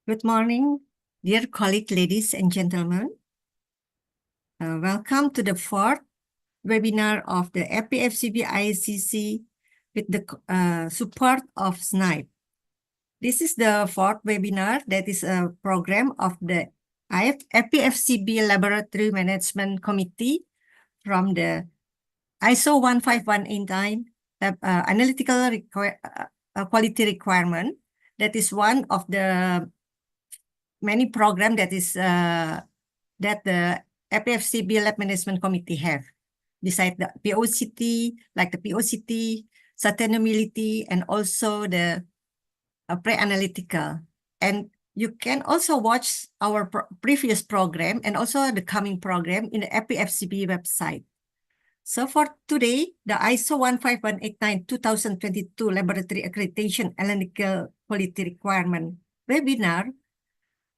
Good morning, dear colleague, ladies and gentlemen. Welcome to the fourth webinar of the FPFCB ICC with the support of SNIPE. This is the fourth webinar that is a program of the FPFCB Laboratory Management Committee from the ISO 15189 analytical quality requirement. That is one of the many program that is that the FPFCB Lab Management Committee have, besides the POCT, like the POCT, sustainability, and also the pre-analytical. And you can also watch our previous program and also the coming program in the FPFCB website. So for today, the ISO 15189 2022 Laboratory Accreditation Analytical Quality Requirement webinar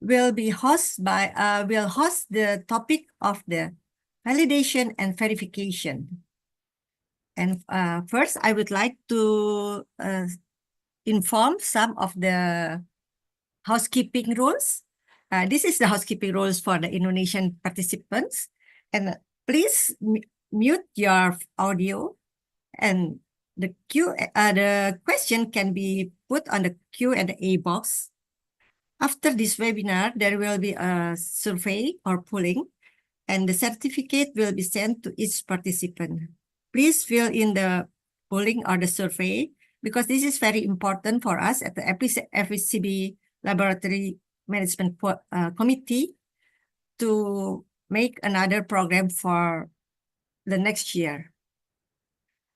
will host the topic of the validation and verification. And first, I would like to inform some of the housekeeping rules. This is the housekeeping rules for the Indonesian participants. And please mute your audio, and the question can be put on the Q&A box. After this webinar, there will be a survey or polling, and the certificate will be sent to each participant. Please fill in the polling or the survey, because this is very important for us at the FECB Laboratory Management Committee to make another program for the next year.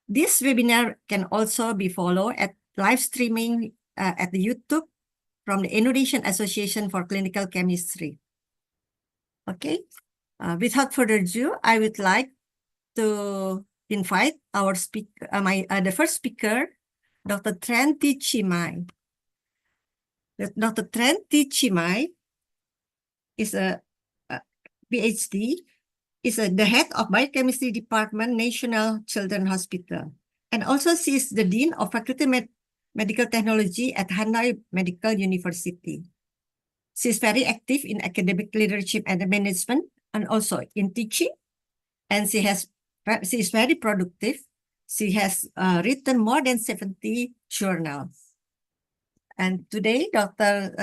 This webinar can also be followed at live streaming at the YouTube from the Indonesian Association for Clinical Chemistry. Okay, without further ado, I would like to invite our speaker, the first speaker, Dr. Trenti Chimai. Dr. Trenti Chimai is a PhD, is the head of Biochemistry Department, National Children's Hospital. And also she is the Dean of Faculty Medical Technology at Hanoi Medical University. She is very active in academic leadership and management, and also in teaching. And she is very productive. She has written more than 70 journals. And today, Dr.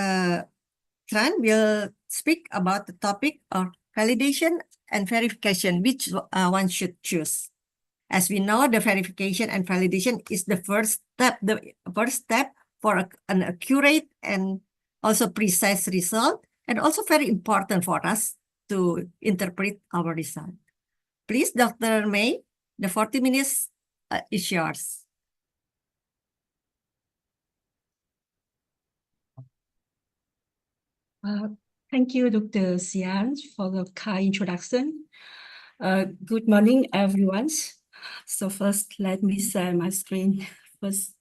Tran will speak about the topic of validation and verification, which one should choose. As we know, the verification and validation is the first step for an accurate and also precise result, and also very important for us to interpret our result. Please, Dr. May, the 40 minutes is yours. Thank you, Dr. Xian, for the kind introduction. Good morning, everyone. So first, let me share my screen first.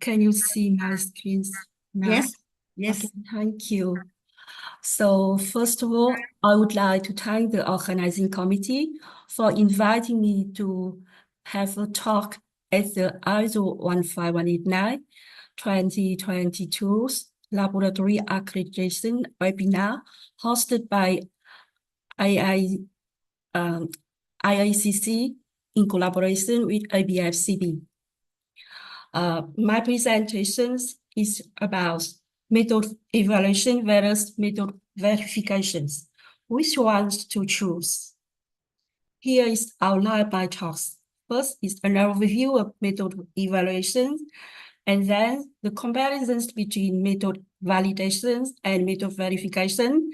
Can you see my screens now? Yes, yes. Okay, thank you. So first of all, I would like to thank the organizing committee for inviting me to have a talk at the ISO 15189 2022 Laboratory Accreditation webinar hosted by IICC in collaboration with ABFCB. My presentation is about method evaluation versus method verifications. Which ones to choose? Here is outlined by talks. First is an overview of method evaluation, and then the comparisons between method validations and method verification.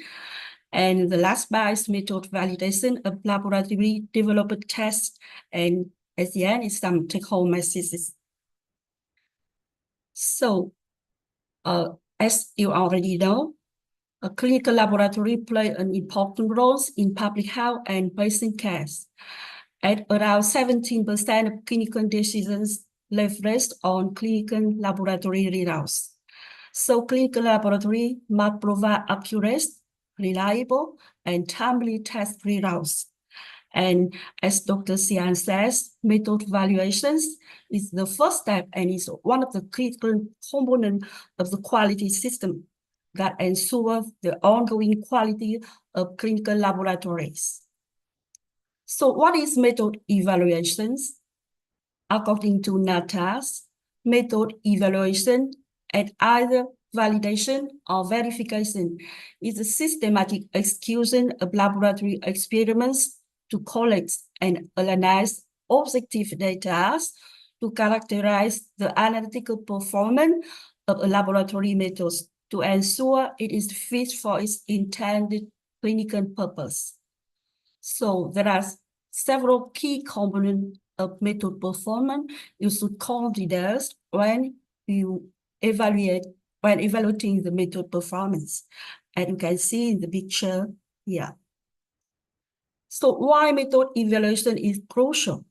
And the last part is method validation of laboratory developed tests. And at the end is some take-home messages. So, as you already know, a clinical laboratory play an important role in public health and patient care. At around 17% of clinical decisions leveraged on clinical laboratory results. So clinical laboratory must provide accurate, reliable, and timely test results. And as Dr. Xian says, method evaluations is the first step and is one of the critical components of the quality system that ensures the ongoing quality of clinical laboratories. So what is method evaluations? According to NATAS, method evaluation at either validation or verification is a systematic execution of laboratory experiments to collect and analyze objective data to characterize the analytical performance of a laboratory method to ensure it is fit for its intended clinical purpose. So there are several key components of method performance you should consider when evaluating the method performance. And you can see in the picture here. So why method evaluation is crucial?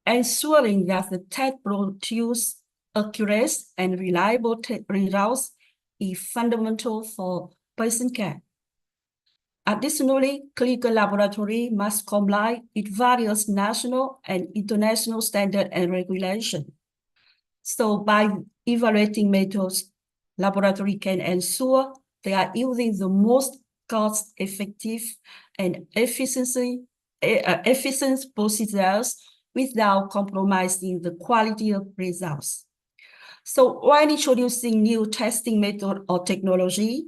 Ensuring that the test produces accurate and reliable results is fundamental for patient care. Additionally, clinical laboratory must comply with various national and international standards and regulations. So by evaluating methods, laboratory can ensure they are using the most cost-effective and efficient procedures without compromising the quality of results. So when introducing new testing method or technology,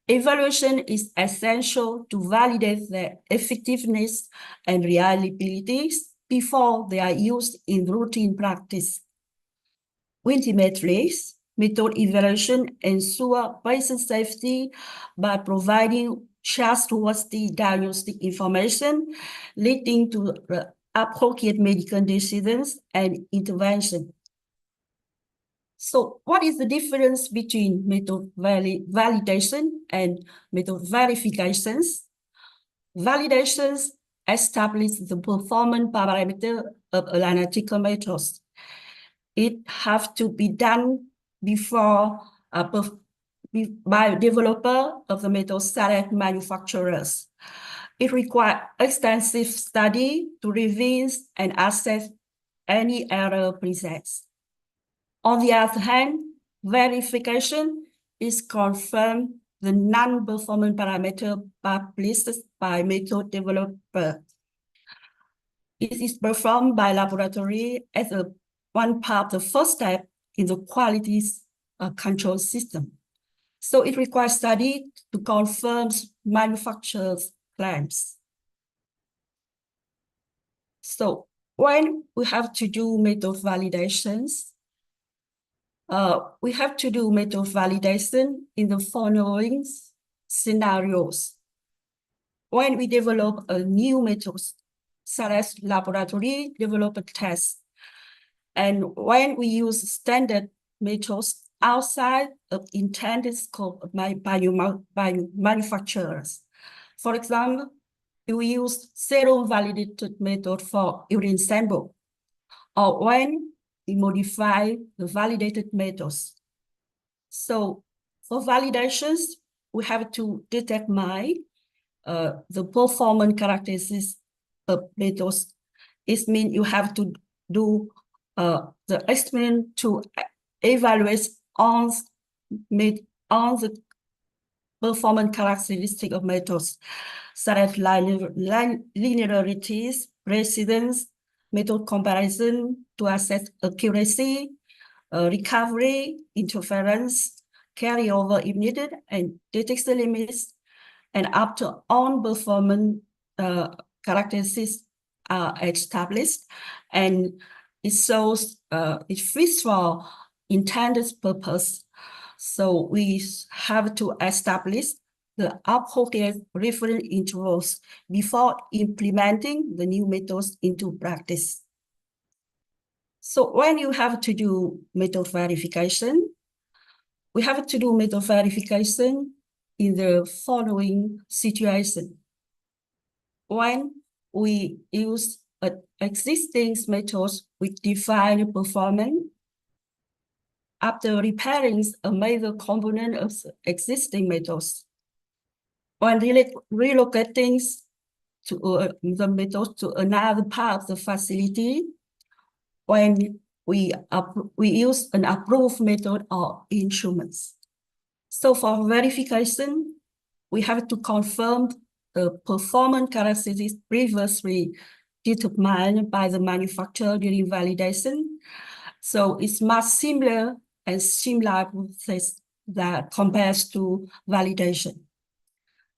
evaluation is essential to validate their effectiveness and reliability before they are used in routine practice. Ultimately, method evaluation ensures patient safety by providing trustworthy diagnostic information, leading to appropriate medical decisions and intervention. So what is the difference between method validation and method verifications? Validations establish the performance parameter of analytical methods. It has to be done before by developer of the method select manufacturers. It requires extensive study to reveal and assess any error presents. On the other hand, verification is confirmed the non-performance parameter published by method developer. It is performed by laboratory as one part, the first step in the quality control system. So it requires study to confirm manufacturer's claims. So when we have to do method validations, we have to do method validation in the following scenarios. When we develop a new method, such as laboratory developed tests, and when we use standard methods outside of intended scope by manufacturers. For example, we use serum validated method for urine sample, or when we modify the validated methods. So for validations, we have to determine the performance characteristics of methods. It means you have to do the experiment to evaluate on the performance characteristics of methods, such as linearities, precedence, method comparison to assess accuracy, recovery, interference, carryover if needed, and detection limits. And after all performance characteristics are established, and it shows it fits for intended purpose. So we have to establish the appropriate reference intervals before implementing the new methods into practice. So when you have to do method verification, we have to do method verification in the following situation. When we use existing methods with defined performance, after repairing a major component of existing methods, when relocating to the method to another part of the facility, when we use an approved method or instruments. So for verification, we have to confirm the performance characteristics previously determined by the manufacturer during validation. So it's much simpler and streamlined that compares to validation.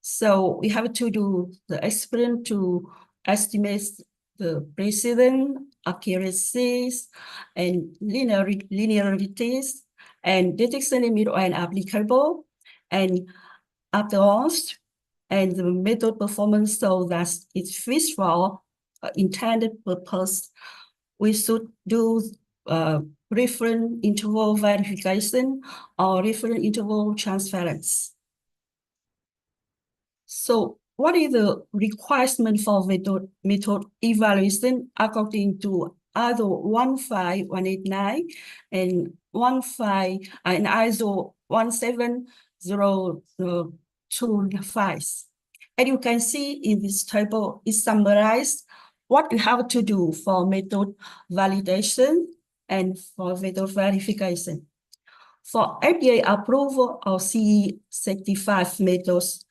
So we have to do the experiment to estimate the precedence, accuracies, and linearities, and detection limit when applicable, and afterwards, and the method performance so that it fits for intended purpose. We should do reference interval verification or reference interval transference. So what is the requirement for method evaluation according to ISO 15189 and ISO 17025? And you can see in this table, it summarized what you have to do for method validation and for method verification. For FDA approval of CE 65 methods,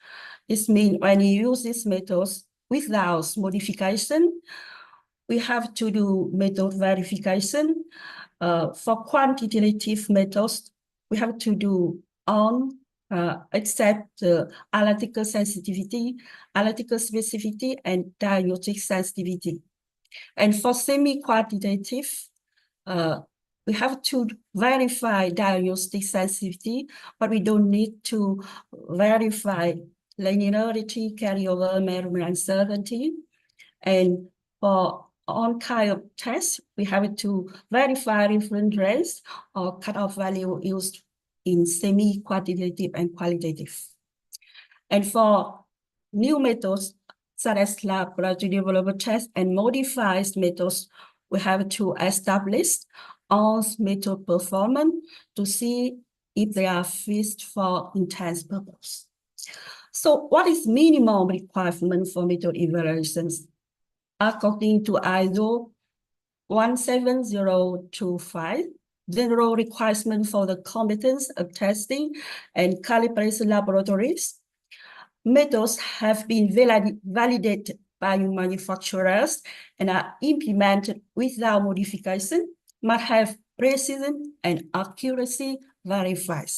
this means when you use these methods without modification, we have to do method verification. For quantitative methods, we have to do on except analytical sensitivity, analytical specificity, and diagnostic sensitivity. And for semi-quantitative, we have to verify diagnostic sensitivity, but we don't need to verify linearity, carryover, measurement uncertainty. And for all kind of tests, we have to verify reference rates or cutoff value used in semi-quantitative and qualitative. And for new methods, such as laboratory developed tests and modified methods, we have to establish all method performance to see if they are fit for intended purpose. So what is minimum requirement for method evaluations? According to ISO 17025, general requirement for the competence of testing and calibration laboratories, methods have been validated by manufacturers and are implemented without modification, must have precision and accuracy verified.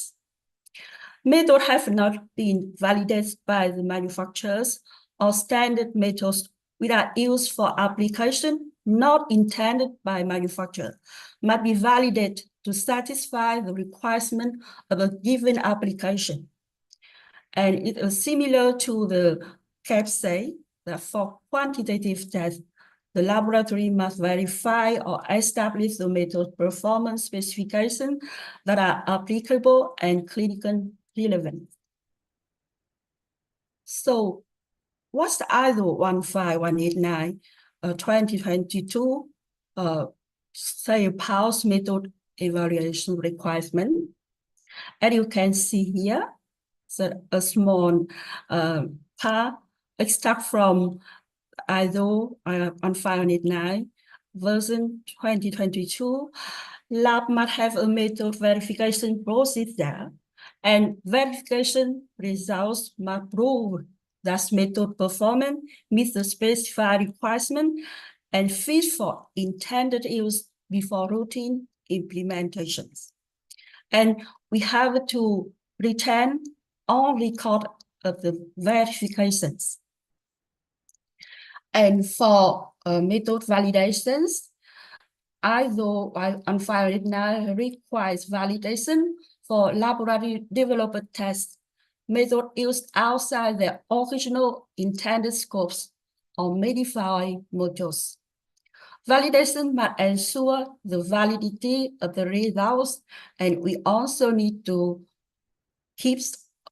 Methods have not been validated by the manufacturers or standard methods which are used for application not intended by manufacturer must be validated to satisfy the requirement of a given application. And it is similar to the CAP that for quantitative tests, the laboratory must verify or establish the method performance specifications that are applicable and clinically relevant. So what's the ISO 15189 2022 say pulse method evaluation requirement? And you can see here that a small part extract from ISO 15189 version 2022. Lab must have a method verification procedure, and verification results must prove that method performance meets the specified requirement and fit for intended use before routine implementations. And we have to retain all record of the verifications. And for method validations, ISO 15189 requires validation for laboratory developed tests, method used outside their original intended scopes or modified modules. Validation must ensure the validity of the results, and we also need to keep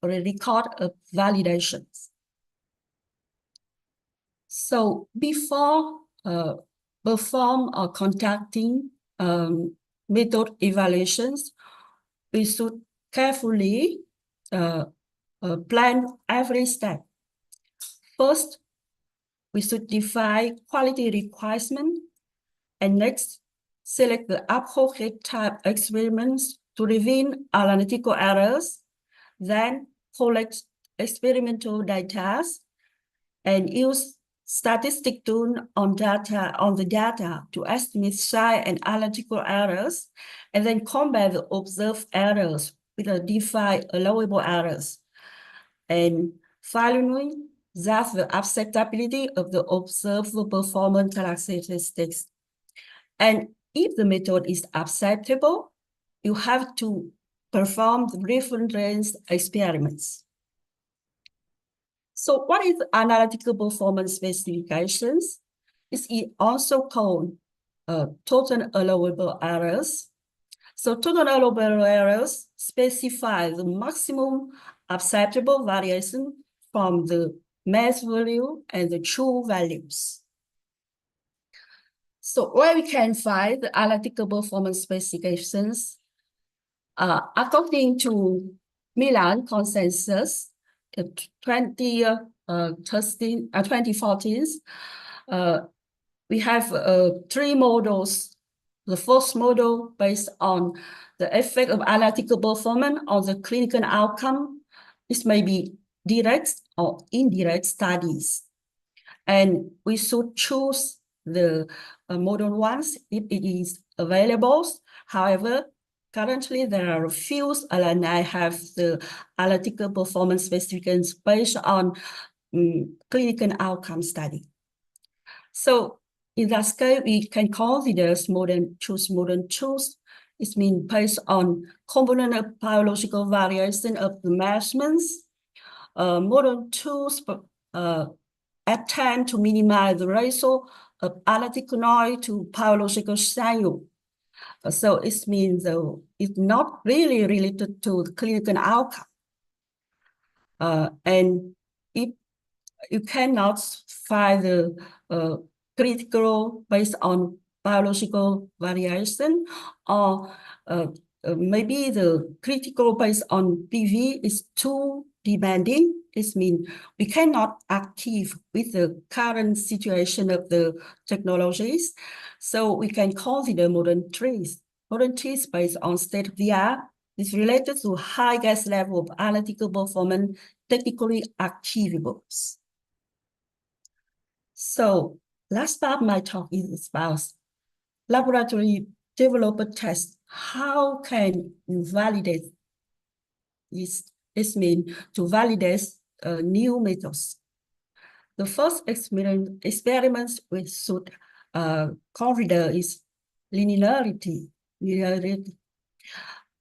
a record of validations. So before perform or conducting method evaluations, we should carefully plan every step. First, we should define quality requirement, and next, select the appropriate type experiments to reveal analytical errors, then collect experimental data, and use statistic tool on the data to estimate size and analytical errors, and then compare the observed errors with the defined allowable errors. And finally, that's the acceptability of the observed performance characteristics. And if the method is acceptable, you have to perform the reference range experiments. So what is analytical performance specifications? It's also called total allowable errors. So total allowable errors specify the maximum acceptable variation from the mass value and the true values. So where we can find the analytical performance specifications, according to Milan consensus, 20 2014, we have 3 models. The first model based on the effect of analytical performance on the clinical outcome. This may be direct or indirect studies. And we should choose the model ones if it is available. However, currently there are a few alumni have the analytical performance specifications based on clinical outcome study. So in that scale, we can consider modern choose. It means based on component of biological variation of the measurements. Modern tools attempt to minimize the ratio of analytical noise to biological signal. So it means it's not really related to the clinical outcome. And if you cannot find the critical based on biological variation, or maybe the critical based on PV is too demanding. It means we cannot achieve with the current situation of the technologies. So we can consider modern trees. Modern trees based on state-of-the-art is related to high gas level of analytical performance technically achievable. So last part of my talk is about laboratory developed tests. How can you validate this? This means to validate new methods. The first experiments we should consider is linearity.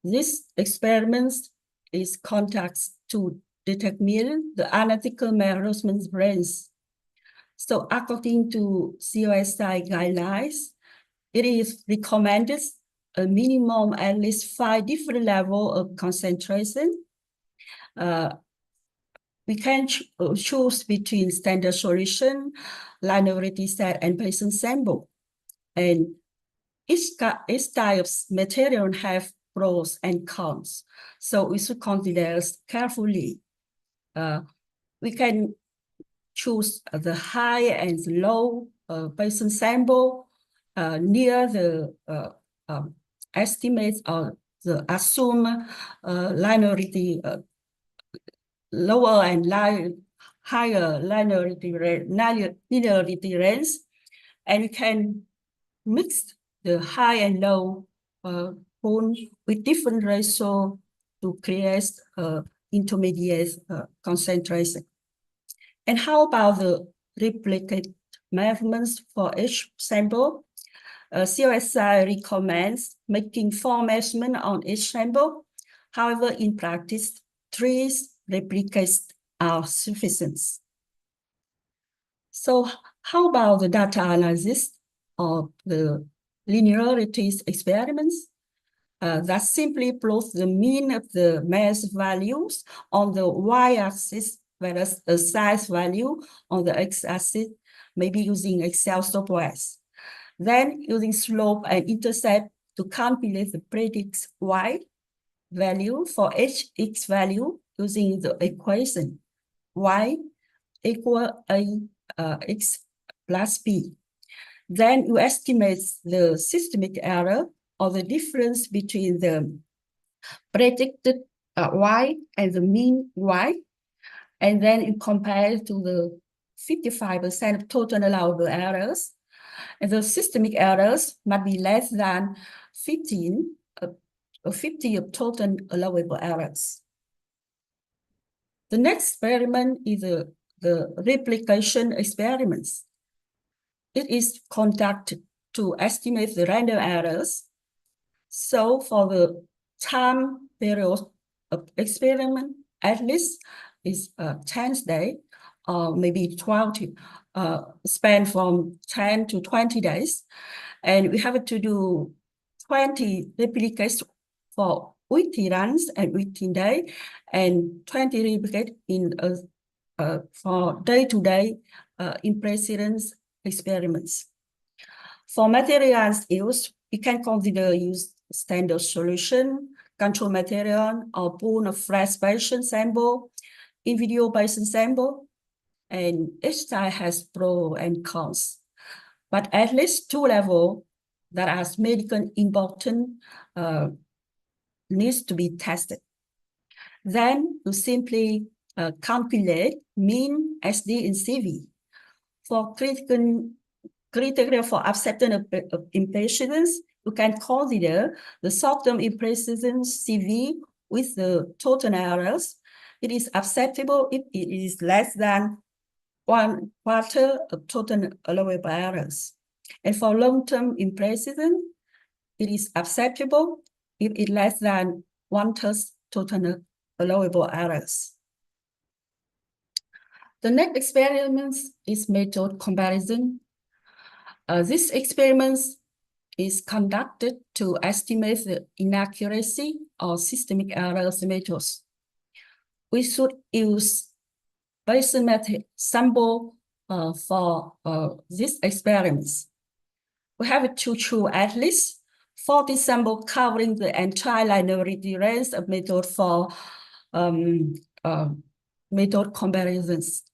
This experiment is conducted to determine the analytical measurement range. So according to COSI guidelines, it is recommended a minimum at least 5 different levels of concentration. We can choose between standard solution, linearity set, and patient sample. And each type of material have pros and cons. So we should consider carefully. We can choose the high and low patient sample near the estimates or the assumed linearity, lower and higher linearity range, and we can mix the high and low bone with different ratio to create intermediate concentration. And how about the replicate measurements for each sample? COSI recommends making 4 measurements on each sample. However, in practice, 3 replicates are sufficient. So how about the data analysis of the linearity experiments? That simply plots the mean of the mass values on the y-axis, whereas the size value on the x-axis, maybe using Excel software. Then using slope and intercept to calculate the predicted y value for each x value using the equation y equal x plus b. Then you estimate the systemic error or the difference between the predicted y and the mean y. And then you compare to the 55% of total allowable errors. And the systemic errors must be less than 50 of total allowable errors. The next experiment is the replication experiments. It is conducted to estimate the random errors. So for the time period of experiment, at least is 10 days, or maybe 12, span from 10 to 20 days. And we have to do 20 replicates for weekly runs and weekly day, and 20 replicates in for day-to-day imprecedence experiments. For materials used, we can consider use standard solution, control material, or pool of fresh patient sample, individual patient sample. and each type has pros and cons. But at least two levels that are medically important needs to be tested. Then you simply calculate mean SD in CV. For critical for acceptance of impatience, you can consider the short-term impatience CV with the total errors. It is acceptable if it is less than 1/4 of total allowable errors. And for long-term impatience, it is acceptable if it is less than 1/3 total allowable errors. The next experiment is method comparison. This experiment is conducted to estimate the inaccuracy of systemic errors methods. We should use Bayesian method sample for this experiments. We have to choose at least 40 samples covering the entire linearity range of method for method comparisons.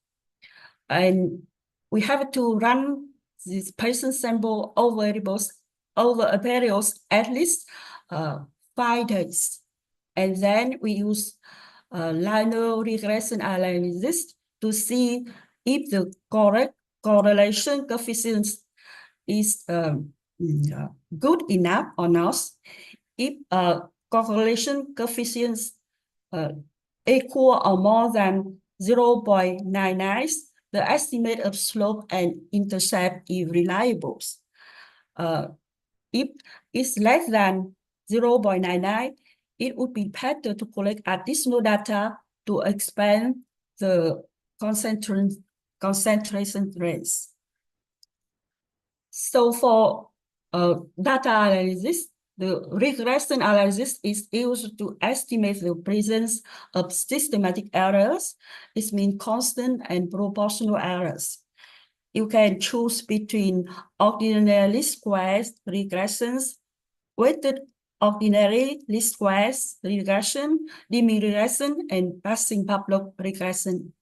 And we have to run this patient sample over a period of at least 5 days. And then we use linear regression analysis to see if the correct correlation coefficient is good enough or not. If correlation coefficients equal or more than 0.99, the estimate of slope and intercept is reliable. If it's less than 0.99, it would be better to collect additional data to expand the concentration range. So for data analysis, the regression analysis is used to estimate the presence of systematic errors. It means constant and proportional errors. You can choose between ordinary least squares regressions, weighted ordinary least squares regression, Demi regression, and passing Pavlov regression.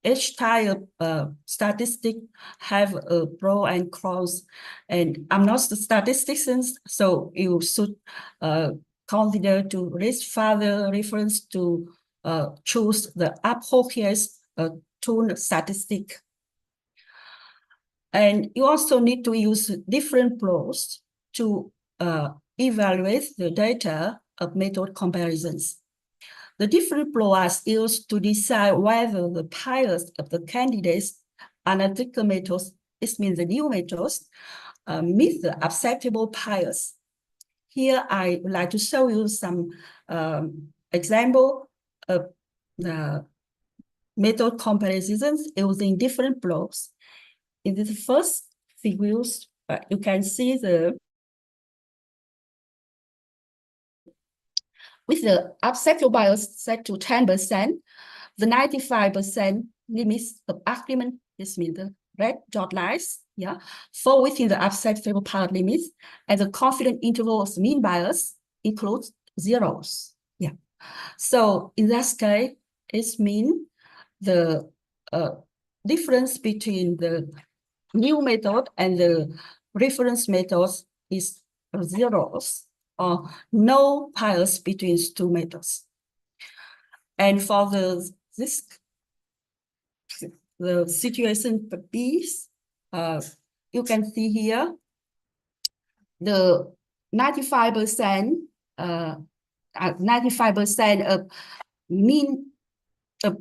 Each type of statistic have a pro and cons, and I'm not the statistician, so you should consider to reach further reference to choose the appropriate tool statistic. And you also need to use different plots to evaluate the data of method comparisons. The different plots are used to decide whether the bias of the candidates' analytical methods, this means the new methods, meet the acceptable bias. Here, I would like to show you some example of the method comparisons using different plots. In the first figures, you can see with the acceptable bias set to 10%, the 95% limits of agreement, this means the red dot lines, fall within the acceptable bias limits, and the confidence interval of mean bias includes zeros. So in that case, it means the difference between the new method and the reference methods is zeros, or no bias between two methods. And for the situation B, you can see here the 95% of mean of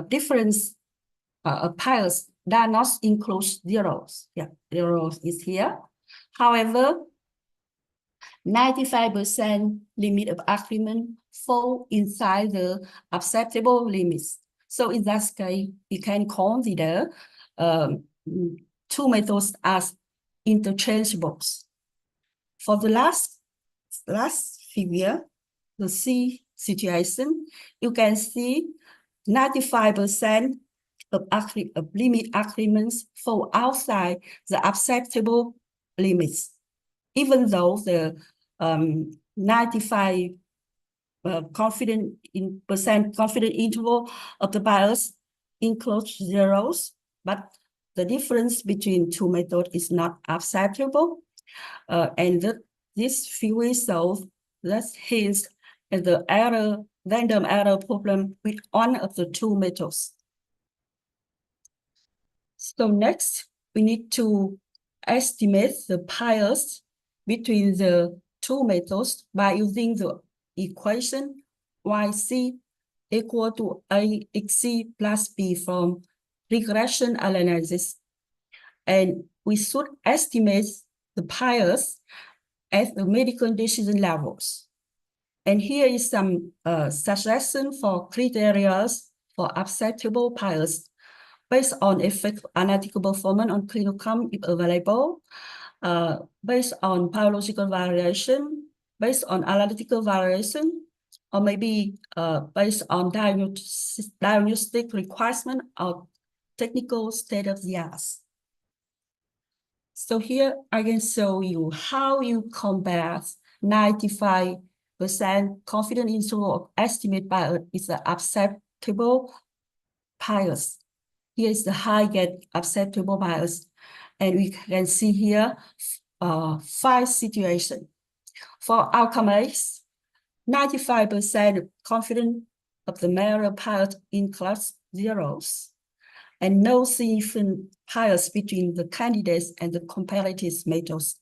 difference of bias does not include zeros. Zeros is here. However, 95% limit of agreement fall inside the acceptable limits. So in that case, we can consider two methods as interchangeable. For the last figure, the C situation, you can see 95% of limit agreements fall outside the acceptable limits, even though the 95% confidence interval of the bias includes zeros, but the difference between two methods is not acceptable. This few results that hints at the random error problem with one of the two methods. So next, we need to estimate the bias between the two methods by using the equation YC equal to AXC plus B from regression analysis. And we should estimate the bias at the medical decision levels. And here is some suggestion for criteria for acceptable bias based on effective analytical performance on clinical outcome if available, based on biological variation, based on analytical variation, or maybe based on diagnostic requirement of technical state of the art. So here I can show you how you compare 95% confidence interval of estimate bias is an acceptable bias. Here is the high-get acceptable bias. And we can see here 5 situations. For outcome A, 95% confidence of the measure bias in class zeros, and no significant bias between the candidates and the comparative methods.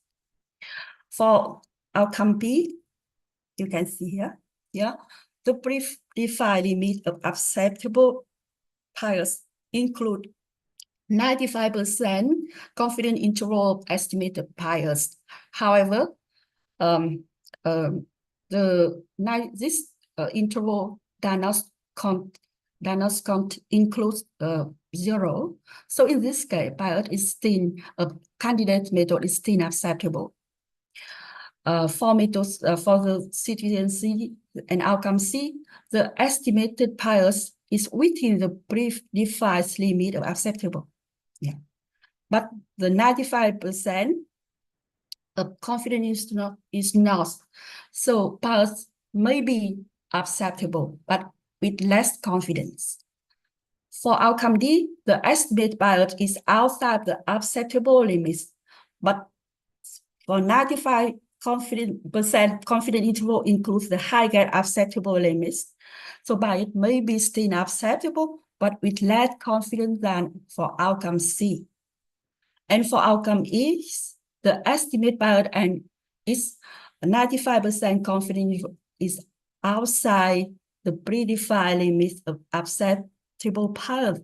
For outcome B, you can see here, the predefined limit of acceptable bias include 95% confidence interval of estimated bias. However, this interval does not include 0. So in this case, bias is still a candidate method is still acceptable. For methods for the situation C and outcome C, the estimated bias is within the predefined limit of acceptable. But the 95% of confidence is not. So bias may be acceptable, but with less confidence. For outcome D, the estimate bias is outside the acceptable limits, but for 95% confidence interval includes the higher acceptable limits. So bias may be still acceptable, but with less confidence than for outcome C. And for outcome E, the estimate bias and is 95% confidence is outside the predefined limits of acceptable bias.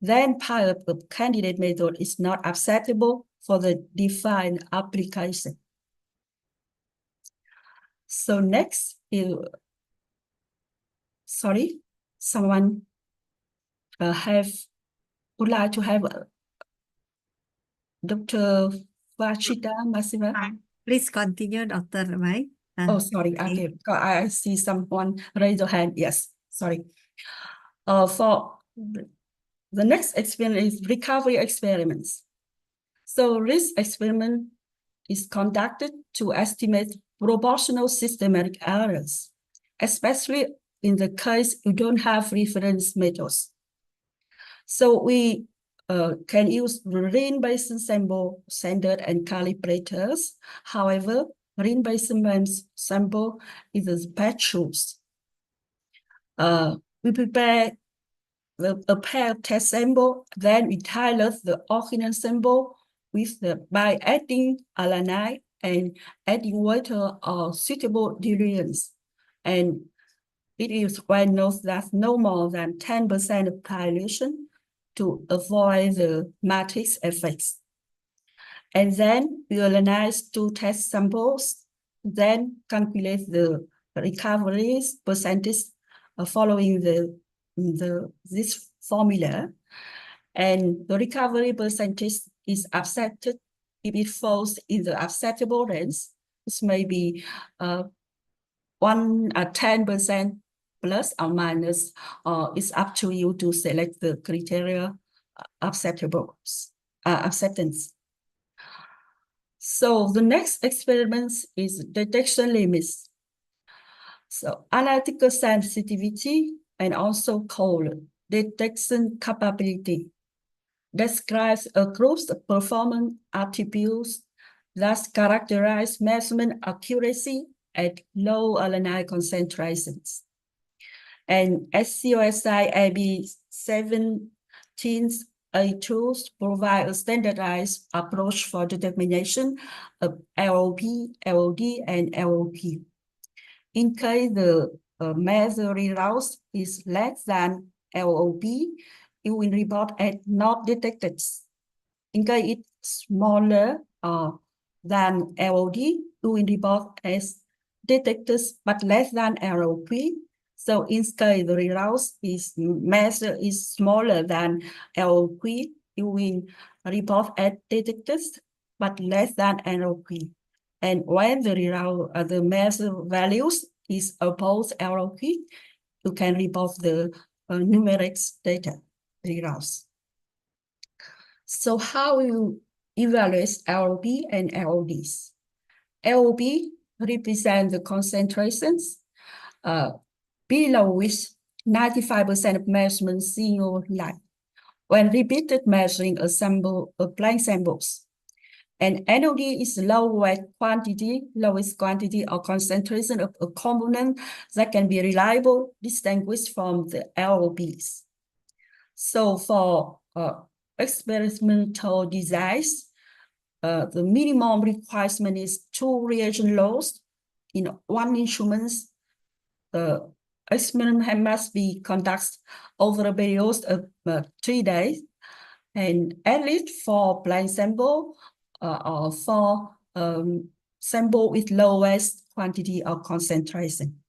Then bias of candidate method is not acceptable for the defined application. So next is, sorry, someone would like to have Dr. Vachita Masiva. Please continue, Dr. Mai. Oh, sorry. Okay, I see someone raise their hand. Yes, sorry. For the next experiment is recovery experiments. So this experiment is conducted to estimate proportional systematic errors, especially in the case you don't have reference methods. So we can use ring-based sample standard and calibrators. However, ring-based sample is a bad choice. We prepare a pair of test sample, then we tailor the original sample by adding alanine and adding water or suitable diluents. And it is well known that no more than 10% of dilution to avoid the matrix effects. And then we analyze 2 test samples, then calculate the recovery percentage following this formula. And the recovery percentage is accepted if it falls in the acceptable range. This may be 10% plus or minus, it's up to you to select the criteria acceptance. So the next experiment is detection limits. So analytical sensitivity and also called detection capability describes a group's performance attributes that characterize measurement accuracy at low alanine concentrations. And SCOSI AB 17A2 provide a standardized approach for determination of LOP, LOD, and LOP. In case the measure results is less than LOP, it will report as not detected. In case it's smaller than LOD, it will report as detected but less than LOP. So in case the results is measure is smaller than LOP, it will report as detected but less than LOP. And when the result, the measure values is above LOP, you can report the numeric data results. So how you evaluate LOP and LODs? LOP represent the concentrations below which 95% of measurements zero line when repeated measuring a sample of blind samples. And NOD is lowest quantity or concentration of a component that can be reliably distinguished from the LOPs. So for experimental designs, the minimum requirement is 2 reagent loads in one instrument. The experiment must be conducted over a period of 3 days, and at least 4 blind sample or 4 sample with lowest quantity or concentration,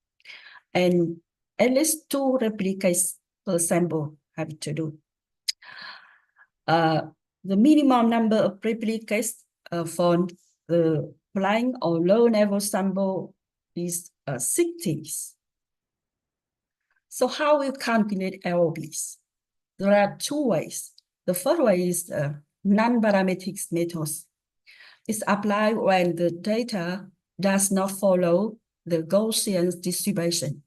and at least 2 replicates per sample have to do. The minimum number of replicates for the blind or low-level sample is 60. So how we calculate LOPs? There are 2 ways. The first way is non-parametric methods. It's applied when the data does not follow the Gaussian distribution.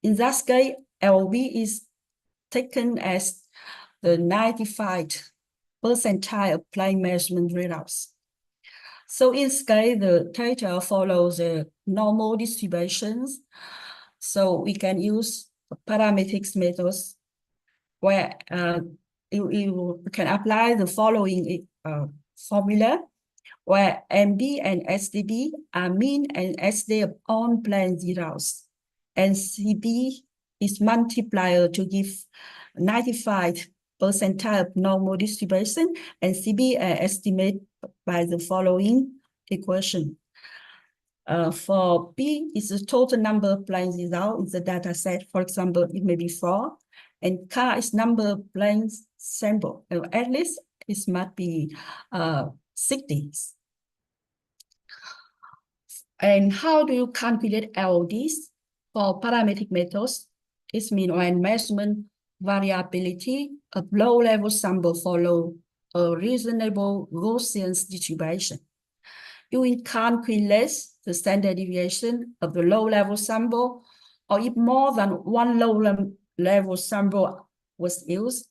In that case, LOP is taken as the 95th percentile of blind measurement results. So in this case, the data follows the normal distributions. So we can use parametric methods where you can apply the following formula, where MD and SDB are mean and SD of on-plane zeros, and CB is multiplier to give 95 percentile of normal distribution, and CB estimate by the following equation. For P is the total number of planes results in the data set. For example, it may be 4, and K is number of planes sample. At least it must be 60. And how do you calculate LODs? For parametric methods, it means when measurement variability of low-level sample follow a reasonable Gaussian distribution. You will calculate the standard deviation of the low-level sample, or if more than one low-level sample was used,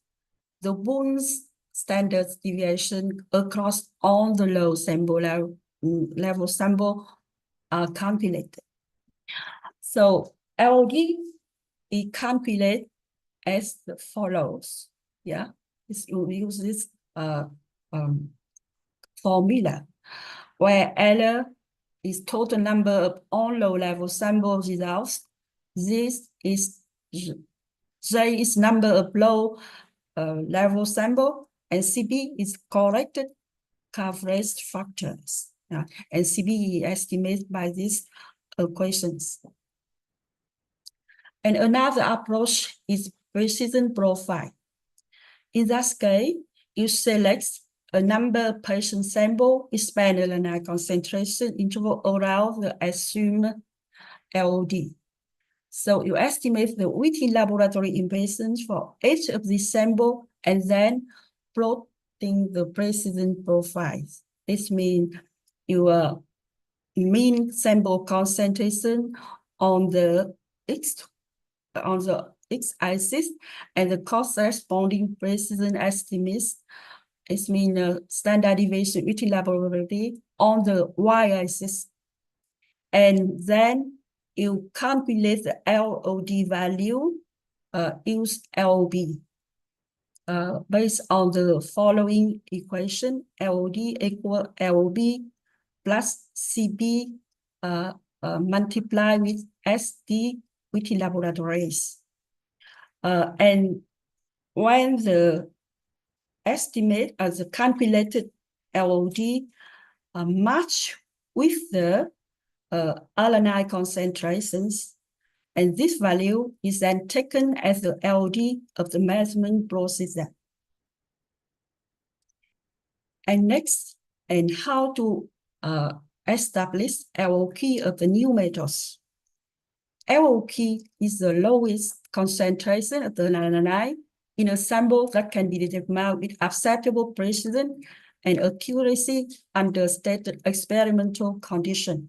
the Bool's standard deviation across all the low sample level sample are calculated. So LOD is calculated as the follows. Yeah, you use this formula, where L is total number of all low-level sample results. This is J is number of low level sample, and CB is corrected coverage factors. And CB is estimated by these equations. And another approach is precision profile. In that case, you select a number of patient sample, expand the concentration interval around the assumed LOD. So you estimate the within laboratory impedance for each of these samples and then plotting the precision profiles. This means your mean sample concentration on the x-axis and the corresponding precision estimates, it means standard deviation within laboratory on the y-axis. And then you calculate the LOD value, use LOB. Based on the following equation, LOD equal LOB plus CB multiplied with SD within laboratories. And when the estimate as the calculated LOD match with the alanine concentrations, and this value is then taken as the LOD of the measurement procedure. And next, and how to establish LOK of the new metals. LOK is the lowest concentration of the alanine in a sample that can be determined with acceptable precision and accuracy under stated experimental conditions.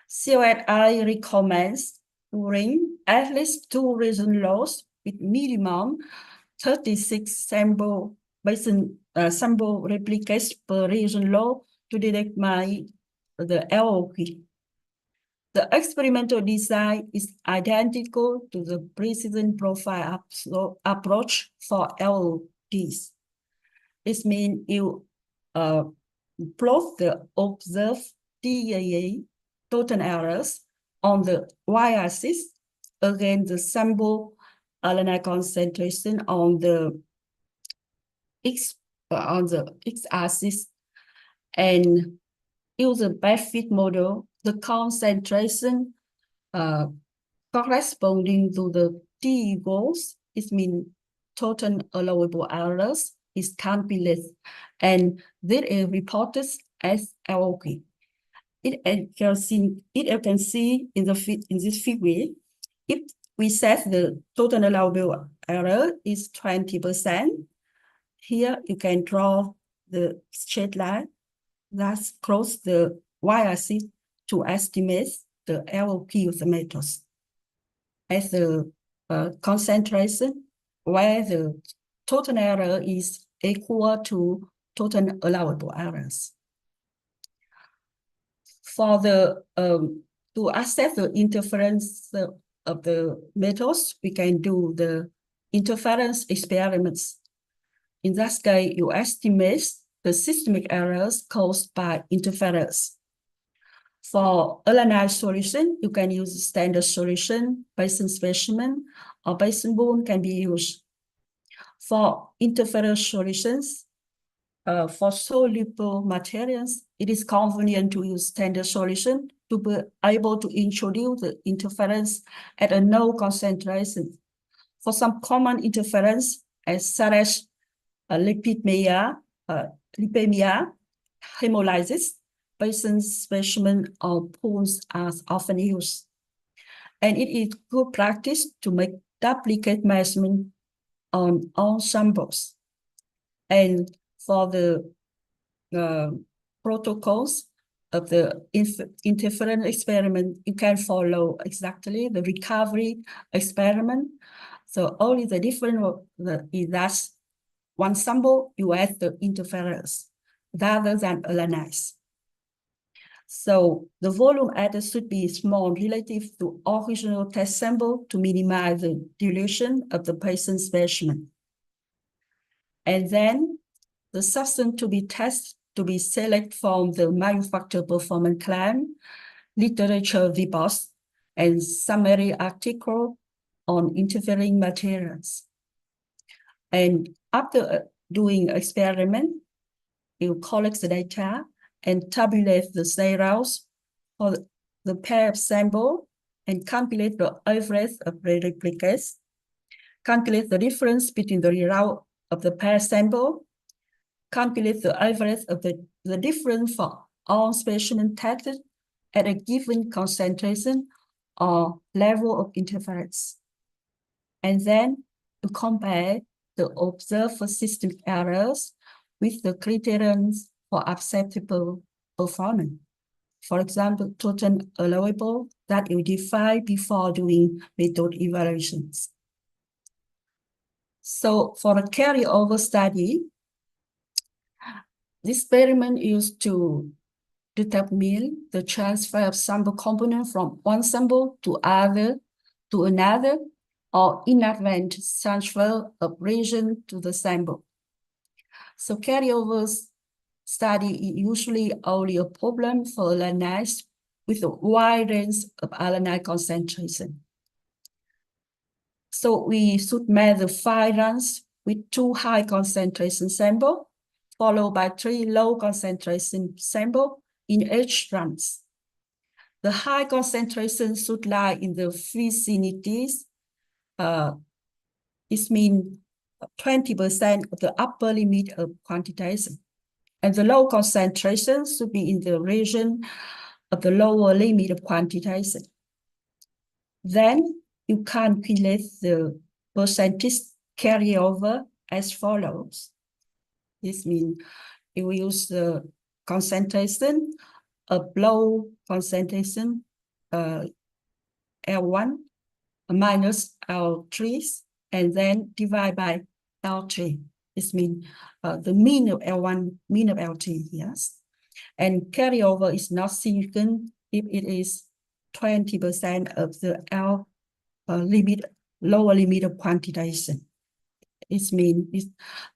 COSI recommends doing at least 2 reagent loads with minimum 36 sample replicates per reagent load to determine the LOK. The experimental design is identical to the precision profile approach for LODs. This means you plot the observed TAA, total errors, on the y-axis against the sample alanine concentration on the x-axis, and use a best-fit model. The concentration corresponding to the T equals, it means total allowable errors, is calculated, and this is reported as LOK. You can see in this figure, if we set the total allowable error is 20%, here you can draw the straight line that's cross the y-axis to estimate the LOK of the metals as the concentration where the total error is equal to total allowable errors. For the to assess the interference of the metals, we can do the interference experiments. In that case, you estimate the systemic errors caused by interference. For alanine solution, you can use standard solution, basin specimen, or basin bone can be used. For interference solutions, for soluble materials, it is convenient to use standard solution to be able to introduce the interference at a low concentration. For some common interference, such as lipemia, hemolysis, basin specimen or pools are often used. And it is good practice to make duplicate measurement on all samples. And for the protocols of the interference experiment, you can follow exactly the recovery experiment. So only the difference is that one sample you add the interference rather than alanine. So the volume added should be small relative to original test sample to minimize the dilution of the patient specimen. And then the substance to be tested to be selected from the manufacturer performance claim, literature reports, and summary article on interfering materials. And after doing experiment, you collect the data and tabulate the zeros for the pair sample and calculate the average of the replicates, calculate the difference between the result of the pair sample, calculate the average of the difference for all specimens tested at a given concentration or level of interference. And then to compare the observed systemic errors with the criterions for acceptable performance. For example, total allowable that you define before doing method evaluations. So for a carryover study, this experiment used to determine the transfer of sample component from one sample to another, or inadvertent transfer of region to the sample. So carryovers study is usually only a problem for alanine with a wide range of alanine concentration. So we should measure 5 runs with 2 high concentration samples, followed by 3 low concentration samples in each runs. The high concentration should lie in the vicinities. It means 20% of the upper limit of quantitation. And the low concentration should be in the region of the lower limit of quantitation. Then you calculate the percentage carryover as follows. This means you use the concentration of low concentration L1 minus L3, and then divide by L3. This means the mean of L1, mean of L3, yes. And carryover is not significant if it is 20% of the lower limit of quantitation. It means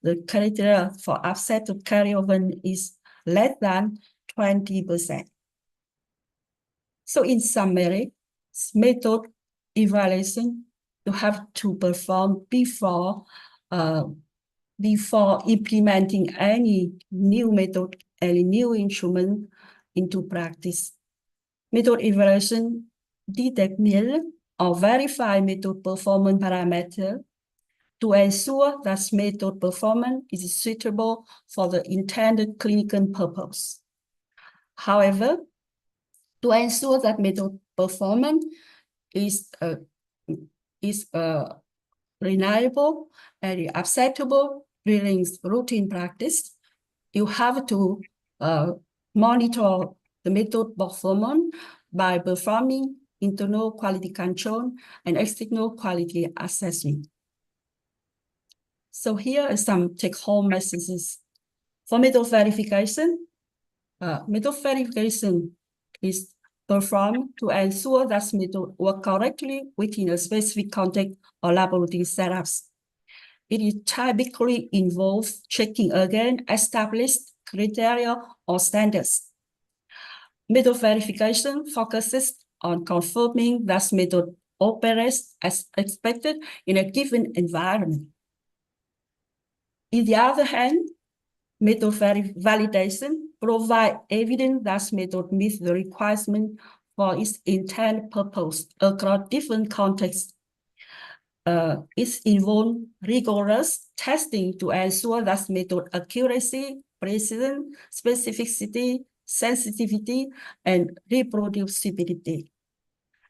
the criteria for offset of carryover is less than 20%. So in summary, method evaluation you have to perform before implementing any new method, any new instrument into practice. Method evaluation detect nil or verify method performance parameter to ensure that method performance is suitable for the intended clinical purpose. However, to ensure that method performance is reliable and acceptable during routine practice, you have to monitor the method performance by performing internal quality control and external quality assessment. So here are some take-home messages. For method verification is performed to ensure that method work correctly within a specific context or laboratory setups. It typically involves checking again established criteria or standards. Method verification focuses on confirming that method operates as expected in a given environment. On the other hand, method validation provides evidence that method meets the requirement for its intended purpose across different contexts. It involves rigorous testing to ensure that method accuracy, precision, specificity, sensitivity, and reproducibility.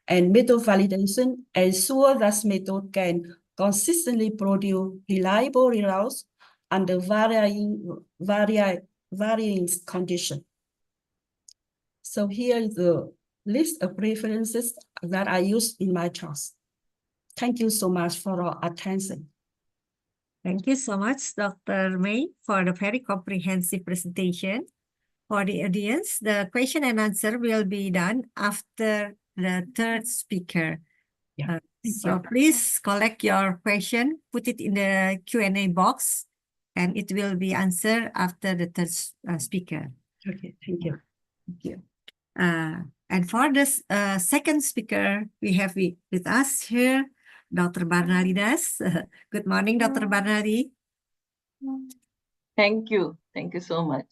And method validation ensures that method can consistently produce reliable results under varying conditions. So here is the list of references that I use in my talks. Thank you so much for your attention. Thank you so much, Dr. May, for the very comprehensive presentation. For the audience, the question and answer will be done after the third speaker. Yeah. So please collect your question, put it in the Q&A box, and it will be answered after the third speaker. Okay, thank you. Thank you. And for this second speaker, we have with us here, Dr. Barnali Das. Good morning, Dr. Barnali. Thank you. Thank you so much.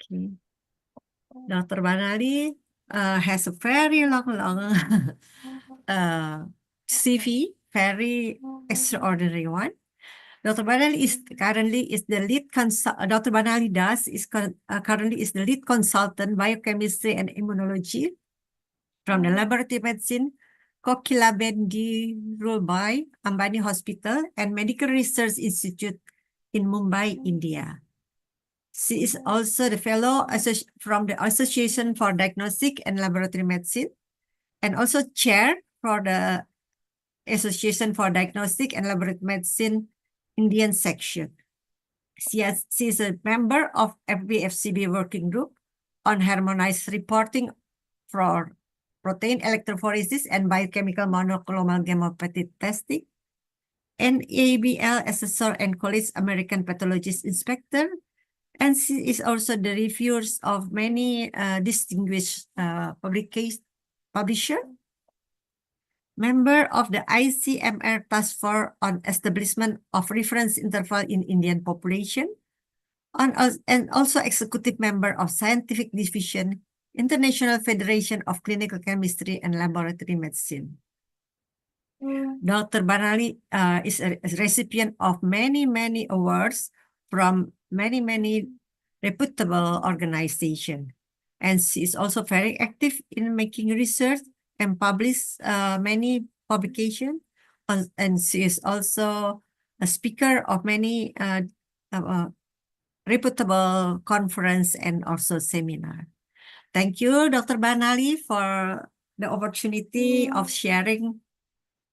Okay. Dr. Barnali has a very long CV, very extraordinary one. Dr. Barnali is currently the lead Dr. Barnali Das is currently the lead consultant biochemistry and immunology from the laboratory medicine Kokilaben di Dhirubhai Ambani Hospital and Medical Research Institute in Mumbai, India. She is also the fellow from the Association for Diagnostic and Laboratory Medicine, and also chair for the Association for Diagnostic and Laboratory Medicine Indian section. She is a member of FBFCB working group on harmonized reporting for protein electrophoresis and biochemical monoclonal gammopathy testing, and ABL assessor and college American pathologist inspector. And she is also the reviewers of many distinguished publisher, member of the ICMR Task Force on Establishment of Reference Interval in Indian Population, and also executive member of Scientific Division, International Federation of Clinical Chemistry and Laboratory Medicine. Dr. Banali is a recipient of many awards from many reputable organizations. And she is also very active in making research and publish many publications. And she is also a speaker of many reputable conference and also seminar. Thank you, Dr. Banali, for the opportunity of sharing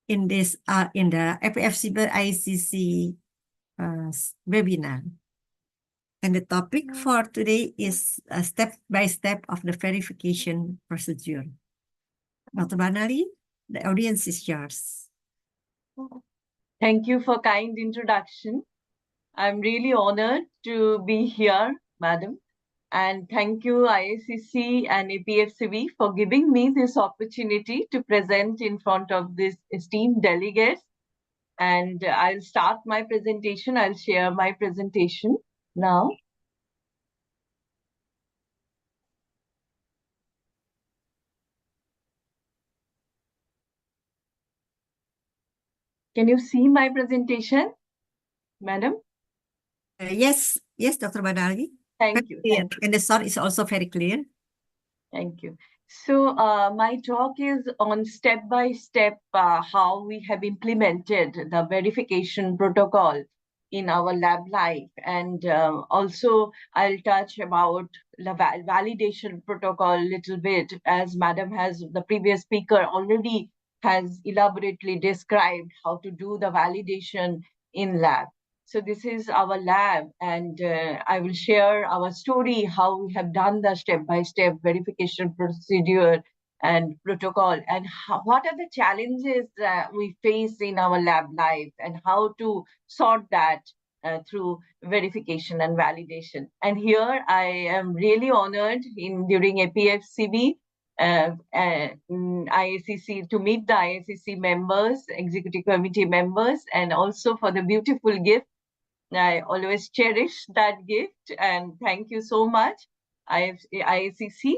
in this in the FFCB ICC webinar. And the topic for today is a step-by-step of the verification procedure. Dr. Banali, the audience is yours. Thank you for kind introduction. I'm really honored to be here, madam. And thank you, IACC and APFCB, for giving me this opportunity to present in front of this esteemed delegates. And I'll start my presentation. I'll share my presentation now. Can you see my presentation, madam? Yes, Dr. Banali. Thank you. Thank you. And the sound is also very clear. Thank you. So my talk is on step-by-step how we have implemented the verification protocol in our lab life. And also I'll touch about the validation protocol a little bit, as madam has, the previous speaker already has elaborately described how to do the validation in lab. So this is our lab, and I will share our story, how we have done the step-by-step verification procedure and protocol, and what are the challenges that we face in our lab life, and how to sort that through verification and validation. And here I am really honored during APFCB IACC to meet the IACC members, executive committee members, and also for the beautiful gift. I always cherish that gift, and thank you so much, IACC,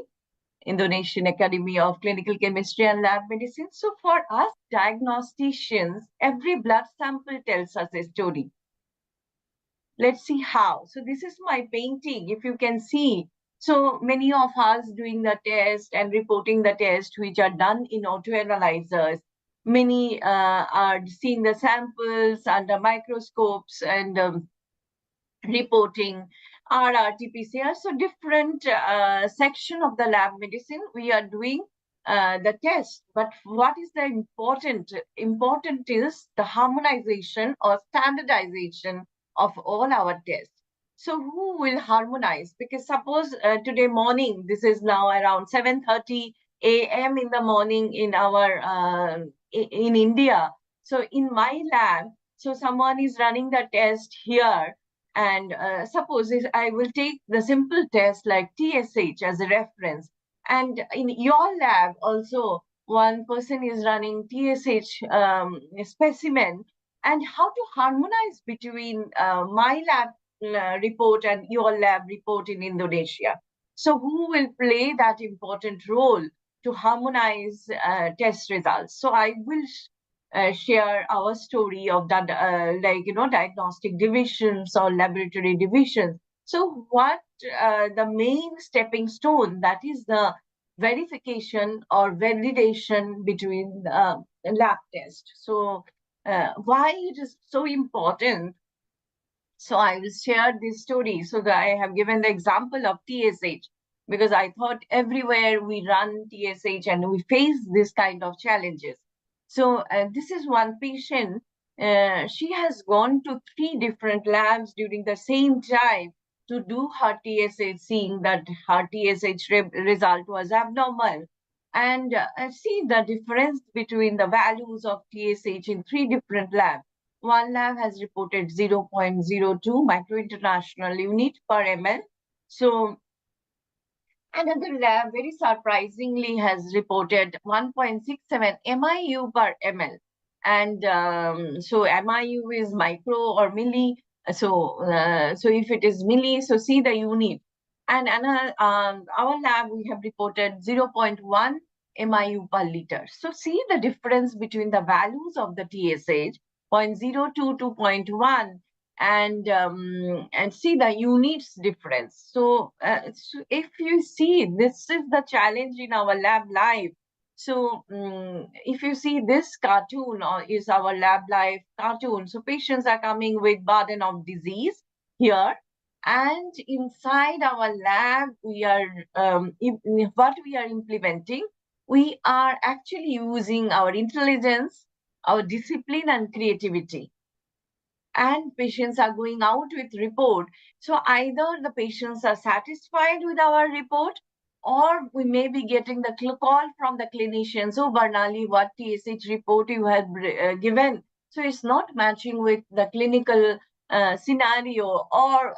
Indonesian Academy of Clinical Chemistry and Lab Medicine. So for us diagnosticians, every blood sample tells us a story. Let's see how. So this is my painting, if you can see. So many of us doing the test and reporting the test, which are done in autoanalyzers. Many are seeing the samples under microscopes and reporting RT-PCR. So different section of the lab medicine, we are doing the test. But what is the important? Important is the harmonization or standardization of all our tests. So who will harmonize? Because suppose today morning, this is now around 7:30 a.m. in the morning in our in India. So in my lab, so someone is running the test here, and suppose I will take the simple test like TSH as a reference, and in your lab also one person is running TSH specimen, and how to harmonize between my lab report and your lab report in Indonesia. So who will play that important role to harmonize test results? So I will share our story of that, diagnostic divisions or laboratory divisions. So what the main stepping stone, that is the verification or validation between lab tests. So why it is so important? So I will share this story. So that I have given the example of TSH, because I thought everywhere we run TSH and we face this kind of challenges. So this is one patient. She has gone to 3 different labs during the same time to do her TSH, seeing that her TSH result was abnormal. And see the difference between the values of TSH in 3 different labs. One lab has reported 0.02 micro-international unit per ml. So another lab, very surprisingly, has reported 1.67 MIU per ml. And so MIU is micro or milli. So if it is milli, so see the unit. And our lab, we have reported 0.1 MIU per liter. So see the difference between the values of the TSH, 0.02 to 0.1, and see the units difference. So, so if you see, this is the challenge in our lab life. So if you see this cartoon, or is our lab life cartoon, so patients are coming with burden of disease here, and inside our lab we are what we are implementing, we are actually using our intelligence, our discipline and creativity, and patients are going out with report. So either the patients are satisfied with our report, or we may be getting the call from the clinician. So Barnali, what TSH report you have given? So it's not matching with the clinical scenario, or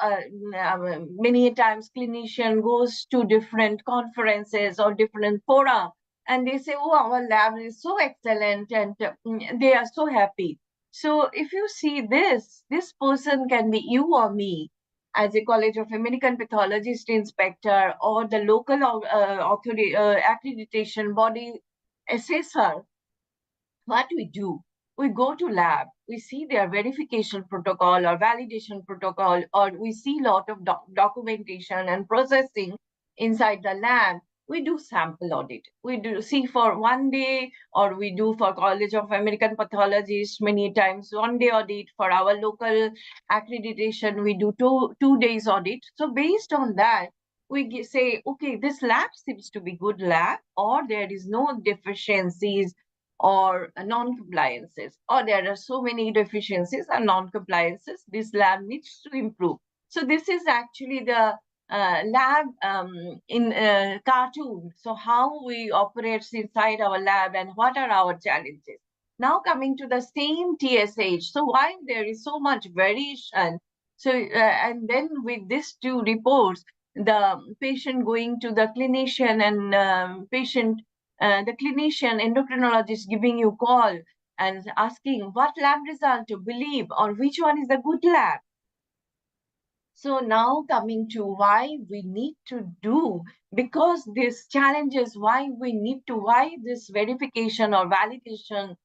many times clinician goes to different conferences or different fora, and they say, oh, our lab is so excellent, and they are so happy. So if you see this person can be you or me as a College of American Pathologist inspector, or the local accreditation body assessor. What we do, we go to lab, we see their verification protocol or validation protocol, or we see a lot of documentation and processing inside the lab. We do sample audit. We do see for 1 day, or we do for College of American Pathologists many times 1 day audit. For our local accreditation, we do two days audit. So based on that, we say, okay, this lab seems to be good lab, or there is no deficiencies or non-compliances, or there are so many deficiencies and non-compliances, this lab needs to improve. So this is actually the lab in cartoon. So how we operate inside our lab and what are our challenges. Now coming to the same TSH. So why there is so much variation? So and then with these two reports, the patient going to the clinician, and the clinician endocrinologist giving you call and asking what lab result to believe, or which one is the good lab. So now coming to why we need to do, because this challenges why we need to, why this verification or validation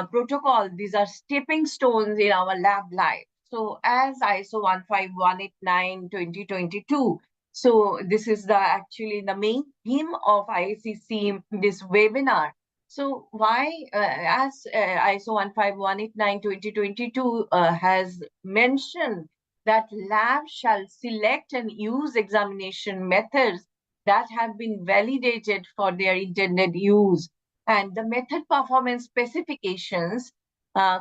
protocol, these are stepping stones in our lab life. So as ISO 15189-2022, so this is the actually the main theme of ICC, this webinar. So why, as ISO 15189-2022 has mentioned, that labs shall select and use examination methods that have been validated for their intended use, and the method performance specifications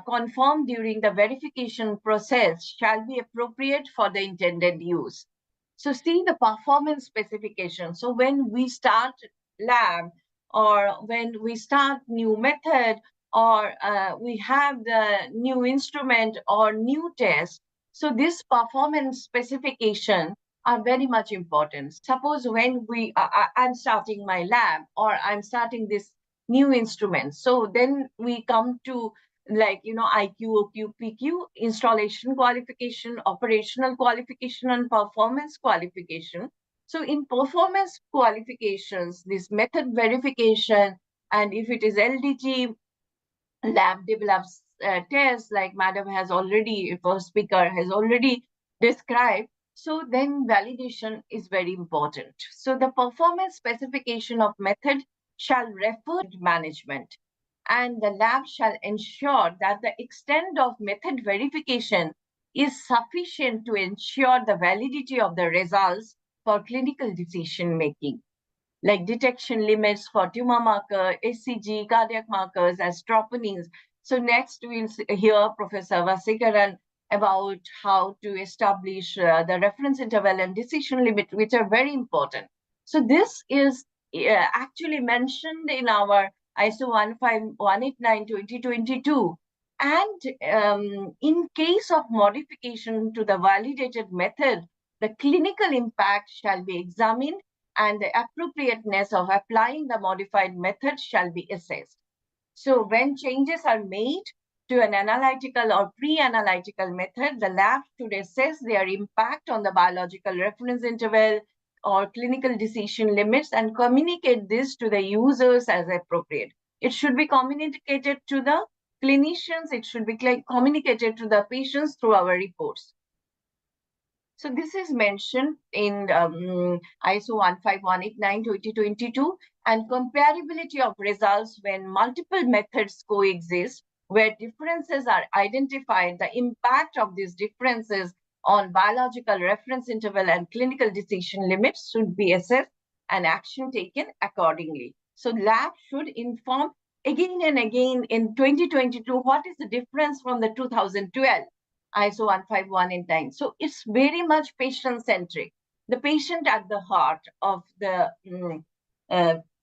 confirmed during the verification process shall be appropriate for the intended use. So see the performance specification. So when we start lab, or when we start new method, or we have the new instrument or new test, so this performance specification are very much important. Suppose when I'm starting my lab, or I'm starting this new instrument, so then we come to, like, IQ, OQ, PQ, installation qualification, operational qualification, and performance qualification. So in performance qualifications, this method verification, and if it is LDT, lab develops tests, like madam has already, first speaker has already described. So then validation is very important. So the performance specification of method shall refer to management, and the lab shall ensure that the extent of method verification is sufficient to ensure the validity of the results for clinical decision making. like detection limits for tumor marker, HCG, cardiac markers as troponins. So next we'll hear Professor Vasikaran about how to establish the reference interval and decision limit, which are very important. So this is actually mentioned in our ISO 15189-2022. And in case of modification to the validated method, the clinical impact shall be examined and the appropriateness of applying the modified method shall be assessed. So when changes are made to an analytical or pre-analytical method, the lab should assess their impact on the biological reference interval or clinical decision limits and communicate this to the users as appropriate. It should be communicated to the clinicians, it should be communicated to the patients through our reports. So this is mentioned in ISO 15189-2022, and comparability of results when multiple methods coexist, where differences are identified, the impact of these differences on biological reference interval and clinical decision limits should be assessed and action taken accordingly. So lab should inform again and again in 2022, what is the difference from the 2012 ISO 15189. So it's very much patient-centric. The patient at the heart of the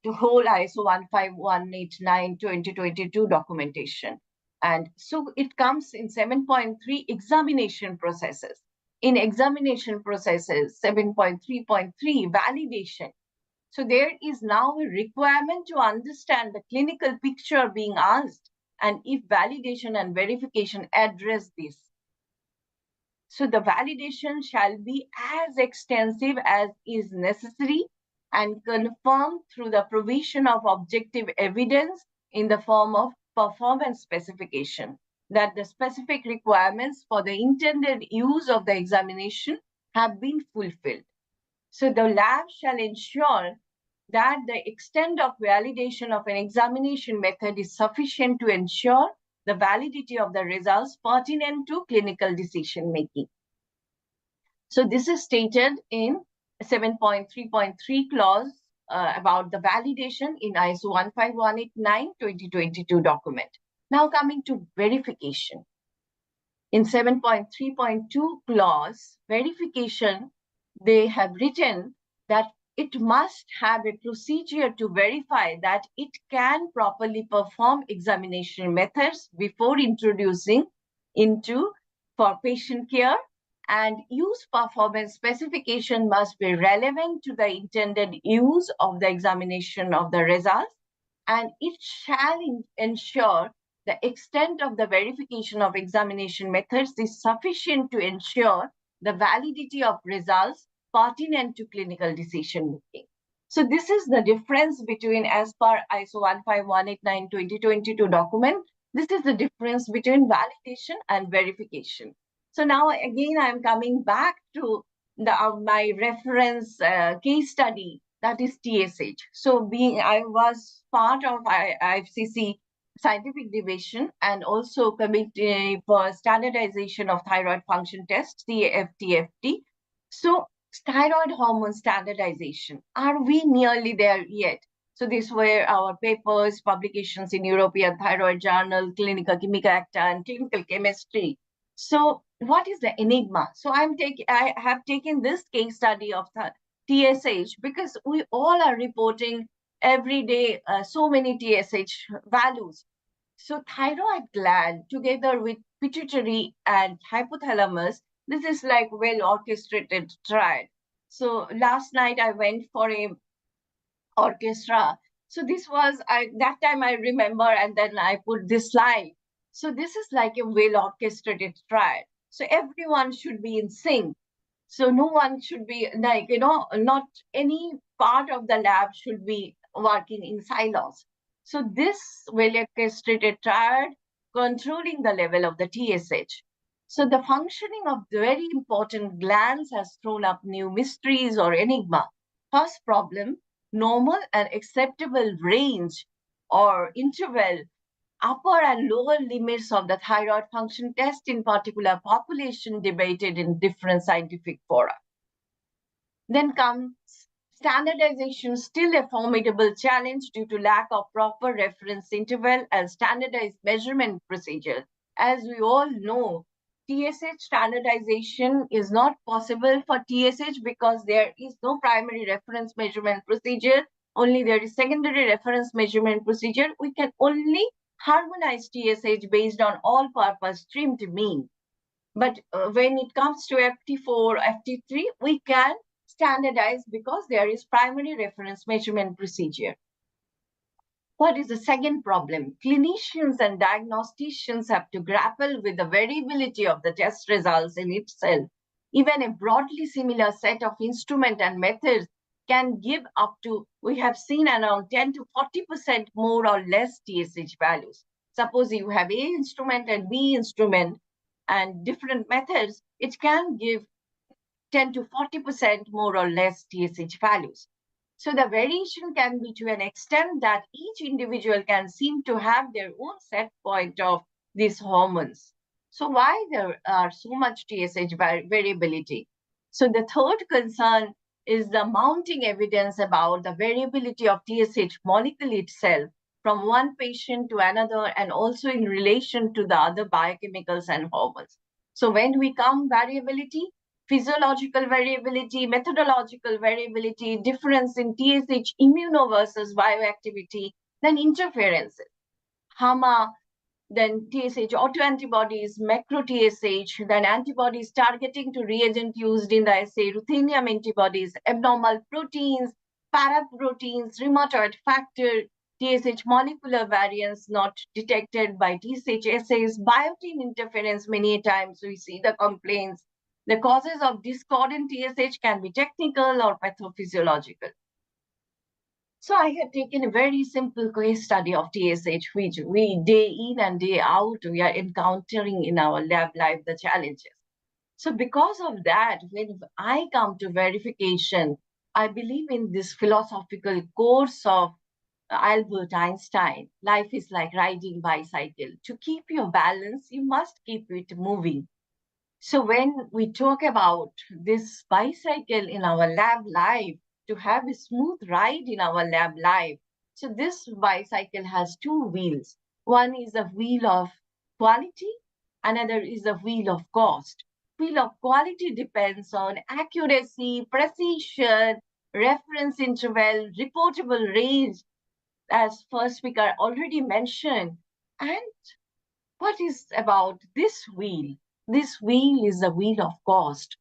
whole ISO 15189-2022 documentation. And so it comes in 7.3 examination processes. In examination processes, 7.3.3 validation. So there is now a requirement to understand the clinical picture being asked and if validation and verification address this. So the validation shall be as extensive as is necessary and confirmed through the provision of objective evidence in the form of performance specification, that the specific requirements for the intended use of the examination have been fulfilled. So the lab shall ensure that the extent of validation of an examination method is sufficient to ensure the validity of the results pertinent to clinical decision making. So this is stated in 7.3.3 clause about the validation in ISO 15189-2022 document. Now coming to verification. In 7.3.2 clause, verification, they have written that it must have a procedure to verify that it can properly perform examination methods before introducing into for patient care, and use performance specification must be relevant to the intended use of the examination of the results, and it shall ensure the extent of the verification of examination methods is sufficient to ensure the validity of results pertinent to clinical decision making. So this is the difference between, as per ISO 15189-2022 document, this is the difference between validation and verification. So now again, I'm coming back to my reference case study, that is TSH. So I was part of IFCC scientific division and also committee for standardization of thyroid function tests, TFTFT. So thyroid hormone standardization, are we nearly there yet? So these were our papers, publications in European Thyroid Journal, Clinical Chimica Acta, and Clinical Chemistry. So what is the enigma? So I have taken this case study of the TSH because we all are reporting every day so many TSH values. So thyroid gland together with pituitary and hypothalamus, this is like well orchestrated triad. So last night I went for a orchestra. So this was, that time I remember, and then I put this slide. So this is like a well orchestrated triad. So everyone should be in sync. So no one should be like, not any part of the lab should be working in silos. So this well orchestrated triad controlling the level of the TSH. So the functioning of the very important glands has thrown up new mysteries or enigma. First problem, normal and acceptable range or interval, upper and lower limits of the thyroid function test in particular population debated in different scientific fora. Then comes Standardization is still a formidable challenge due to lack of proper reference interval and standardized measurement procedure. As we all know, TSH standardization is not possible for TSH because there is no primary reference measurement procedure, only there is secondary reference measurement procedure. We can only harmonize TSH based on all-purpose trimmed mean. But when it comes to FT4, FT3, we can standardize because there is primary reference measurement procedure. What is the second problem? Clinicians and diagnosticians have to grapple with the variability of the test results in itself. Even a broadly similar set of instrument and methods can give up to, we have seen around 10 to 40% more or less TSH values. Suppose you have A instrument and B instrument and different methods, it can give 10 to 40% more or less TSH values. So the variation can be to an extent that each individual can seem to have their own set point of these hormones. So why there are so much TSH variability? So the third concern is the mounting evidence about the variability of TSH molecule itself from one patient to another and also in relation to the other biochemicals and hormones. So when we come variability, physiological variability, methodological variability, difference in TSH immuno versus bioactivity, then interferences. HAMA, then TSH autoantibodies, macro TSH, then antibodies targeting to reagent used in the assay, ruthenium antibodies, abnormal proteins, paraproteins, rheumatoid factor, TSH molecular variants not detected by TSH assays, biotin interference. Many times we see the complaints. The causes of discordant TSH can be technical or pathophysiological. So I have taken a very simple case study of TSH, which we day in and day out, we are encountering in our lab life the challenges. So because of that, when I come to verification, I believe in this philosophical course of Albert Einstein. Life is like riding bicycle. To keep your balance, you must keep it moving. So when we talk about this bicycle in our lab life, to have a smooth ride in our lab life, so this bicycle has two wheels. One is a wheel of quality, another is a wheel of cost. Wheel of quality depends on accuracy, precision, reference interval, reportable range, as first speaker already mentioned. And what is about this wheel? This wheel is the wheel of cost.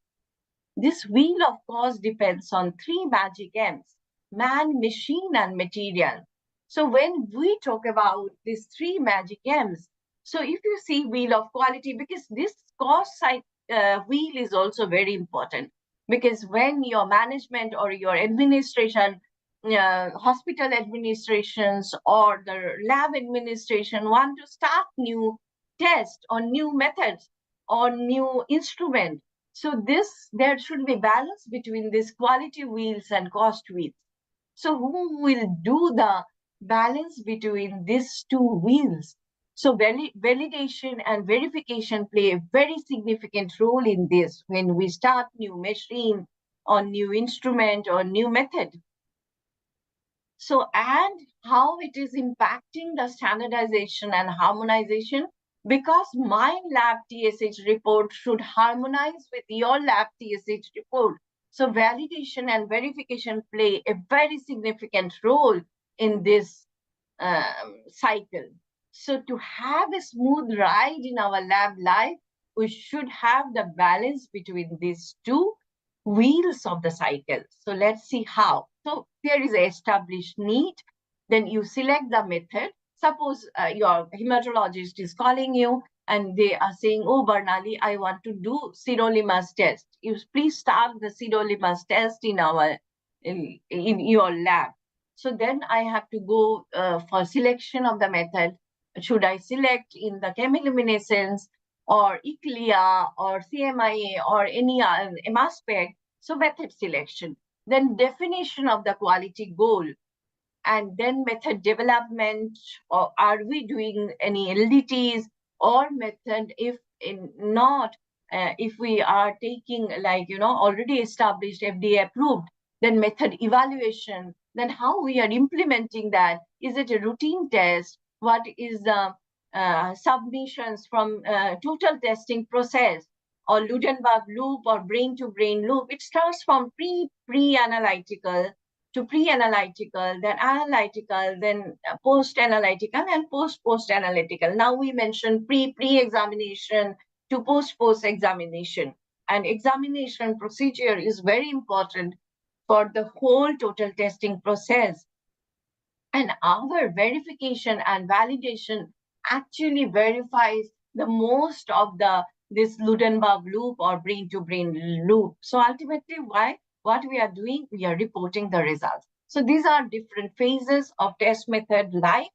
This wheel of cost depends on three magic M's: man, machine, and material. So when we talk about these three magic M's, so if you see wheel of quality, because this cost side wheel is also very important, because when your management or your administration, hospital administrations or the lab administration want to start new tests or new methods or new instrument, so there should be balance between this quality wheels and cost wheels. So who will do the balance between these two wheels? So validation and verification play a very significant role in this when we start new machine or new instrument or new method. So, and how it is impacting the standardization and harmonization, because my lab TSH report should harmonize with your lab TSH report. So validation and verification play a very significant role in this cycle. So to have a smooth ride in our lab life, we should have the balance between these two wheels of the cycle. So let's see how. So there is an established need. Then you select the method. Suppose your hematologist is calling you and they are saying, oh, Barnali, I want to do sirolimus test. You please start the sirolimus test in your lab. So then I have to go for selection of the method. Should I select in the chemiluminescence or ECLIA or CMIA or any mass spec? So method selection. Then definition of the quality goal. And then method development, or are we doing any LDTs or method? If not, if we are taking already established FDA approved, then method evaluation, then how we are implementing that. Is it a routine test? What is the submissions from total testing process, or Ludenbach loop or brain-to-brain loop? It starts from pre-analytical to pre-analytical, then analytical, then post-analytical, and post-analytical. Now we mention pre-examination to post-examination. And examination procedure is very important for the whole total testing process. And our verification and validation actually verifies the most of this Ludenbach loop or brain-to-brain loop. So ultimately, what we are doing, we are reporting the results. So these are different phases of test method life,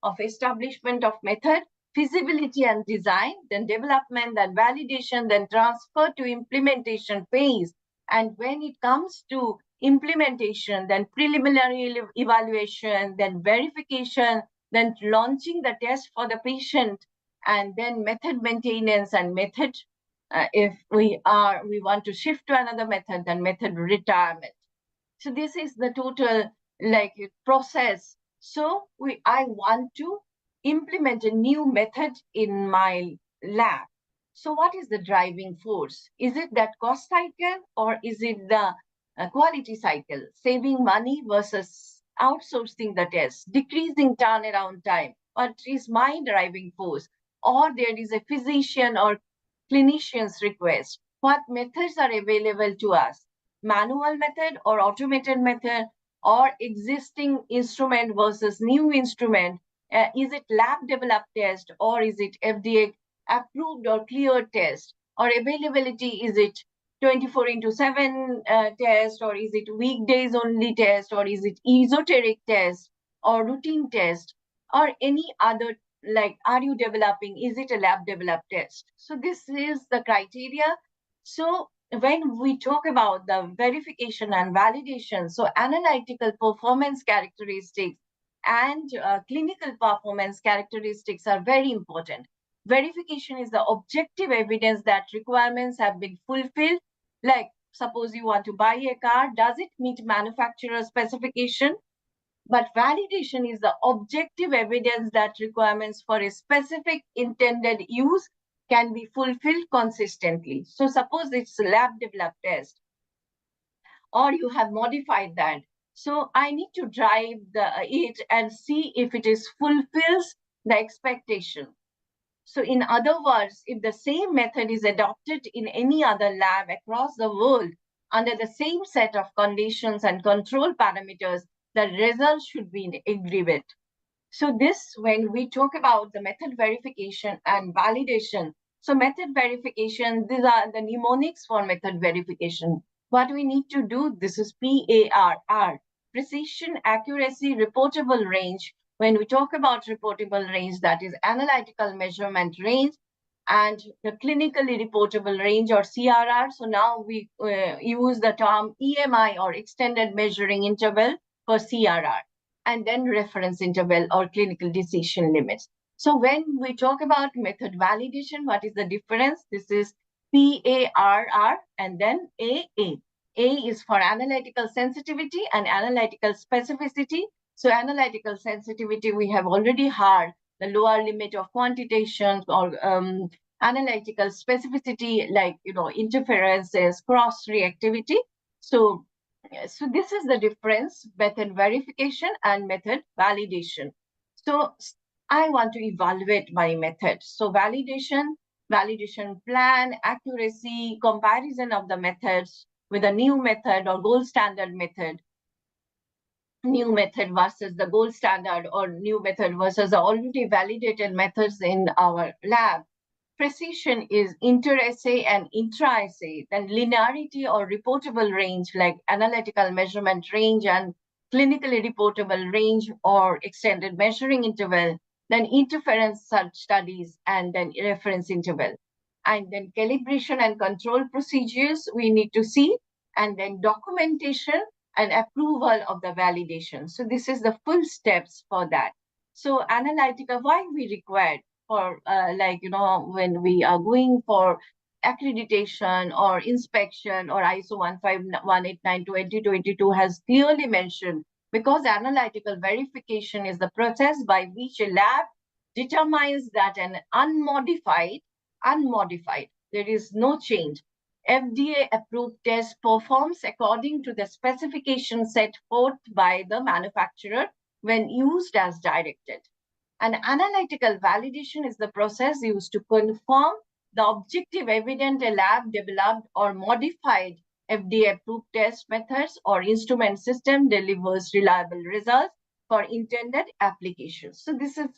of establishment of method, feasibility and design, then development, then validation, then transfer to implementation phase. And when it comes to implementation, then preliminary evaluation, then verification, then launching the test for the patient, and then method maintenance and method, if we want to shift to another method, then method retirement. So this is the total process. So I want to implement a new method in my lab. So what is the driving force? Is it that cost cycle, or is it the quality cycle, saving money versus outsourcing the test, decreasing turnaround time? What is my driving force? Or there is a physician or clinician's request. What methods are available to us? Manual method or automated method, or existing instrument versus new instrument? Is it lab developed test, or is it FDA approved or cleared test? Or availability, is it 24/7 test, or is it weekdays only test, or is it esoteric test or routine test, or any other, like, are you developing, is it a lab developed test? So this is the criteria. So when we talk about the verification and validation, so analytical performance characteristics and clinical performance characteristics are very important. Verification is the objective evidence that requirements have been fulfilled. Like, suppose you want to buy a car, does it meet manufacturer specification? But validation is the objective evidence that requirements for a specific intended use can be fulfilled consistently. So suppose it's a lab developed test, or you have modified that. So I need to drive it and see if it is fulfills the expectation. So in other words, if the same method is adopted in any other lab across the world under the same set of conditions and control parameters, the result should be in agreement. So this, when we talk about the method verification and validation, so method verification, these are the mnemonics for method verification. What we need to do, this is PARR, precision, accuracy, reportable range. When we talk about reportable range, that is analytical measurement range, and the clinically reportable range, or CRR. So now we use the term EMI, or extended measuring interval, for CRR, and then reference interval or clinical decision limits. So when we talk about method validation, what is the difference? This is PARR and then AA. A is for analytical sensitivity and analytical specificity. So analytical sensitivity, we have already heard the lower limit of quantitation, or analytical specificity, like, interferences, cross-reactivity. So this is the difference, method verification and method validation. So I want to evaluate my method. So validation plan, accuracy, comparison of the methods with a new method or gold standard method, new method versus the gold standard, or new method versus the already validated methods in our lab. Precision is inter-assay and intra-assay. Then linearity or reportable range, like analytical measurement range and clinically reportable range or extended measuring interval. Then interference studies, and then reference interval. And then calibration and control procedures we need to see, and then documentation and approval of the validation. So this is the full steps for that. So analytical, why we required for when we are going for accreditation or inspection or ISO 15189-2022 has clearly mentioned, because analytical verification is the process by which a lab determines that an unmodified, there is no change, FDA approved test performs according to the specification set forth by the manufacturer when used as directed. And analytical validation is the process used to confirm the objective evidence a lab developed or modified FDA-approved test methods or instrument system delivers reliable results for intended applications. So this is,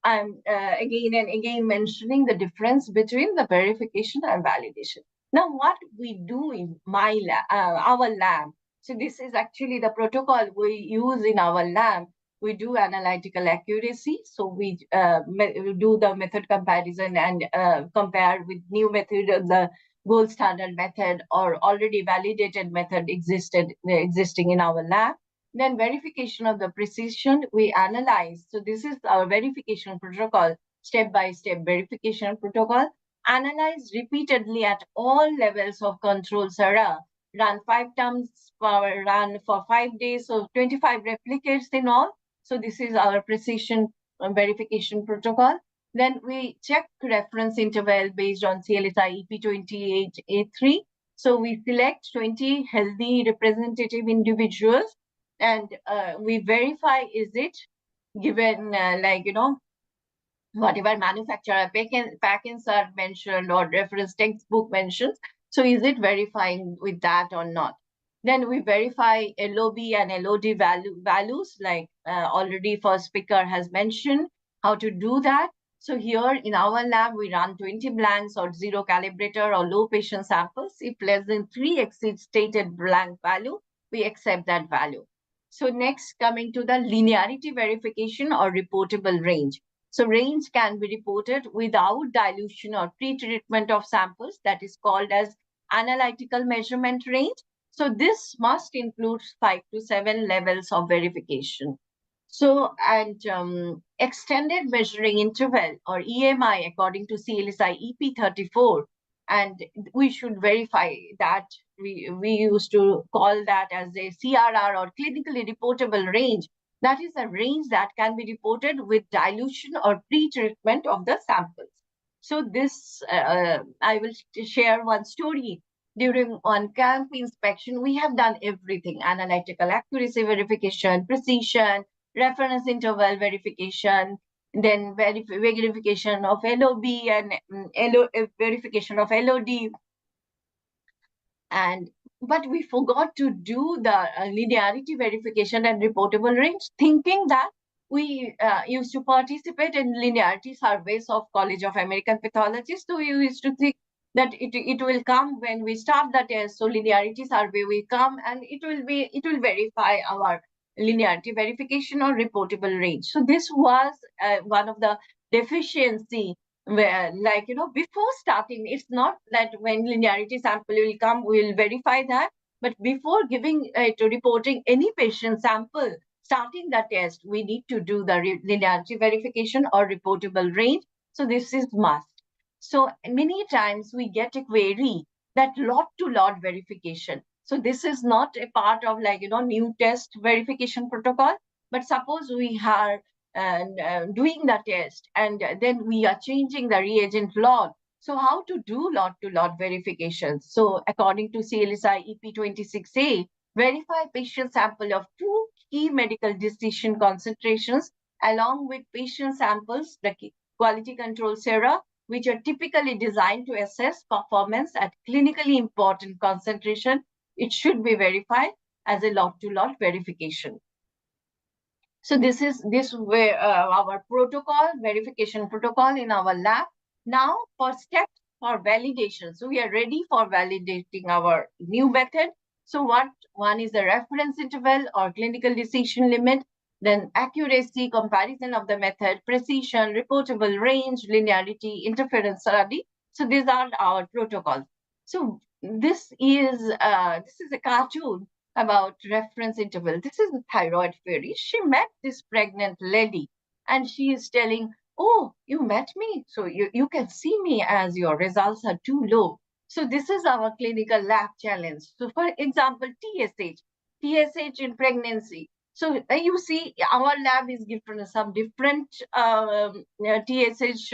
I'm again and again mentioning the difference between the verification and validation. Now, what we do in our lab, so this is actually the protocol we use in our lab. We do analytical accuracy. So we do the method comparison and compare with new method, the gold standard method or already validated method existing in our lab. Then verification of the precision, we analyze. So this is our verification protocol, step-by-step verification protocol, analyze repeatedly at all levels of control SARA, run 5 times per run for 5 days, so 25 replicates in all. So this is our precision verification protocol. Then we check reference interval based on CLSI EP28A3. So we select 20 healthy representative individuals and we verify, is it given whatever manufacturer pack insert mentioned or reference textbook mentions. So is it verifying with that or not? Then we verify LOB and LOD values, like already first speaker has mentioned how to do that. So here in our lab, we run 20 blanks or 0 calibrator or low patient samples. If less than 3 exceeds stated blank value, we accept that value. So next, coming to the linearity verification or reportable range. So range can be reported without dilution or pre-treatment of samples, that is called as analytical measurement range. So this must include 5 to 7 levels of verification. So, and extended measuring interval or EMI according to CLSI EP34, and we should verify that we used to call that as a CRR or clinically reportable range. That is a range that can be reported with dilution or pre-treatment of the samples. So this, I will share one story. During one camp inspection, we have done everything: analytical accuracy verification, precision, reference interval verification, then verification of LOB and verification of LOD. But we forgot to do the linearity verification and reportable range, thinking that we used to participate in linearity surveys of College of American Pathologists. So we used to think that it will come when we start the test. So linearity survey will come and it will verify our linearity verification or reportable range. So this was one of the deficiency where, before starting, it's not that when linearity sample will come, we'll verify that, but before giving to reporting any patient sample, starting the test, we need to do the linearity verification or reportable range. So this is must. So many times we get a query that lot-to-lot verification. So this is not a part of new test verification protocol, but suppose we are doing the test and then we are changing the reagent lot. So how to do lot-to-lot verification? So according to CLSI EP26A, verify patient sample of 2 key medical decision concentrations along with patient samples, the quality control SARA, which are typically designed to assess performance at clinically important concentration. It should be verified as a lot-to-lot verification. So this where our protocol, verification protocol in our lab. Now for steps for validation. So we are ready for validating our new method. So one is the reference interval or clinical decision limit, then accuracy, comparison of the method, precision, reportable range, linearity, interference study. So these are our protocols. So this is a cartoon about reference interval. This is a thyroid fairy. She met this pregnant lady and she is telling, oh, you met me, so you can see me as your results are too low. So this is our clinical lab challenge. So for example, TSH in pregnancy. So you see our lab is different, some different TSH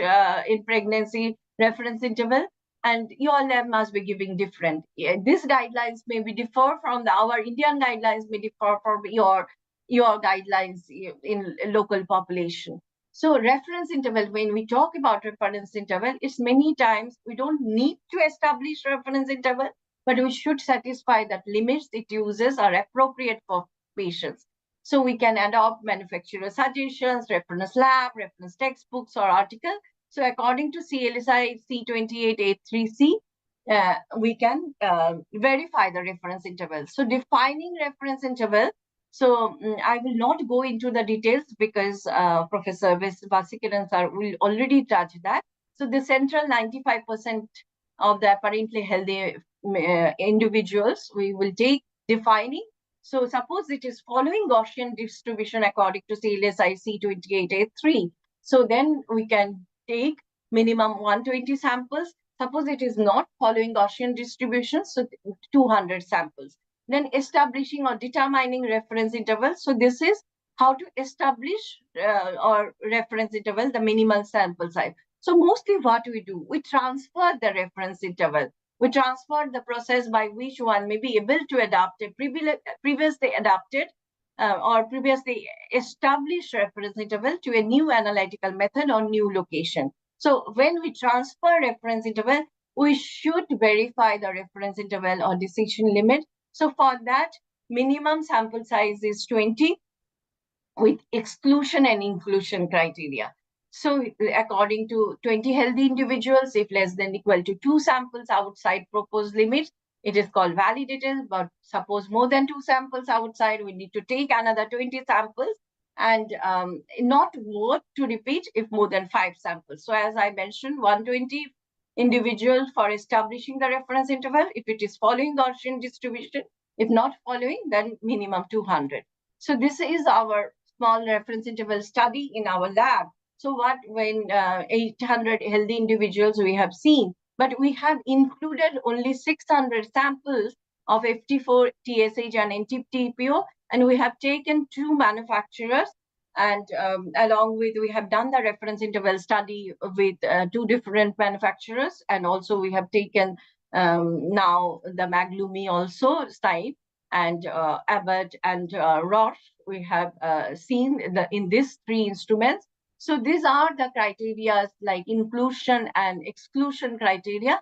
in pregnancy reference interval, and your lab must be giving different. These guidelines may be differ from our Indian guidelines, may differ from your guidelines in local population. So reference interval, when we talk about reference interval, it's many times we don't need to establish reference interval, but we should satisfy that limits it uses are appropriate for patients. So we can adopt manufacturer suggestions, reference lab, reference textbooks or article. So according to CLSI C2883C, we can verify the reference interval. So defining reference interval, so I will not go into the details because Professor Vasikiran sir will already touch that. So the central 95% of the apparently healthy individuals, we will take defining. So suppose it is following Gaussian distribution according to CLSI C2883. So then we can take minimum 120 samples. Suppose it is not following Gaussian distribution, so 200 samples. Then establishing or determining reference interval. So this is how to establish or reference interval, the minimal sample size. So mostly what we do, we transfer the reference interval. We transfer the process by which one may be able to adapt a previously adapted or previously established reference interval to a new analytical method or new location. So when we transfer reference interval, we should verify the reference interval or decision limit. So for that, minimum sample size is 20 with exclusion and inclusion criteria. So according to 20 healthy individuals, if less than equal to 2 samples outside proposed limits, it is called validated. But suppose more than 2 samples outside, we need to take another 20 samples, and not worth to repeat if more than 5 samples. So as I mentioned, 120 individuals for establishing the reference interval if it is following Gaussian distribution. If not following, then minimum 200. So this is our small reference interval study in our lab. So what when 800 healthy individuals we have seen, but we have included only 600 samples of FT4, TSH and NT-TPO, and we have taken 2 manufacturers, and along with we have done the reference interval study with 2 different manufacturers, and also we have taken now the Maglumi also site, and Abbott and Roche we have seen in these 3 instruments. So these are the criteria like inclusion and exclusion criteria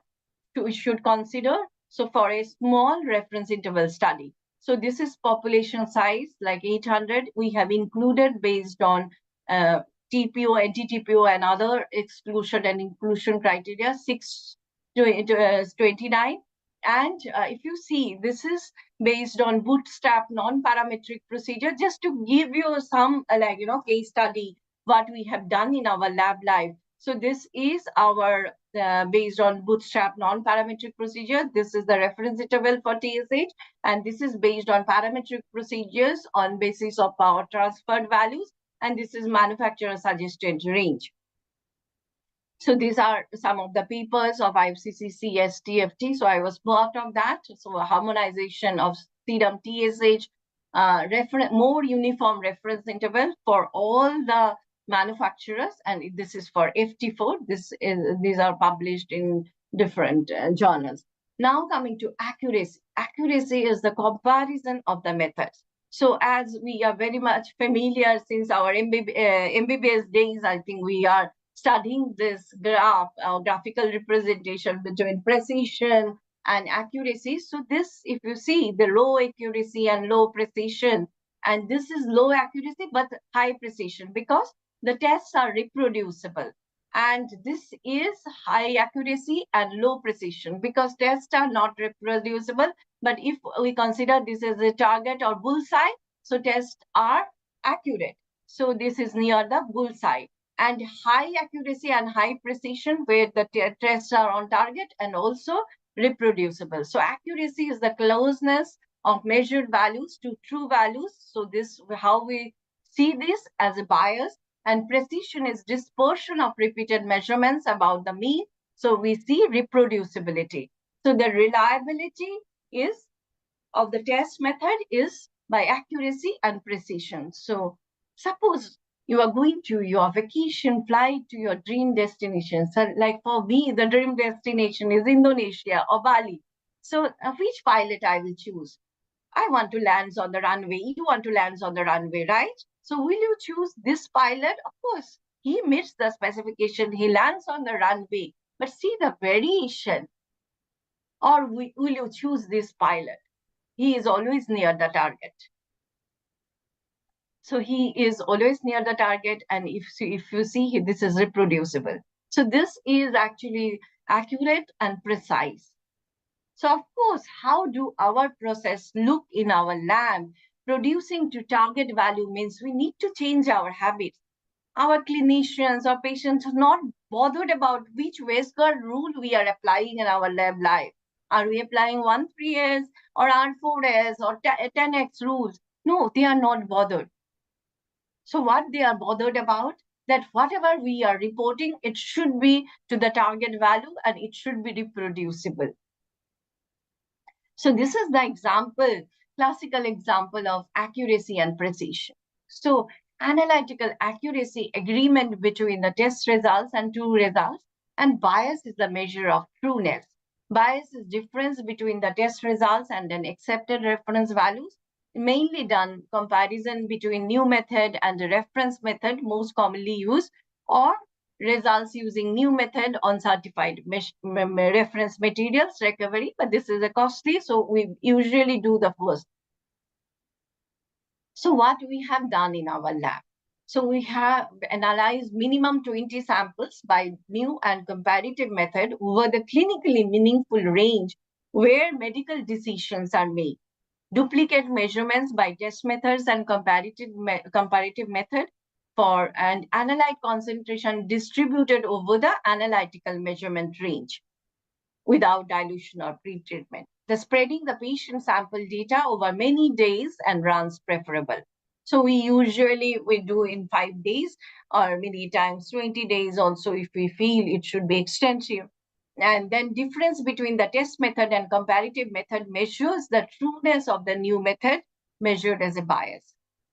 we should consider. So for a small reference interval study. So this is population size like 800. We have included based on TPO, anti-TPO and other exclusion and inclusion criteria 629. And if you see, this is based on bootstrap non-parametric procedure, just to give you some case study what we have done in our lab life. So this is our based on bootstrap non-parametric procedure. This is the reference interval for TSH, and this is based on parametric procedures on basis of power transferred values, and this is manufacturer suggested range. So these are some of the papers of IFCCC STFT. So I was part of that. So a harmonization of serum TSH, more uniform reference interval for all the manufacturers, and this is for FT4. These are published in different journals. Now coming to accuracy. Accuracy is the comparison of the methods. So as we are very much familiar since our MBBS days, I think we are studying this graphical representation between precision and accuracy. So this, if you see the low accuracy and low precision, and this is low accuracy but high precision because the tests are reproducible. And this is high accuracy and low precision because tests are not reproducible. But if we consider this as a target or bullseye, so tests are accurate. So this is near the bullseye. And high accuracy and high precision where the tests are on target and also reproducible. So accuracy is the closeness of measured values to true values. So this how we see this as a bias. and precision is dispersion of repeated measurements about the mean. So we see reproducibility. So the reliability is of the test method is by accuracy and precision. So suppose you are going to your vacation flight to your dream destination. So like for me, the dream destination is Indonesia or Bali. So which pilot I will choose? I want to land on the runway. You want to land on the runway, right? So will you choose this pilot? Of course, he meets the specification. He lands on the runway. But see the variation. Or will you choose this pilot? He is always near the target. So he is always near the target. And if you see, this is reproducible. So this is actually accurate and precise. So of course, how do our process look in our lab? Producing to target value means we need to change our habits. Our clinicians or patients are not bothered about which waistguard rule we are applying in our lab life. Are we applying 1-3S or R4S or 10X rules? No, they are not bothered. So what they are bothered about, that whatever we are reporting, it should be to the target value and it should be reproducible. So this is the example, classical example of accuracy and precision. So analytical accuracy, agreement between the test results and true results, and bias is the measure of trueness. Bias is difference between the test results and then accepted reference values, mainly done comparison between new method and the reference method most commonly used, or results using new method on certified reference materials recovery, but this is a costly, so we usually do the first. So what we have done in our lab? So we have analyzed minimum 20 samples by new and comparative method over the clinically meaningful range where medical decisions are made. Duplicate measurements by test methods and comparative method for an analyte concentration distributed over the analytical measurement range without dilution or pretreatment. The spreading the patient sample data over many days and runs preferable. So we do in 5 days or many times 20 days also if we feel it should be extensive. And then difference between the test method and comparative method measures the trueness of the new method measured as a bias.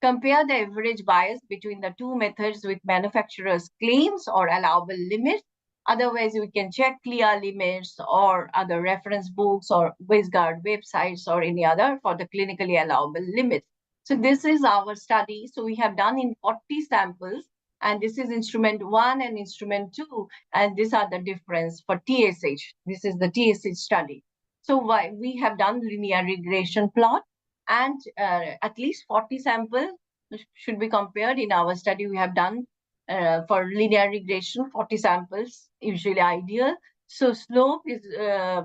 Compare the average bias between the two methods with manufacturer's claims or allowable limits. Otherwise, we can check CLIA limits or other reference books or WasteGuard websites or any other for the clinically allowable limits. So this is our study. So we have done in 40 samples, and this is instrument 1 and instrument 2, and these are the difference for TSH. This is the TSH study. So why we have done linear regression plot, and at least 40 samples should be compared. In our study, we have done for linear regression, 40 samples, usually ideal. So slope is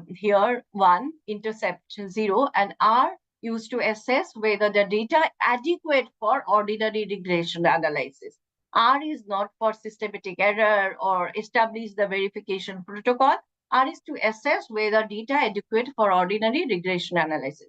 here 1, intercept 0, and R used to assess whether the data adequate for ordinary regression analysis. R is not for systematic error or establish the verification protocol. R is to assess whether data adequate for ordinary regression analysis.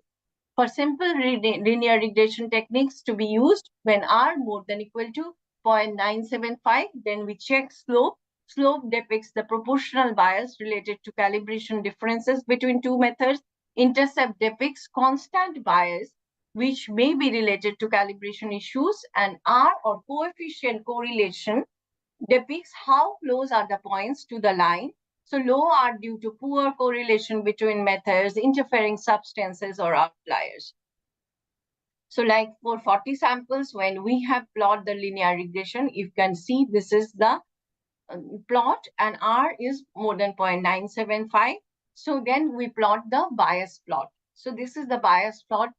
For simple linear regression techniques to be used when R more than equal to 0.975, then we check slope. Slope depicts the proportional bias related to calibration differences between two methods. Intercept depicts constant bias, which may be related to calibration issues, and R or coefficient correlation depicts how close are the points to the line. So low are due to poor correlation between methods, interfering substances, or outliers. So like for 40 samples, when we have plotted the linear regression, you can see this is the plot, and R is more than 0.975. So then we plot the bias plot. So this is the bias plot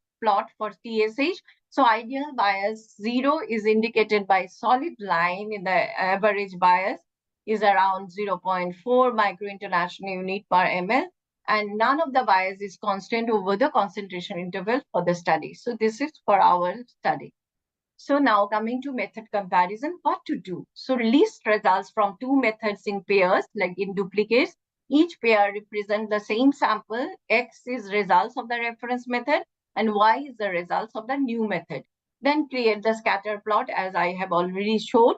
for TSH. So ideal bias 0 is indicated by solid line in the average bias is around 0.4 microinternational unit per ml, and none of the bias is constant over the concentration interval for the study. So this is for our study. So now coming to method comparison, what to do? So list results from two methods in pairs, like in duplicates. Each pair represents the same sample. X is results of the reference method and Y is the results of the new method. Then create the scatter plot as I have already showed.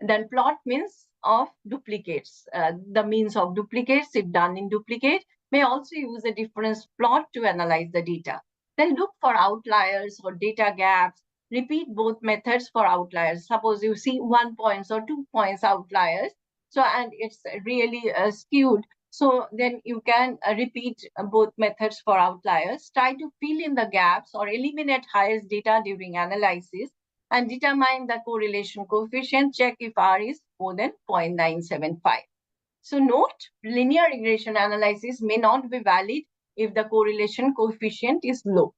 Then plot means of duplicates. The means of duplicates, if done in duplicate, may also use a difference plot to analyze the data. Then look for outliers or data gaps. Repeat both methods for outliers. Suppose you see 1 point or 2 points outliers, so and it's really skewed. So then you can repeat both methods for outliers. Try to fill in the gaps or eliminate highest data during analysis and determine the correlation coefficient. Check if R is more than 0.975. So note, linear regression analysis may not be valid if the correlation coefficient is low.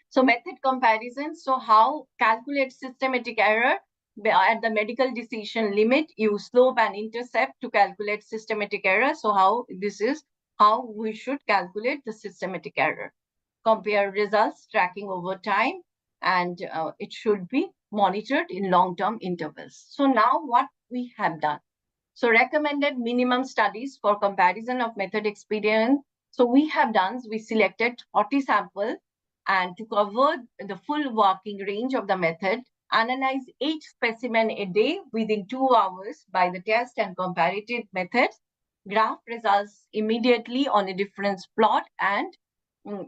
So method comparison. So how calculate systematic error at the medical decision limit, use slope and intercept to calculate systematic error. So this is how we should calculate the systematic error. Compare results tracking over time, and it should be monitored in long-term intervals. So now what we have done. So recommended minimum studies for comparison of method experience. So we selected 40 samples and to cover the full working range of the method, analyze 8 specimens a day within 2 hours by the test and comparative methods, graph results immediately on a difference plot, and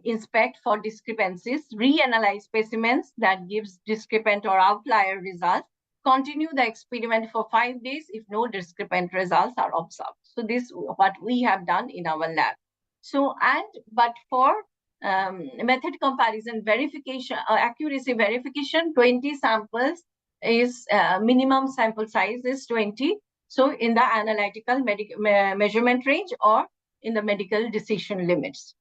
inspect for discrepancies, reanalyze specimens that gives discrepant or outlier results, continue the experiment for 5 days if no discrepant results are observed. So this is what we have done in our lab. So, but for method comparison verification, accuracy verification, 20 samples is minimum sample size is 20. So in the analytical measurement range or in the medical decision limits.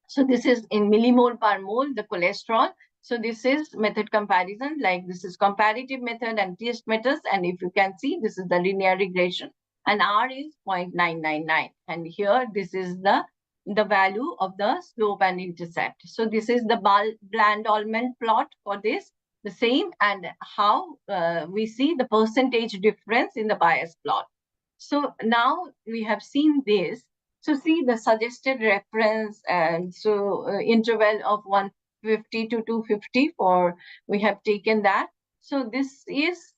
So this is in millimole per mole, the cholesterol. So this is method comparison, like this is comparative method and test methods. And if you can see, this is the linear regression. And R is 0.999. And here, this is the value of the slope and intercept. So this is the Bland-Ullmann plot for this, the same, and how we see the percentage difference in the bias plot. So now we have seen this. So see the suggested reference, and so interval of 150 to 250 for, we have taken that. So this is,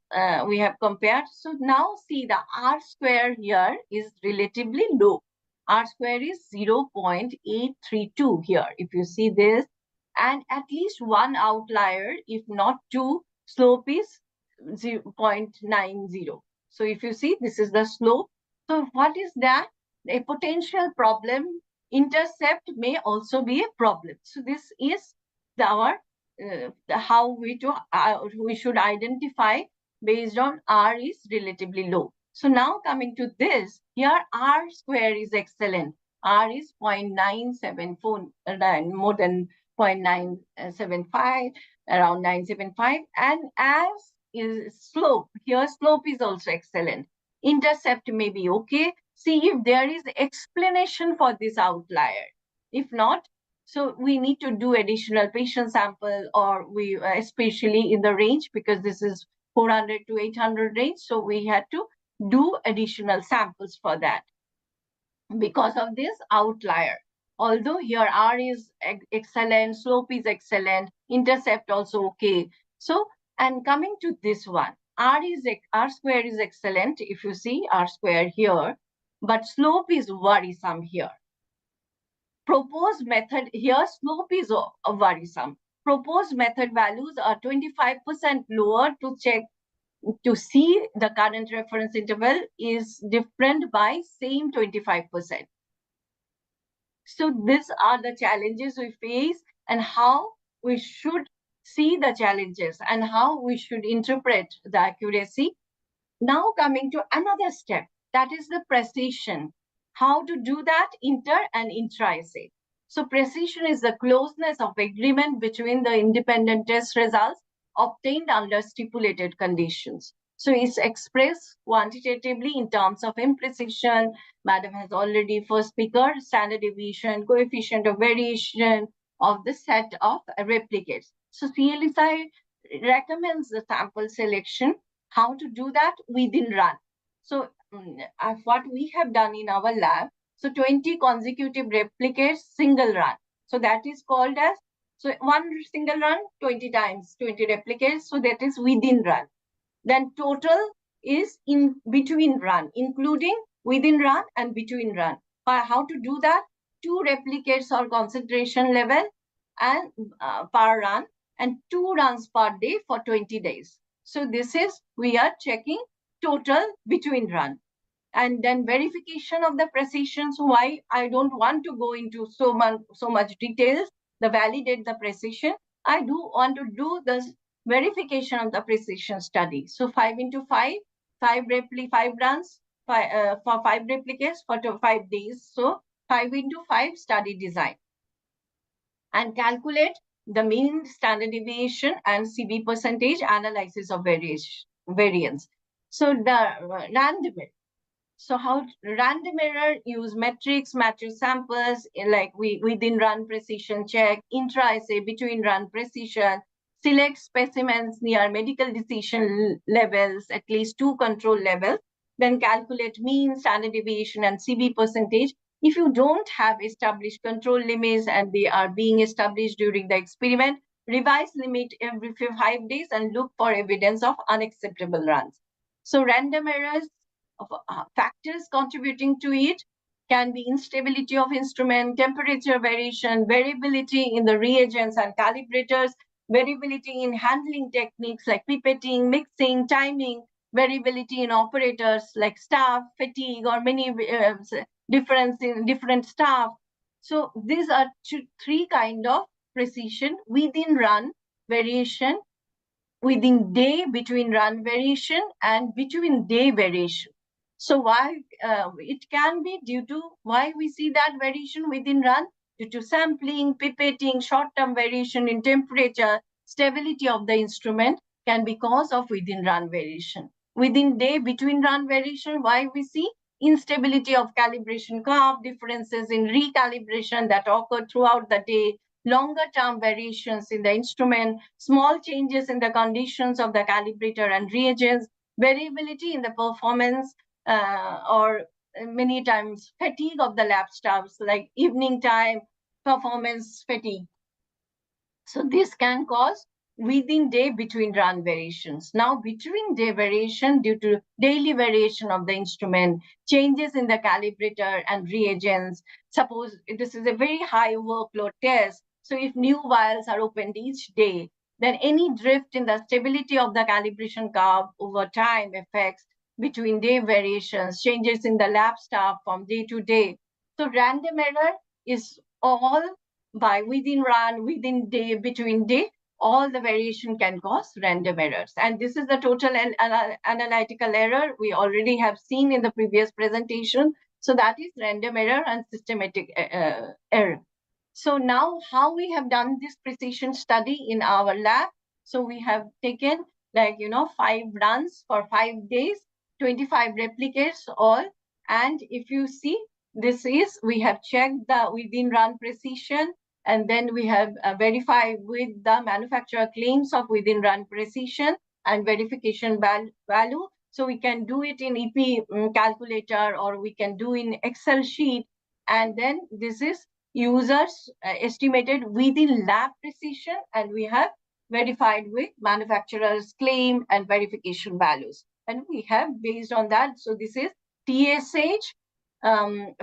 we have compared. So now see the R square here is relatively low. R square is 0.832 here. If you see this, and at least one outlier, if not two, slope is 0.90. So if you see, this is the slope. So what is that? A potential problem. Intercept may also be a problem. So this is our how we should identify based on R is relatively low. So now coming to this, here R square is excellent. R is 0.974, more than 0.975, around 975, and as is slope. Here slope is also excellent. Intercept may be okay. See if there is explanation for this outlier. If not, so we need to do additional patient sample, or we especially in the range, because this is 400 to 800 range. So we had to do additional samples for that because of this outlier. Although here R is excellent, slope is excellent, intercept also okay. So, and coming to this one, R square is excellent. If you see R square here, but slope is worrisome here. Proposed method here, slope is worrisome. Proposed method values are 25% lower to check to see the current reference interval is different by same 25%. So these are the challenges we face, and how we should see the challenges and how we should interpret the accuracy. Now coming to another step, that is the precision. How to do that? Inter and intra-assay. So precision is the closeness of agreement between the independent test results obtained under stipulated conditions. So it's expressed quantitatively in terms of imprecision. Madam has already, first speaker, standard deviation, coefficient of variation of the set of replicates. So CLSI recommends the sample selection. How to do that? Within run. So what we have done in our lab, so 20 consecutive replicates, single run. So that is called as, so one single run, 20 times 20 replicates. So that is within run. Then total is in between run, including within run and between run. How to do that? 2 replicates or concentration level and per run, and 2 runs per day for 20 days. So this is, we are checking total between run. And then verification of the precision. So why I don't want to go into so much details, the validate the precision. I do want to do the verification of the precision study. So 5 into 5, 5 runs, for 5 replicates for 5 days. So 5 into 5 study design. And calculate the mean, standard deviation, and CB percentage analysis of variance. So the random. So how random error, use metrics, matches samples, like within run precision check, intra-assay, between run precision, select specimens near medical decision levels, at least 2 control levels, then calculate mean, standard deviation, and CB percentage. If you don't have established control limits and they are being established during the experiment, revise limit every 5 days and look for evidence of unacceptable runs. So random errors, of factors contributing to it can be instability of instrument, temperature variation, variability in the reagents and calibrators, variability in handling techniques like pipetting, mixing, timing, variability in operators like staff, fatigue, or many difference in different staff. So these are 3 kind of precision: within run variation, within day between run variation, and between day variation. So why it can be due to why we see that variation within run, due to sampling, pipetting, short-term variation in temperature, stability of the instrument can be cause of within run variation. Within day between run variation, why we see instability of calibration curve, differences in recalibration that occur throughout the day, longer term variations in the instrument, small changes in the conditions of the calibrator and reagents, variability in the performance, or many times fatigue of the lab staffs, like evening time performance fatigue. So this can cause within day between run variations. Now between day variation due to daily variation of the instrument, changes in the calibrator and reagents. Suppose this is a very high workload test. So if new vials are opened each day, then any drift in the stability of the calibration curve over time affects between day variations, changes in the lab staff from day to day. So random error is all by within run, within day, between day, all the variation can cause random errors. And this is the total analytical error we already have seen in the previous presentation. So that is random error and systematic error. So now how we have done this precision study in our lab. So we have taken 5 runs for 5 days, 25 replicates all. And if you see, this is, we have checked the within run precision, and then we have verified with the manufacturer claims of within run precision and verification value. So we can do it in EP calculator, or we can do in Excel sheet. And then this is users estimated within lab precision, and we have verified with manufacturer's claim and verification values. And we have based on that. So this is TSH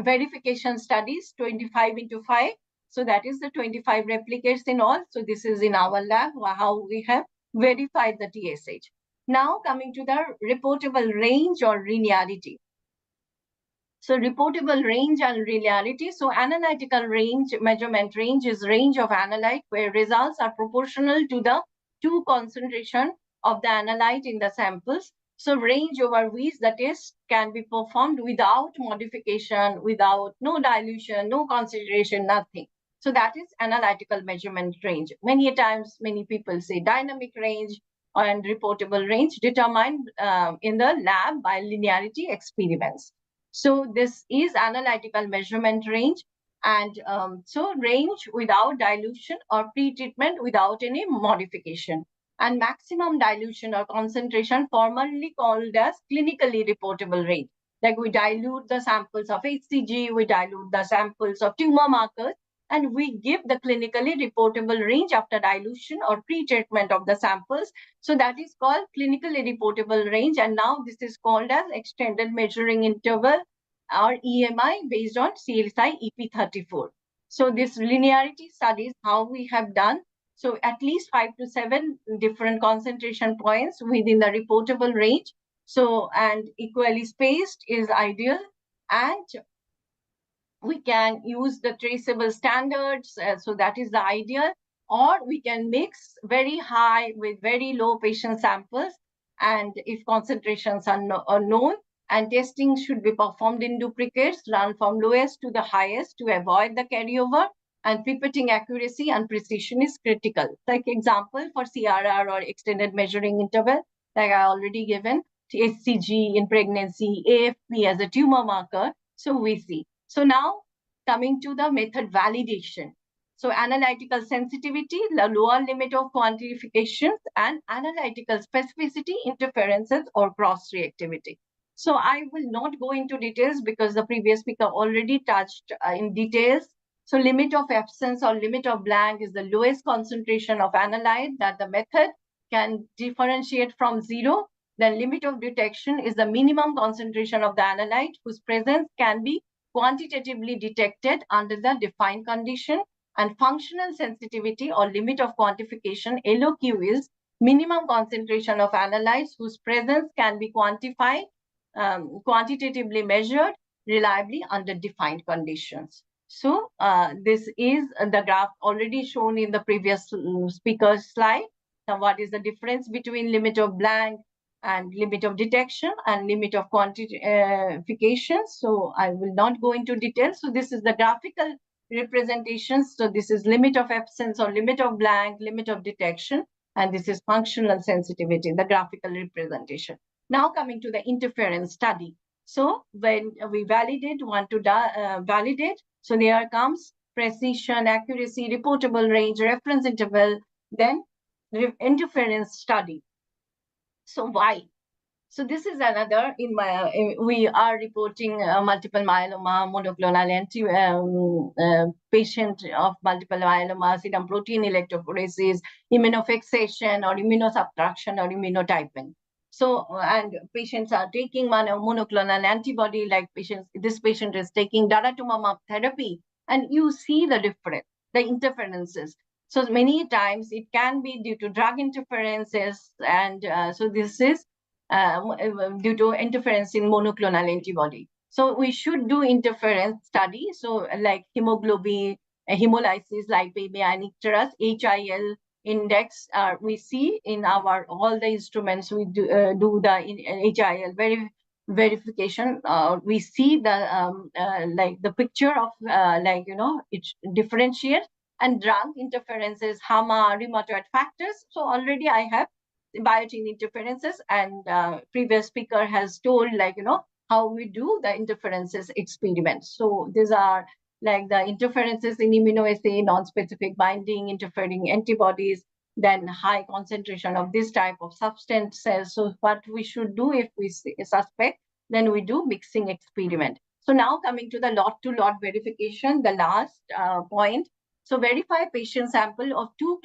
verification studies 25 into 5. So that is the 25 replicates in all. So this is in our lab how we have verified the TSH. Now coming to the reportable range or linearity. So reportable range and linearity. So analytical range, measurement range is range of analyte where results are proportional to the 2 concentration of the analyte in the samples. So range over which the test can be performed without modification, without no dilution, no concentration, nothing. So that is analytical measurement range. Many times, many people say dynamic range and reportable range determined in the lab by linearity experiments. So this is analytical measurement range, and so range without dilution or pre-treatment without any modification, and maximum dilution or concentration formerly called as clinically reportable range. Like we dilute the samples of HCG, we dilute the samples of tumor markers, and we give the clinically reportable range after dilution or pre-treatment of the samples. So that is called clinically reportable range, and now this is called as extended measuring interval or EMI based on CLSI EP34. So this linearity studies how we have done. So at least 5 to 7 different concentration points within the reportable range. So, and equally spaced is ideal, and we can use the traceable standards, so that is the ideal, or we can mix very high with very low patient samples, and if concentrations are known, and testing should be performed in duplicates, run from lowest to the highest to avoid the carryover, and pipetting accuracy and precision is critical. Like example for CRR or extended measuring interval, like I already given, HCG in pregnancy, AFP as a tumor marker, so we see. So now coming to the method validation. So analytical sensitivity, the lower limit of quantifications, and analytical specificity, interferences, or cross-reactivity. So I will not go into details because the previous speaker already touched in details. So limit of absence or limit of blank is the lowest concentration of analyte that the method can differentiate from zero. The limit of detection is the minimum concentration of the analyte whose presence can be quantitatively detected under the defined condition, and functional sensitivity or limit of quantification, LOQ, is minimum concentration of analytes whose presence can be quantified, quantitatively measured reliably under defined conditions. So this is the graph already shown in the previous speaker's slide. Now, what is the difference between limit of blank and limit of detection and limit of quantification? So I will not go into detail. So this is the graphical representations. So this is limit of absence or limit of blank, limit of detection, and this is functional sensitivity, the graphical representation. Now coming to the interference study. So when we want to validate, so there comes precision, accuracy, reportable range, reference interval, then interference study. So why? So this is another we are reporting multiple myeloma, monoclonal patient of multiple myeloma, serum protein electrophoresis, immunofixation or immunosuppression or immunotyping. So, and patients are taking monoclonal antibody, like this patient is taking daratumumab therapy, and you see the difference, the interferences. So many times it can be due to drug interferences, and so this is due to interference in monoclonal antibody. So we should do interference study. So like hemoglobin, hemolysis, lipemia, and icterus, HIL index, we see in our all the instruments. We do the HIL verification. We see the like the picture of it differentiates, and drug interferences, HAMA, rheumatoid factors. So already I have biotin interferences, and previous speaker has told how we do the interferences experiments. So these are like the interferences in immunoassay, non-specific binding, interfering antibodies, then high concentration of this type of substances. So what we should do if we suspect, then we do mixing experiment. So now coming to the lot-to-lot verification, the last point. So verify patient sample of two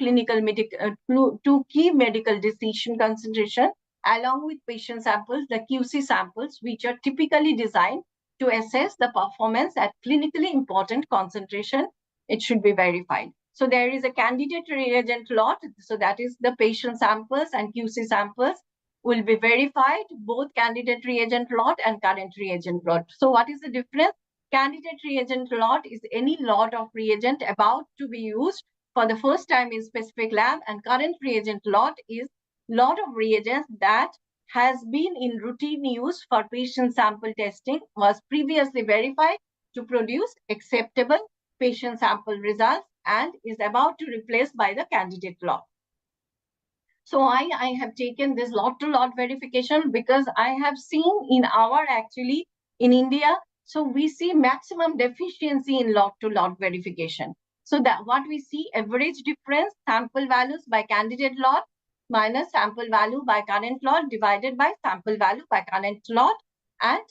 key medical decision concentration along with patient samples, the QC samples, which are typically designed to assess the performance at clinically important concentration. It should be verified. So there is a candidate reagent lot. So that is the patient samples and QC samples will be verified, both candidate reagent lot and current reagent lot. So what is the difference? Candidate reagent lot is any lot of reagent about to be used for the first time in specific lab, and current reagent lot is lot of reagents that has been in routine use for patient sample testing, was previously verified to produce acceptable patient sample results, and is about to replace by the candidate lot. So I have taken this lot-to-lot verification because I have seen in our actually in India, so we see maximum deficiency in lot-to-lot verification. So that what we see, average difference, sample values by candidate lot minus sample value by current lot divided by sample value by current lot, and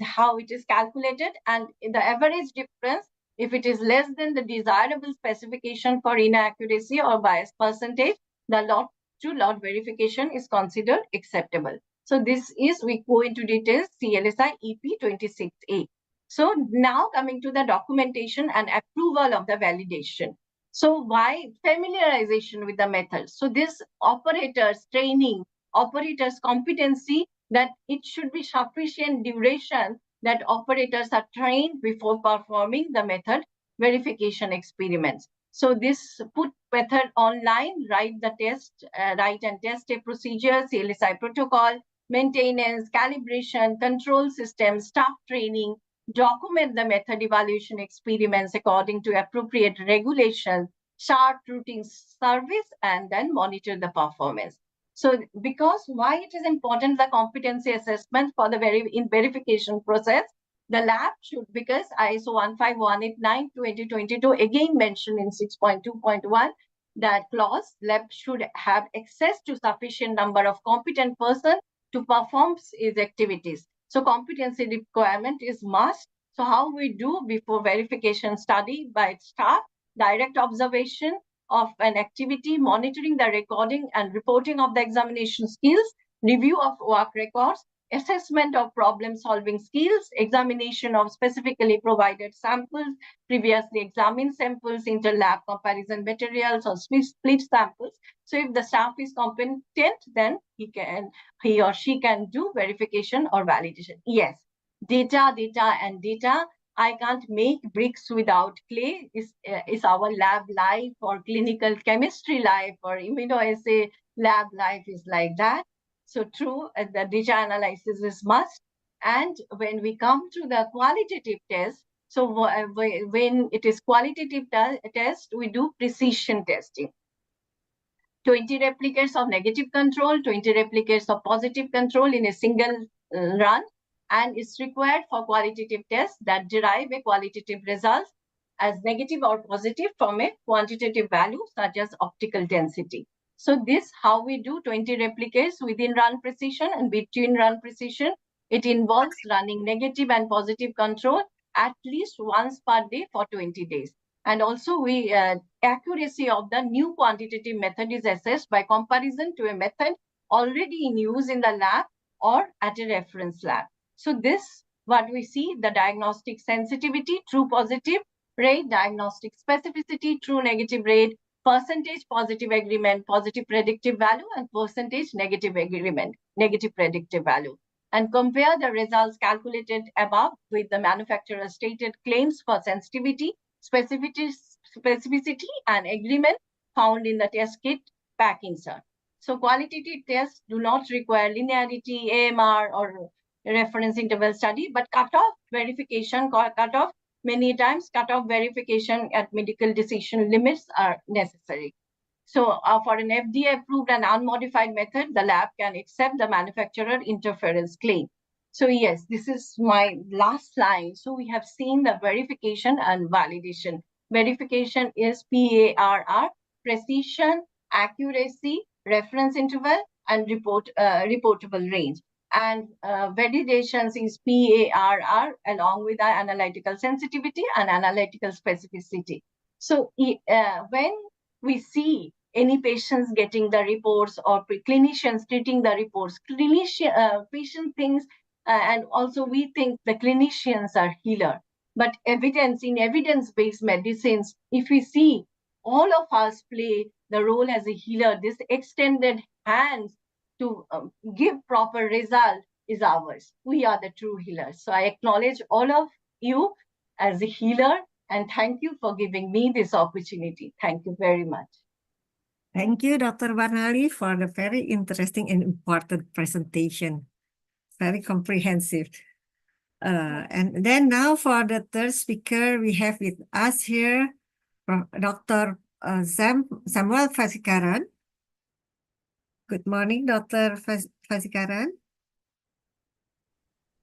how it is calculated, and the average difference If it is less than the desirable specification for inaccuracy or bias percentage, the lot to lot verification is considered acceptable. So this is, we go into details, CLSI EP 26A. So now coming to the documentation and approval of the validation. So why familiarization with the methods? So this operators training, operators competency, that it should be sufficient duration that operators are trained before performing the method verification experiments. So this put method online, write and test a procedure, CLSI protocol, maintenance, calibration, control system, staff training, document the method evaluation experiments according to appropriate regulations, chart routine service, and then monitor the performance. So because why it is important, the competency assessment for the verification process, the lab should, because ISO 15189/2022 again mentioned in 6.2.1 that clause, lab should have access to sufficient number of competent persons to perform its activities. So competency requirement is must. So how we do before verification study by staff, direct observation of an activity, monitoring the recording and reporting of the examination skills, review of work records, assessment of problem-solving skills, examination of specifically provided samples, previously examined samples, inter-lab comparison materials, or split samples. So if the staff is competent, then he or she can do verification or validation. Yes, data, and data. I can't make bricks without clay is our lab life, or clinical chemistry life, or immunoassay lab life is like that. So true, the data analysis is must. And when we come to the qualitative test, so when it is qualitative test, we do precision testing. 20 replicates of negative control, 20 replicates of positive control in a single run, and it's required for qualitative tests that derive a qualitative result as negative or positive from a quantitative value such as optical density. So this how we do 20 replicates within run precision and between run precision. It involves running negative and positive control at least once per day for 20 days. And also we accuracy of the new quantitative method is assessed by comparison to a method already in use in the lab or at a reference lab. So this, what we see, the diagnostic sensitivity, true positive rate, diagnostic specificity, true negative rate, percentage positive agreement, positive predictive value, and percentage negative agreement, negative predictive value. And compare the results calculated above with the manufacturer's stated claims for sensitivity, specificity, and agreement found in the test kit pack insert. So qualitative tests do not require linearity, AMR, or reference interval study, but cutoff verification, cutoff many times cutoff verification at medical decision limits are necessary. So for an FDA approved and unmodified method, the lab can accept the manufacturer interference claim. So yes, this is my last slide. So we have seen the verification and validation. Verification is PARR, precision, accuracy, reference interval, and reportable range. And validations is PARR along with the analytical sensitivity and analytical specificity. So when we see any patients getting the reports or clinicians treating the reports, patient thinks, and also we think the clinicians are healer. But evidence in evidence-based medicines, if we see all of us play the role as a healer, this extended hands to give proper result is ours. We are the true healers. So I acknowledge all of you as a healer, and thank you for giving me this opportunity. Thank you very much. Thank you, Dr. Barnali, for the very interesting and important presentation. Very comprehensive. And then now for the third speaker, we have with us here Dr. Samuel Fasikaran. Good morning, Dr. Fasikaran.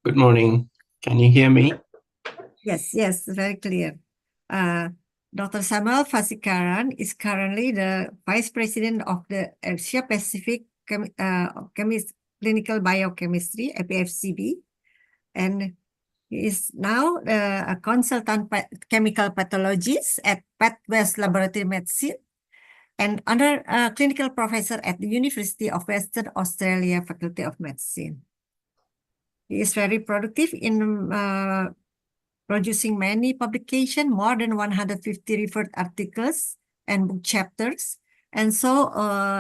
Good morning. Can you hear me? Yes, very clear. Dr. Samuel Fasikaran is currently the Vice President of the Asia Pacific Clinical Biochemistry, APFCB, and He is now a consultant chemical pathologist at West Laboratory Medicine and under clinical professor at the University of Western Australia Faculty of Medicine. He is very productive in producing many publications, more than 150 referred articles and book chapters. And so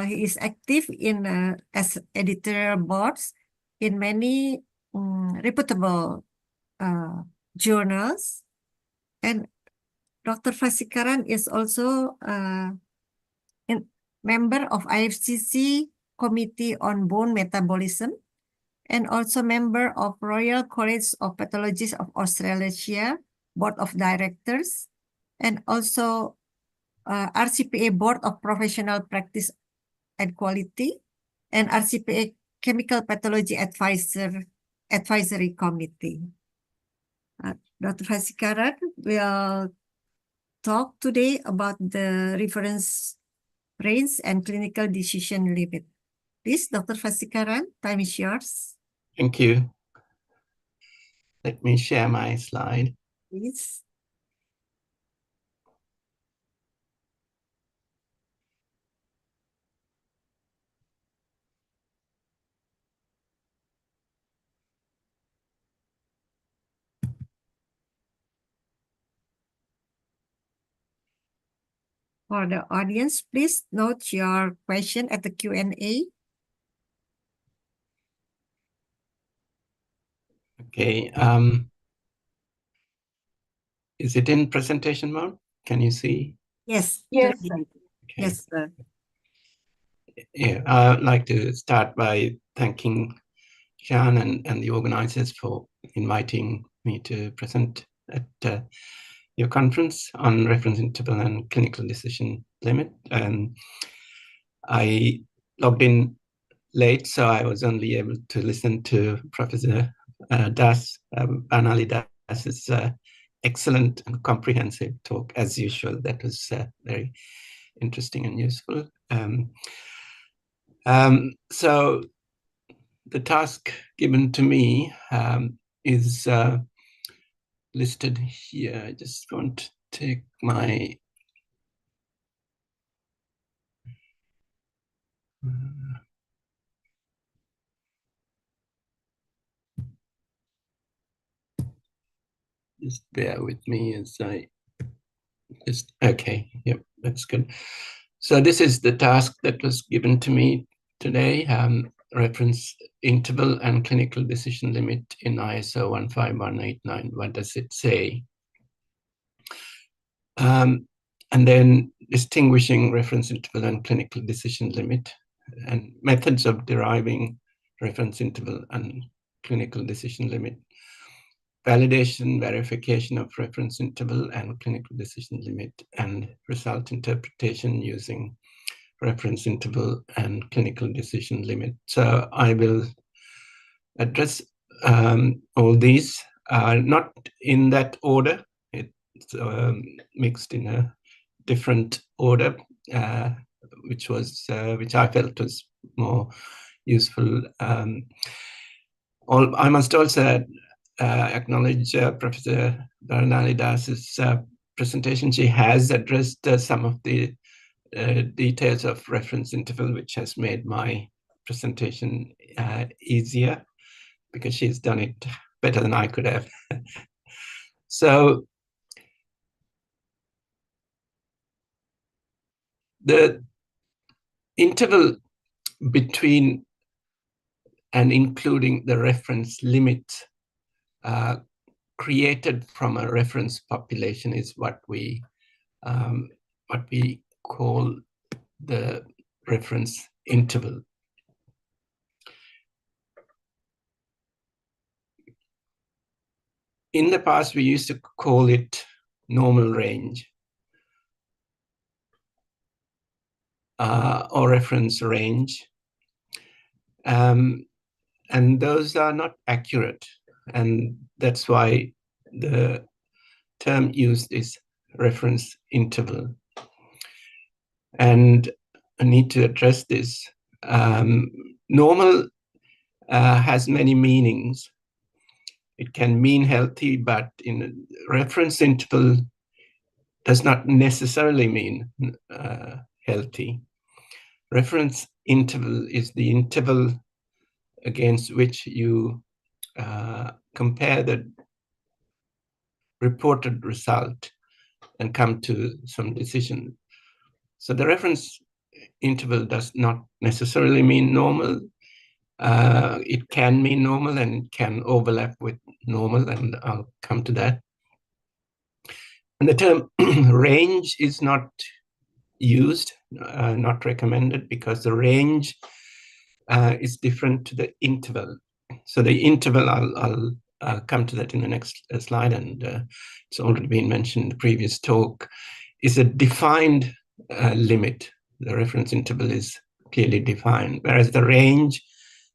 he is active in as editorial boards in many reputable journals. And Dr. Fasikaran is also a member of IFCC Committee on Bone Metabolism and also member of Royal College of Pathologists of Australasia Board of Directors, and also RCPA Board of Professional Practice and Quality, and RCPA Chemical Pathology Advisory Committee. Dr. Fasikaran will talk today about the reference range and clinical decision limit. Please, Dr. Fasikaran, time is yours. Thank you. Let me share my slide. Please. For the audience, please note your question at the Q&A. Okay. Is it in presentation mode? Can you see? Yes. Yes, please. sir. Okay. Yes, sir. Yeah, I'd like to start by thanking Jan and the organizers for inviting me to present at your conference on reference interval and clinical decision limit. I logged in late, so I was only able to listen to Professor Banali Das's excellent and comprehensive talk, as usual. That was very interesting and useful. So the task given to me is listed here. I just want to take my just bear with me as I just, okay, yep, that's good. So this is the task that was given to me today, reference interval and clinical decision limit in ISO 15189. What does it say? And then distinguishing reference interval and clinical decision limit and methods of deriving reference interval and clinical decision limit. Validation, verification of reference interval and clinical decision limit, and result interpretation using reference interval and clinical decision limit. So I will address all these, not in that order. It's mixed in a different order, which I felt was more useful. I must also acknowledge Professor Baranali Das's presentation. She has addressed some of the details of reference interval, which has made my presentation easier because she's done it better than I could have. So the interval between and including the reference limit created from a reference population is what we call the reference interval. In the past, we used to call it normal range or reference range. And those are not accurate. And that's why the term used is reference interval. And I need to address this. Normal has many meanings. it can mean healthy, but in a reference interval does not necessarily mean healthy. Reference interval is the interval against which you compare the reported result and come to some decision. So the reference interval does not necessarily mean normal. It can mean normal and it can overlap with normal, and I'll come to that. And the term range is not used, not recommended, because the range is different to the interval. So the interval, I'll come to that in the next slide, and it's already been mentioned in the previous talk, is a defined limit. The reference interval is clearly defined, whereas the range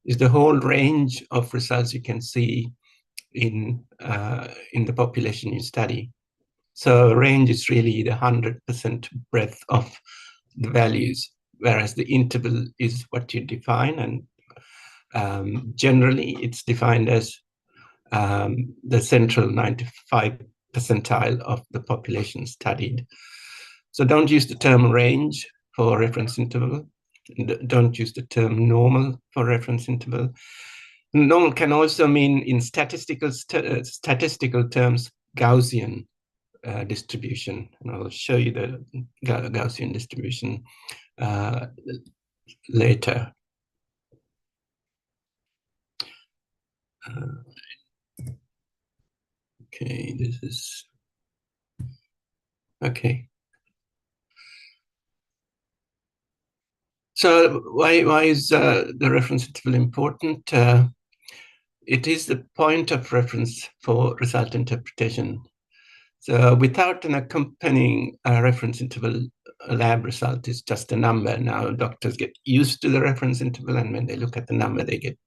is the whole range of results you can see in the population you study. So range is really the 100% breadth of the values, whereas the interval is what you define, and generally it's defined as the central 95th percentile of the population studied. So don't use the term range for reference interval. Don't use the term normal for reference interval. Normal can also mean, in statistical terms, Gaussian distribution. And I'll show you the Gaussian distribution later. Okay, this is okay. So why is the reference interval important? It is the point of reference for result interpretation. So without an accompanying reference interval, a lab result is just a number. Now doctors get used to the reference interval, and when they look at the number, they get,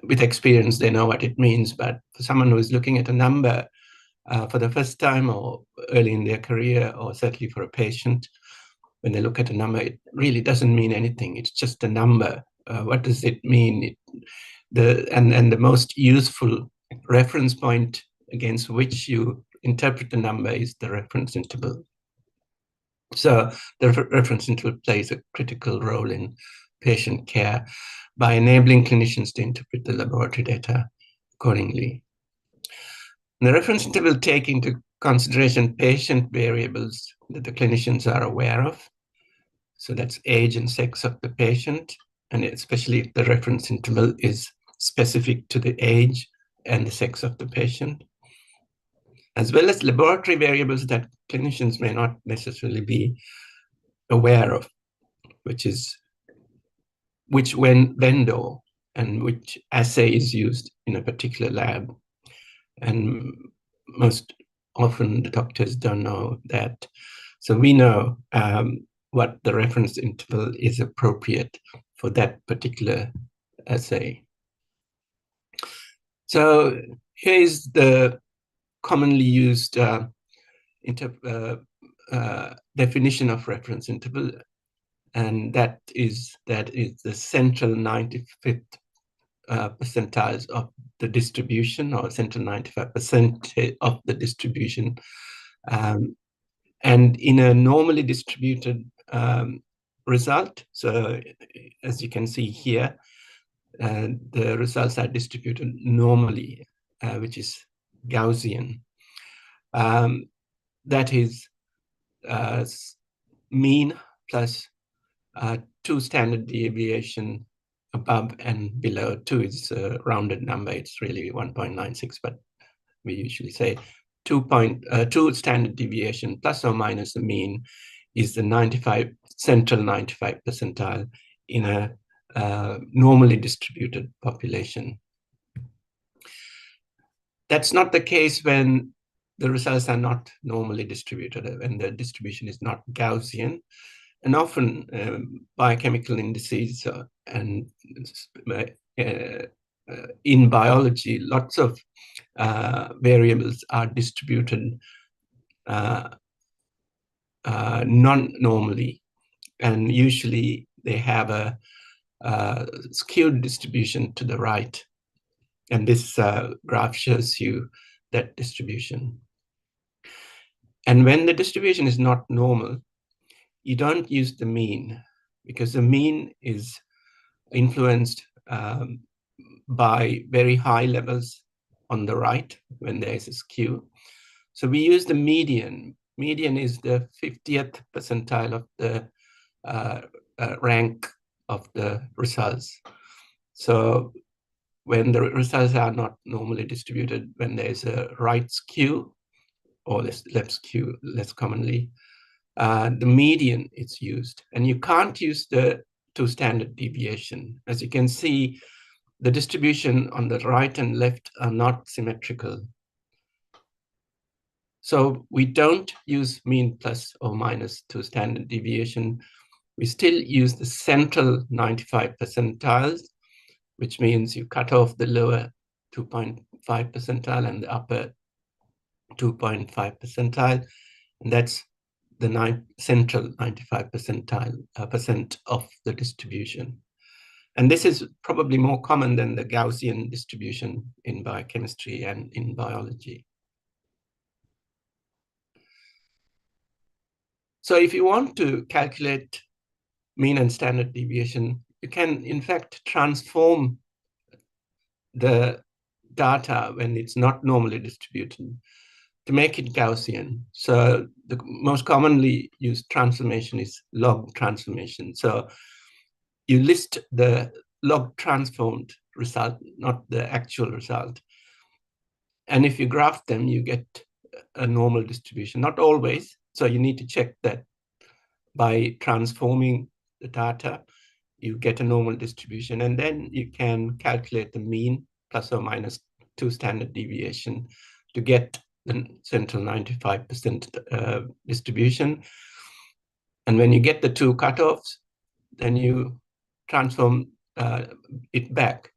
with experience, they know what it means. But for someone who is looking at a number for the first time, or early in their career, or certainly for a patient, when they look at a number, it really doesn't mean anything. It's just a number. What does it mean? And the most useful reference point against which you interpret the number is the reference interval. So the reference interval plays a critical role in patient care by enabling clinicians to interpret the laboratory data accordingly. And the reference interval take into consideration patient variables that the clinicians are aware of. So that's age and sex of the patient, and especially if the reference interval is specific to the age and the sex of the patient, as well as laboratory variables that clinicians may not necessarily be aware of, which vendor and which assay is used in a particular lab. And most often the doctors don't know that. So we know what the reference interval is appropriate for that particular assay. So here is the commonly used definition of reference interval, and that is the central 95th percentiles of the distribution, or central 95% of the distribution. And in a normally distributed result, so as you can see here, the results are distributed normally, which is Gaussian. That is mean plus 2 standard deviation above and below. 2 is a rounded number. It's really 1.96, but we usually say 2 standard deviation plus or minus the mean is the central 95 percentile in a normally distributed population. That's not the case when the results are not normally distributed, when the distribution is not Gaussian. And often biochemical indices and in biology, lots of variables are distributed non-normally, and usually they have a skewed distribution to the right. And this graph shows you that distribution. And when the distribution is not normal, you don't use the mean, because the mean is influenced by very high levels on the right when there is a skew. So we use the median. Median is the 50th percentile of the rank of the results. So when the results are not normally distributed, when there's a right skew or left skew less commonly, the median is used. And you can't use the two-standard deviation. As you can see, the distribution on the right and left are not symmetrical. So we don't use mean plus or minus two-standard deviation. We still use the central 95 percentiles, which means you cut off the lower 2.5 percentile and the upper 2.5 percentile. And that's the central 95 percent of the distribution. And this is probably more common than the Gaussian distribution in biochemistry and in biology. So if you want to calculate mean and standard deviation, you can in fact transform the data when it's not normally distributed to make it Gaussian. So the most commonly used transformation is log transformation. So you list the log transformed result, not the actual result. And if you graph them, you get a normal distribution, not always. So you need to check that by transforming the data, you get a normal distribution. And then you can calculate the mean plus or minus two standard deviation to get the central 95% distribution. And when you get the two cutoffs, then you transform it back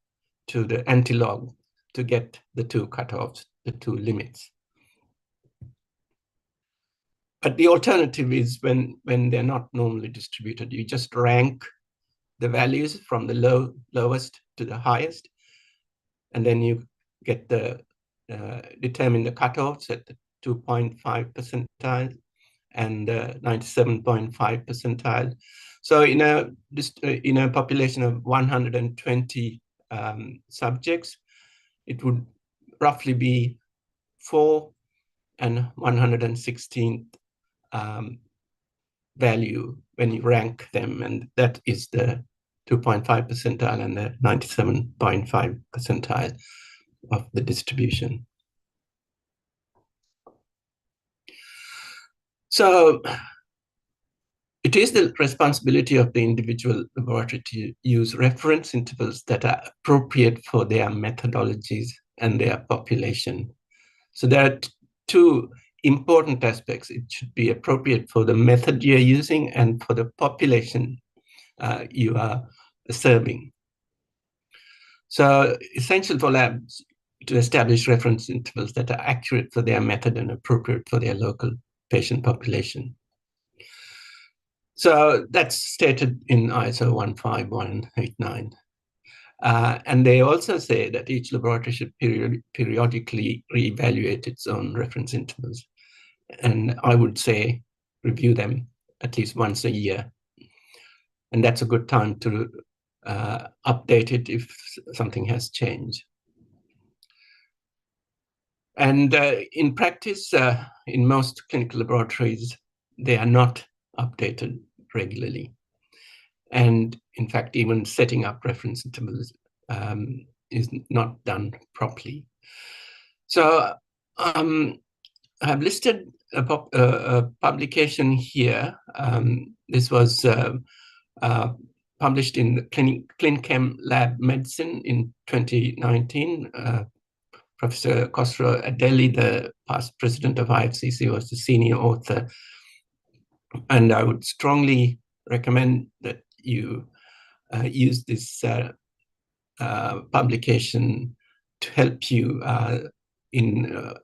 to the anti-log to get the two cutoffs, the two limits. But the alternative is when they're not normally distributed, you just rank the values from the lowest to the highest, and then you get the determine the cutoffs at the 2.5 percentile and 97.5 percentile. So in a population of 120 subjects, it would roughly be 4 and 116th value when you rank them, and that is the 2.5 percentile and the 97.5 percentile of the distribution. So it is the responsibility of the individual laboratory to use reference intervals that are appropriate for their methodologies and their population. So there are two important aspects. It should be appropriate for the method you're using and for the population you are serving. So essential for labs to establish reference intervals that are accurate for their method and appropriate for their local patient population. So that's stated in ISO 15189. And they also say that each laboratory should periodically reevaluate its own reference intervals. And I would say review them at least once a year. And that's a good time to update it if something has changed. And in practice, in most clinical laboratories, they are not updated regularly. And in fact, even setting up reference intervals is not done properly. So I've listed a publication here. This was published in the ClinChem Lab Medicine in 2019. Professor Khosrow Adeli, the past president of IFCC, was the senior author. And I would strongly recommend that you use this publication to help you in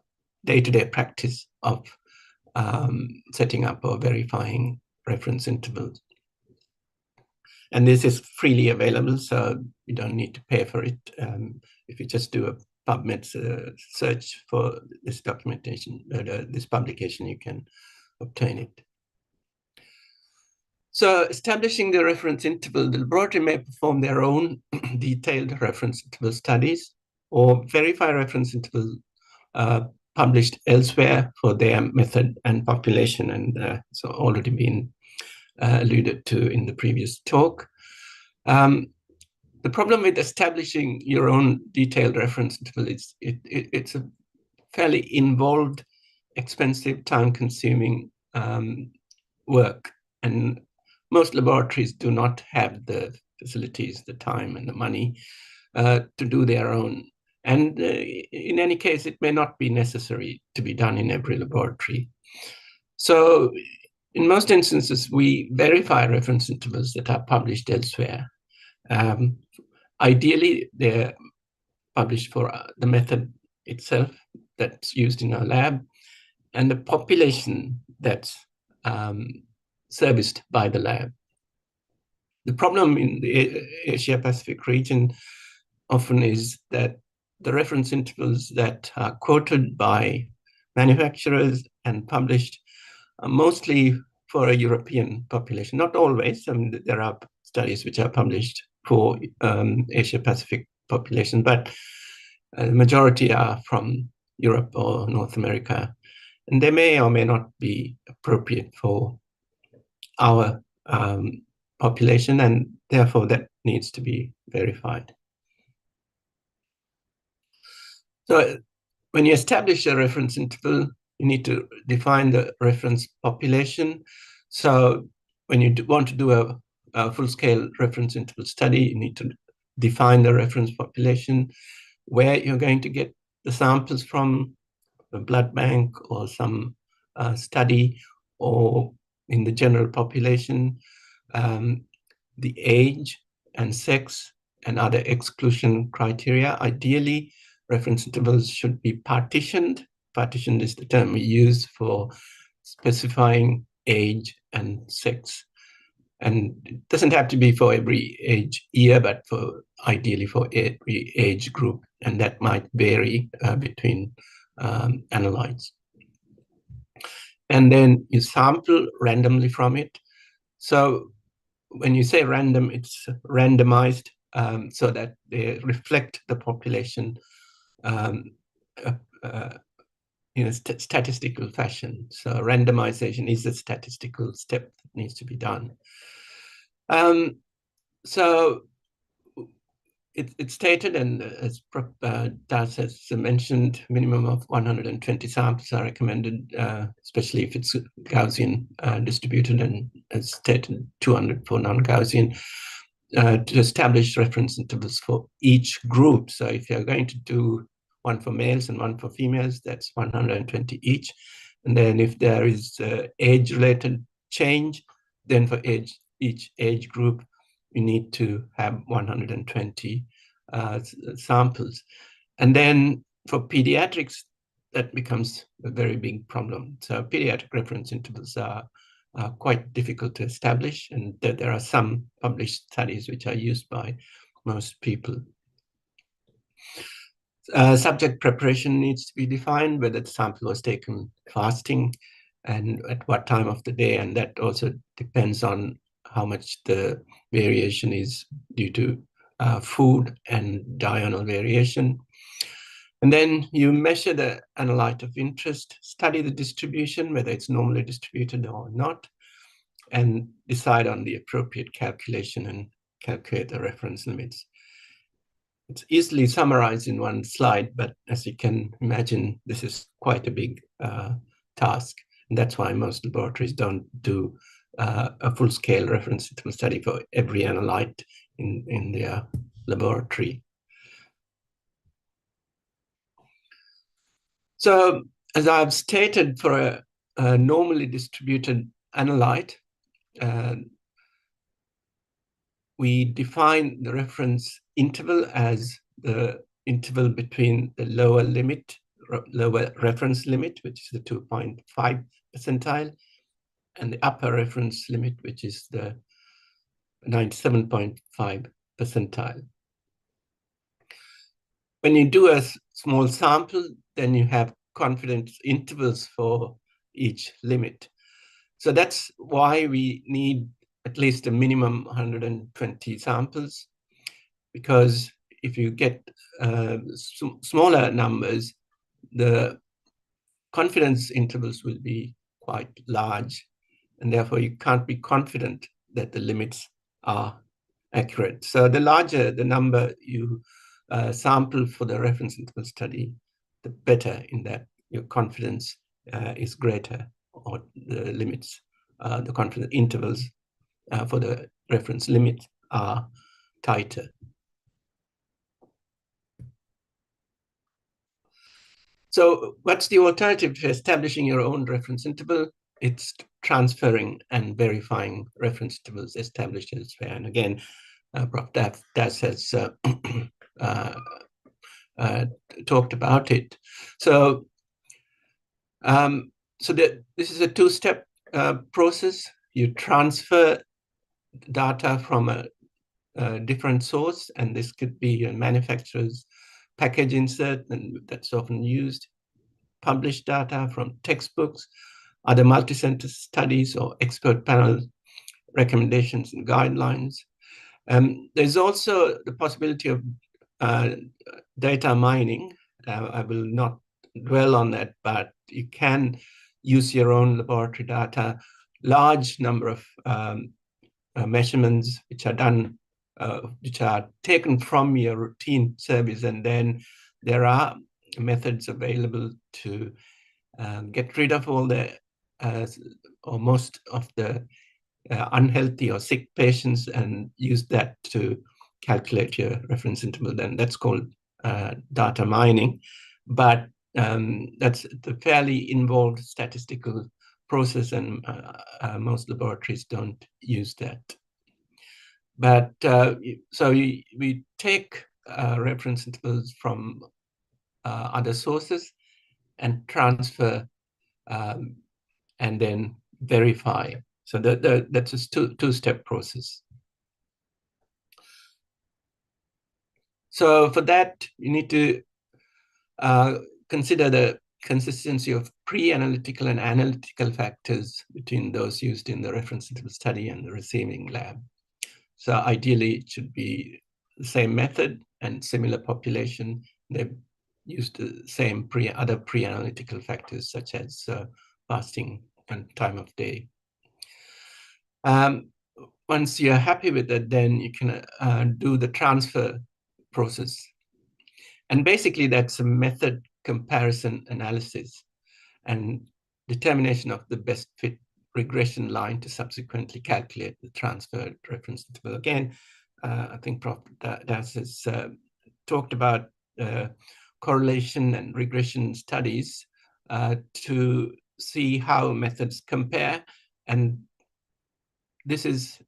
day-to-day practice of setting up or verifying reference intervals. And this is freely available, so you don't need to pay for it. If you just do a PubMed search for this documentation, this publication, you can obtain it. So establishing the reference interval, the laboratory may perform their own detailed reference interval studies or verify reference intervals published elsewhere for their method and population, and it's already been alluded to in the previous talk. The problem with establishing your own detailed reference interval is it's a fairly involved, expensive, time-consuming work, and most laboratories do not have the facilities, the time, and the money to do their own. And in any case, it may not be necessary to be done in every laboratory. So in most instances, we verify reference intervals that are published elsewhere. Ideally, they're published for the method itself that's used in our lab and the population that's serviced by the lab. The problem in the Asia-Pacific region often is that the reference intervals that are quoted by manufacturers and published are mostly for a European population. Not always. I mean, there are studies which are published for Asia-Pacific population, but the majority are from Europe or North America, and they may or may not be appropriate for our population, and therefore that needs to be verified. So when you establish a reference interval, you need to define the reference population. So when you want to do a full-scale reference interval study, you need to define the reference population, where you're going to get the samples from, a blood bank or some study, or in the general population, the age and sex and other exclusion criteria. Ideally, reference intervals should be partitioned. Partitioned is the term we use for specifying age and sex. And it doesn't have to be for every age year, but ideally for every age group. And that might vary between analytes. And then you sample randomly from it. So when you say random, it's randomized so that they reflect the population in a statistical fashion. So randomization is a statistical step that needs to be done. So it's stated, and as Das has mentioned, minimum of 120 samples are recommended, especially if it's Gaussian distributed, and as stated, 200 for non-Gaussian, to establish reference intervals for each group. So if you're going to do one for males and one for females, that's 120 each. And then if there is age-related change, then for each age group, you need to have 120 samples. And then for pediatrics, that becomes a very big problem. So pediatric reference intervals are quite difficult to establish, and there are some published studies which are used by most people. Subject preparation needs to be defined, whether the sample was taken fasting and at what time of the day, and that also depends on how much the variation is due to food and diurnal variation. And then you measure the analyte of interest, study the distribution, whether it's normally distributed or not, and decide on the appropriate calculation and calculate the reference limits. It's easily summarized in one slide, but as you can imagine, this is quite a big task. And that's why most laboratories don't do a full-scale reference interval study for every analyte in their laboratory. So as I've stated, for a normally distributed analyte, we define the reference interval as the interval between the lower reference limit, which is the 2.5 percentile, and the upper reference limit, which is the 97.5 percentile. When you do a small sample, then you have confidence intervals for each limit. So that's why we need at least a minimum 120 samples, because if you get smaller numbers, the confidence intervals will be quite large, and therefore you can't be confident that the limits are accurate. So the larger the number you sample for the reference interval study, the better, in that your confidence is greater, or the limits, the confidence intervals for the reference limit are tighter. So what's the alternative to establishing your own reference interval? It's transferring and verifying reference intervals established elsewhere. And again, Prof. Das has talked about it. So, this is a two-step process. You transfer data from a different source, and this could be a manufacturer's package insert, and that's often used. Published data from textbooks, other multi-center studies, or expert panel recommendations and guidelines. There's also the possibility of data mining. I will not dwell on that, but you can use your own laboratory data, large number of measurements which are done, which are taken from your routine service, and then there are methods available to get rid of all the or most of the unhealthy or sick patients and use that to calculate your reference interval. Then that's called data mining, but that's a fairly involved statistical process, and most laboratories don't use that. But so we take reference intervals from other sources and transfer and then verify. So that's a two-step process. So for that, you need to consider the consistency of pre-analytical and analytical factors between those used in the reference interval study and the receiving lab. So ideally, it should be the same method and similar population. They've used the same other pre-analytical factors, such as fasting and time of day. Once you're happy with it, then you can do the transfer process. And basically, that's a method comparison analysis and determination of the best fit regression line to subsequently calculate the transfer reference interval. Again, I think Prof. Das has talked about correlation and regression studies to see how methods compare. And this is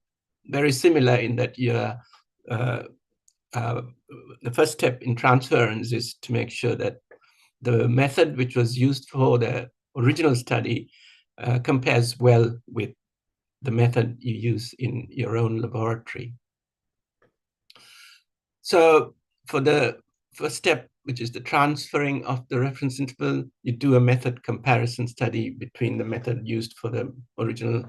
very similar in that the first step in transference is to make sure that the method which was used for the original study compares well with the method you use in your own laboratory. So for the first step, which is the transferring of the reference interval, you do a method comparison study between the method used for the original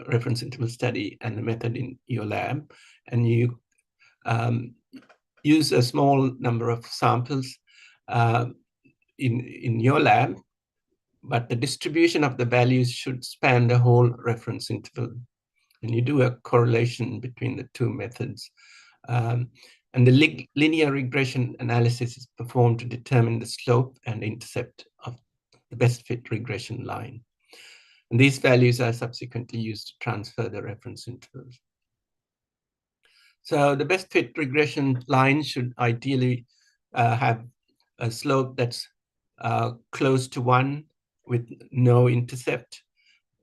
reference interval study and the method in your lab. And you use a small number of samples in your lab, but the distribution of the values should span the whole reference interval. And you do a correlation between the two methods. And the linear regression analysis is performed to determine the slope and intercept of the best fit regression line. And these values are subsequently used to transfer the reference intervals. So the best fit regression line should ideally have a slope that's close to 1 with no intercept,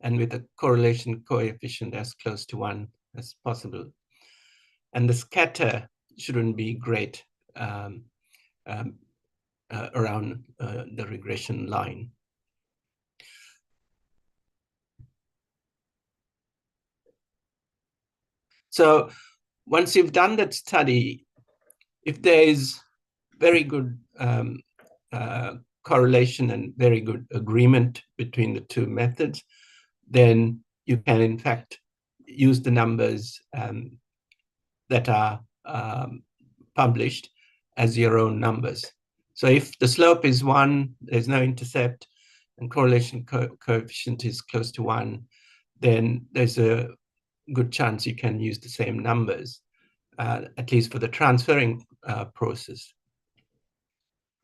and with a correlation coefficient as close to 1 as possible. And the scatter shouldn't be great around the regression line. So once you've done that study, if there is very good correlation and very good agreement between the two methods, then you can in fact use the numbers that are published as your own numbers. So if the slope is 1, there's no intercept, and correlation coefficient is close to 1, then there's a good chance you can use the same numbers, at least for the transferring process.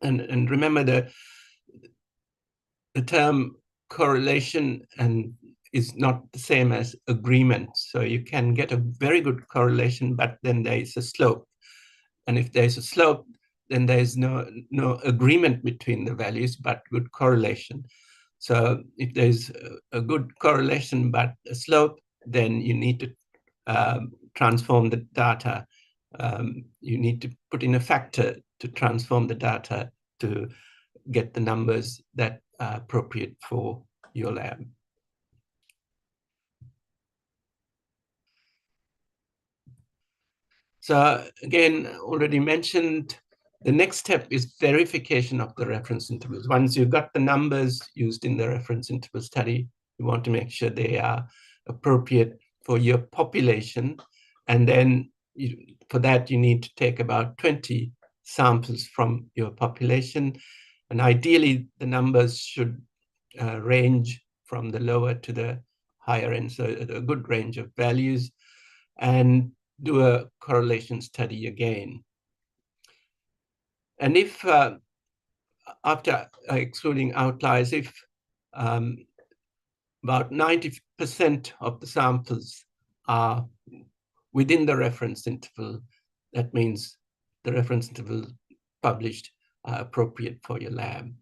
And remember, the term correlation is not the same as agreement. So you can get a very good correlation, but then there is a slope. And if there's a slope, then there's no agreement between the values, but good correlation. So if there's a good correlation, but a slope, then you need to transform the data. You need to put in a factor to transform the data to get the numbers that are appropriate for your lab. So again, already mentioned, the next step is verification of the reference intervals. Once you've got the numbers used in the reference interval study, you want to make sure they are appropriate for your population. And then for that, you need to take about 20 samples from your population. And ideally, the numbers should range from the lower to the higher end, so a good range of values, and do a correlation study again. And if, after excluding outliers, if about 90% of the samples are within the reference interval, that means the reference interval published are appropriate for your lab.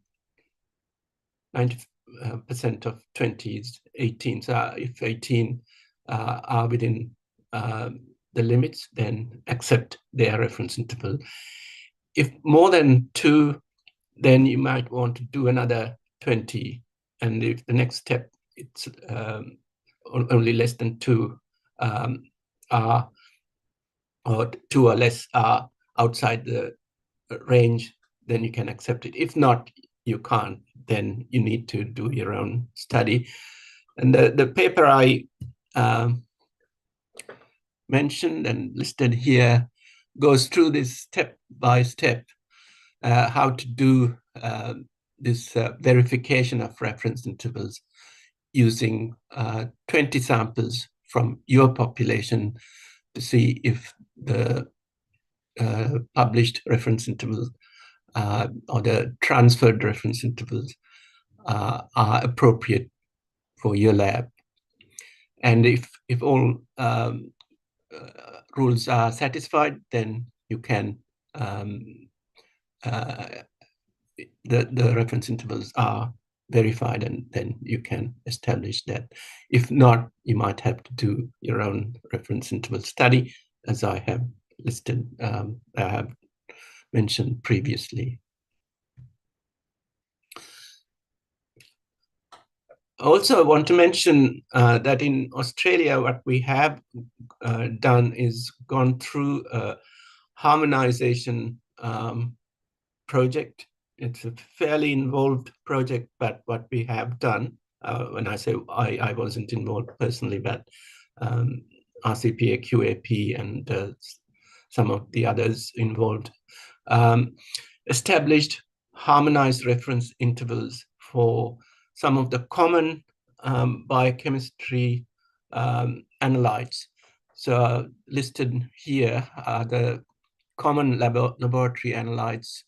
90% of 20 is 18. So if 18 are within the limits, then accept their reference interval. If more than 2, then you might want to do another 20. And if the next step, it's only less than 2 are, or 2 or less are outside the range, then you can accept it. If not, you can't, then you need to do your own study. And the paper I mentioned and listed here goes through this step by step, how to do this verification of reference intervals using 20 samples from your population to see if the published reference intervals or the transferred reference intervals are appropriate for your lab. And if all rules are satisfied, then you can, the reference intervals are verified, and then you can establish that. If not, you might have to do your own reference interval study, as I have listed, I have mentioned previously. Also, I want to mention that in Australia, what we have done is gone through a harmonization project. It's a fairly involved project, but what we have done, when I say I wasn't involved personally, but RCPA, QAP, and some of the others involved, established harmonized reference intervals for some of the common biochemistry analytes. So listed here are the common laboratory analytes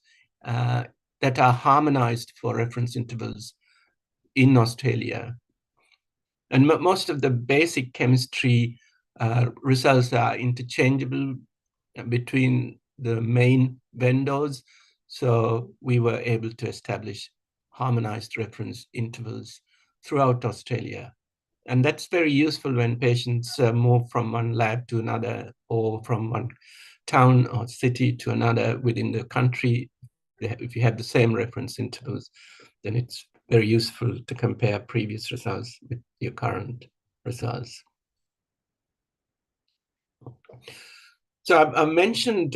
that are harmonized for reference intervals in Australia. And most of the basic chemistry results are interchangeable between the main vendors. So we were able to establish harmonized reference intervals throughout Australia. And that's very useful when patients move from one lab to another, or from one town or city to another within the country. If you have the same reference intervals, then it's very useful to compare previous results with your current results. So I mentioned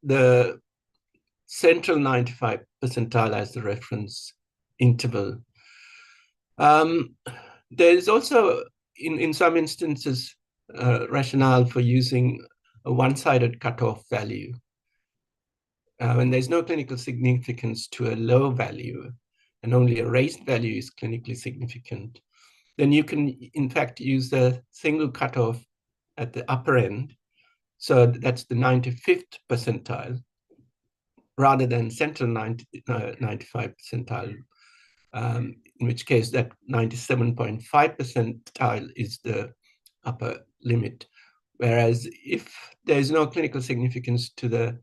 the central 95 percentile as the reference interval. There is also, in some instances, rationale for using a one-sided cutoff value. When there's no clinical significance to a low value and only a raised value is clinically significant, then you can, in fact, use a single cutoff at the upper end. So that's the 95th percentile, rather than central 95 percentile, in which case that 97.5 percentile is the upper limit. Whereas if there is no clinical significance to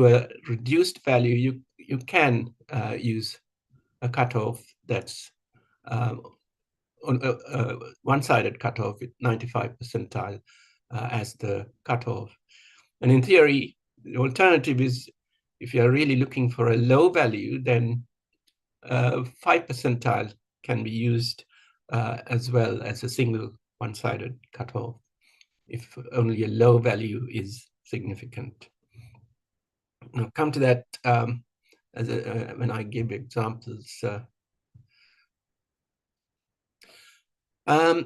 a reduced value, you can use a cutoff that's on a one-sided cutoff with 95 percentile as the cutoff. And in theory, the alternative is, if you're really looking for a low value, then 5 percentile can be used as well as a single one-sided cutoff if only a low value is significant. I'll come to that when I give examples.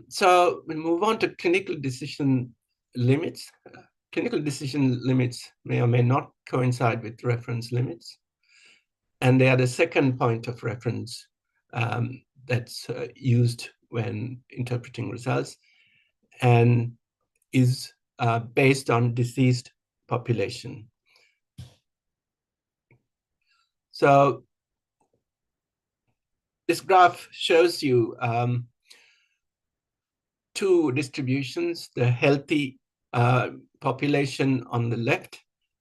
So we move on to clinical decision limits. Clinical decision limits may or may not coincide with reference limits. And they are the second point of reference that's used when interpreting results and is based on diseased population. So this graph shows you two distributions, the healthy population on the left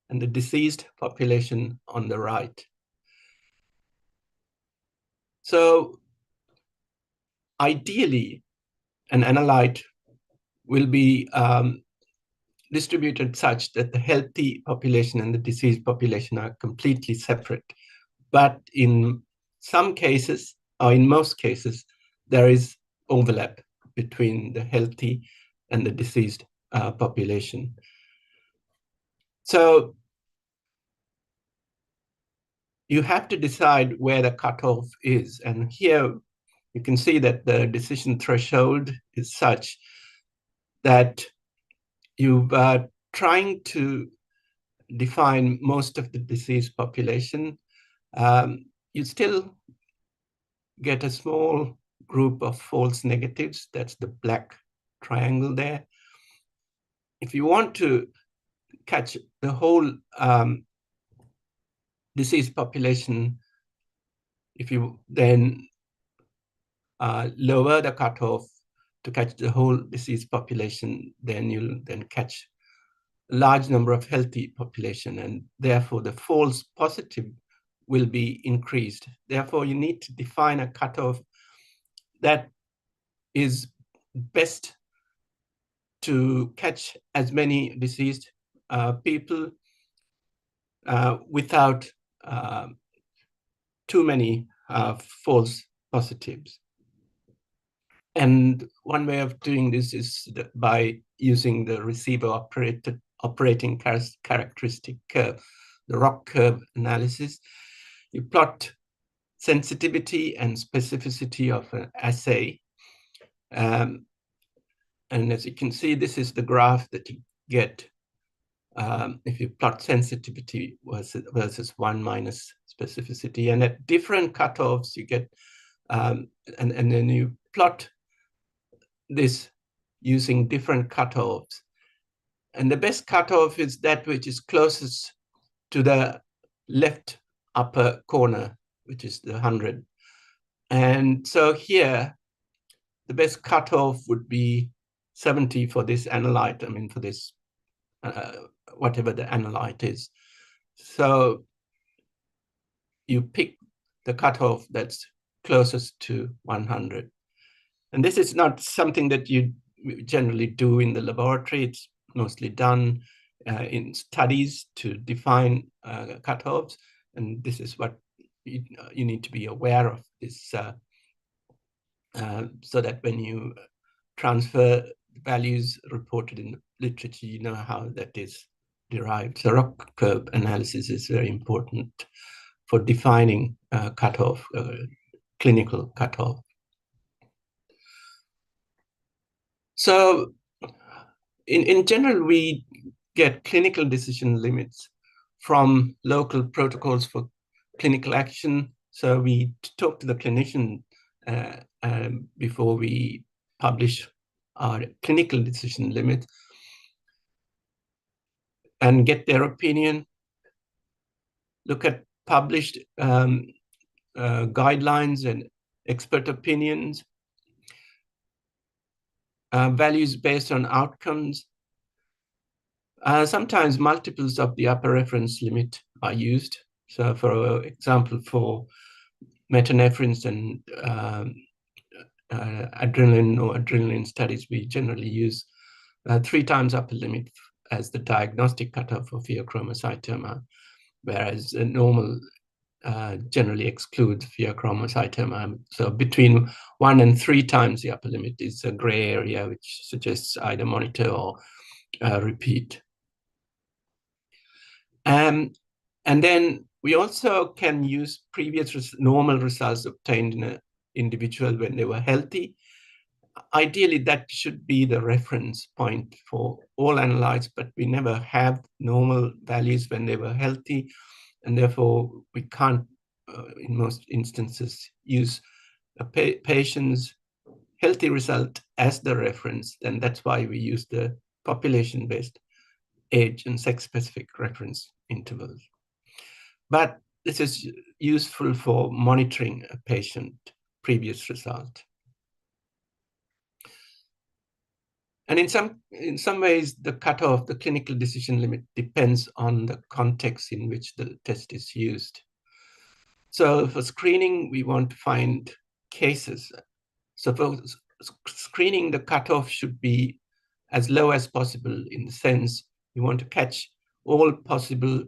and the diseased population on the right. So ideally, an analyte will be distributed such that the healthy population and the diseased population are completely separate. But in some cases, or in most cases, there is overlap between the healthy and the diseased population. So you have to decide where the cutoff is. And here you can see that the decision threshold is such that you're trying to define most of the diseased population. You still get a small group of false negatives. That's the black triangle there. If you want to catch the whole diseased population, if you then lower the cutoff to catch the whole diseased population, then you'll then catch a large number of healthy population, and therefore the false positive will be increased. Therefore, you need to define a cutoff that is best to catch as many diseased people without too many false positives. And one way of doing this is by using the receiver operating characteristic curve, the ROC curve analysis. You plot sensitivity and specificity of an assay. And as you can see, this is the graph that you get if you plot sensitivity versus 1 minus specificity. And at different cutoffs, you get, and then you plot this using different cutoffs. And the best cutoff is that which is closest to the left upper corner, which is the 100. And so here, the best cutoff would be 70 for this analyte, I mean, for this, whatever the analyte is. So you pick the cutoff that's closest to 100. And this is not something that you generally do in the laboratory. It's mostly done in studies to define cutoffs. And this is what you need to be aware of, this, so that when you transfer values reported in the literature, you know how that is derived. So ROC curve analysis is very important for defining cutoff, clinical cutoff. So in general, we get clinical decision limits from local protocols for clinical action. So we talk to the clinician before we publish our clinical decision limit and get their opinion, look at published guidelines and expert opinions, values based on outcomes. Sometimes multiples of the upper reference limit are used. So for example, for metanephrine and adrenaline studies, we generally use 3 times upper limit as the diagnostic cutoff for pheochromocytoma, whereas a normal generally excludes pheochromocytoma. So between 1 and 3 times the upper limit is a gray area, which suggests either monitor or repeat. And then we also can use previous normal results obtained in an individual when they were healthy. Ideally, that should be the reference point for all analytes, but we never have normal values when they were healthy, and therefore we can't, in most instances, use a patient's healthy result as the reference. And that's why we use the population-based age and sex-specific reference intervals. But this is useful for monitoring a patient previous result. And in some ways, the cutoff, the clinical decision limit, depends on the context in which the test is used. So for screening, we want to find cases. So for screening, the cutoff should be as low as possible, in the sense you want to catch all possible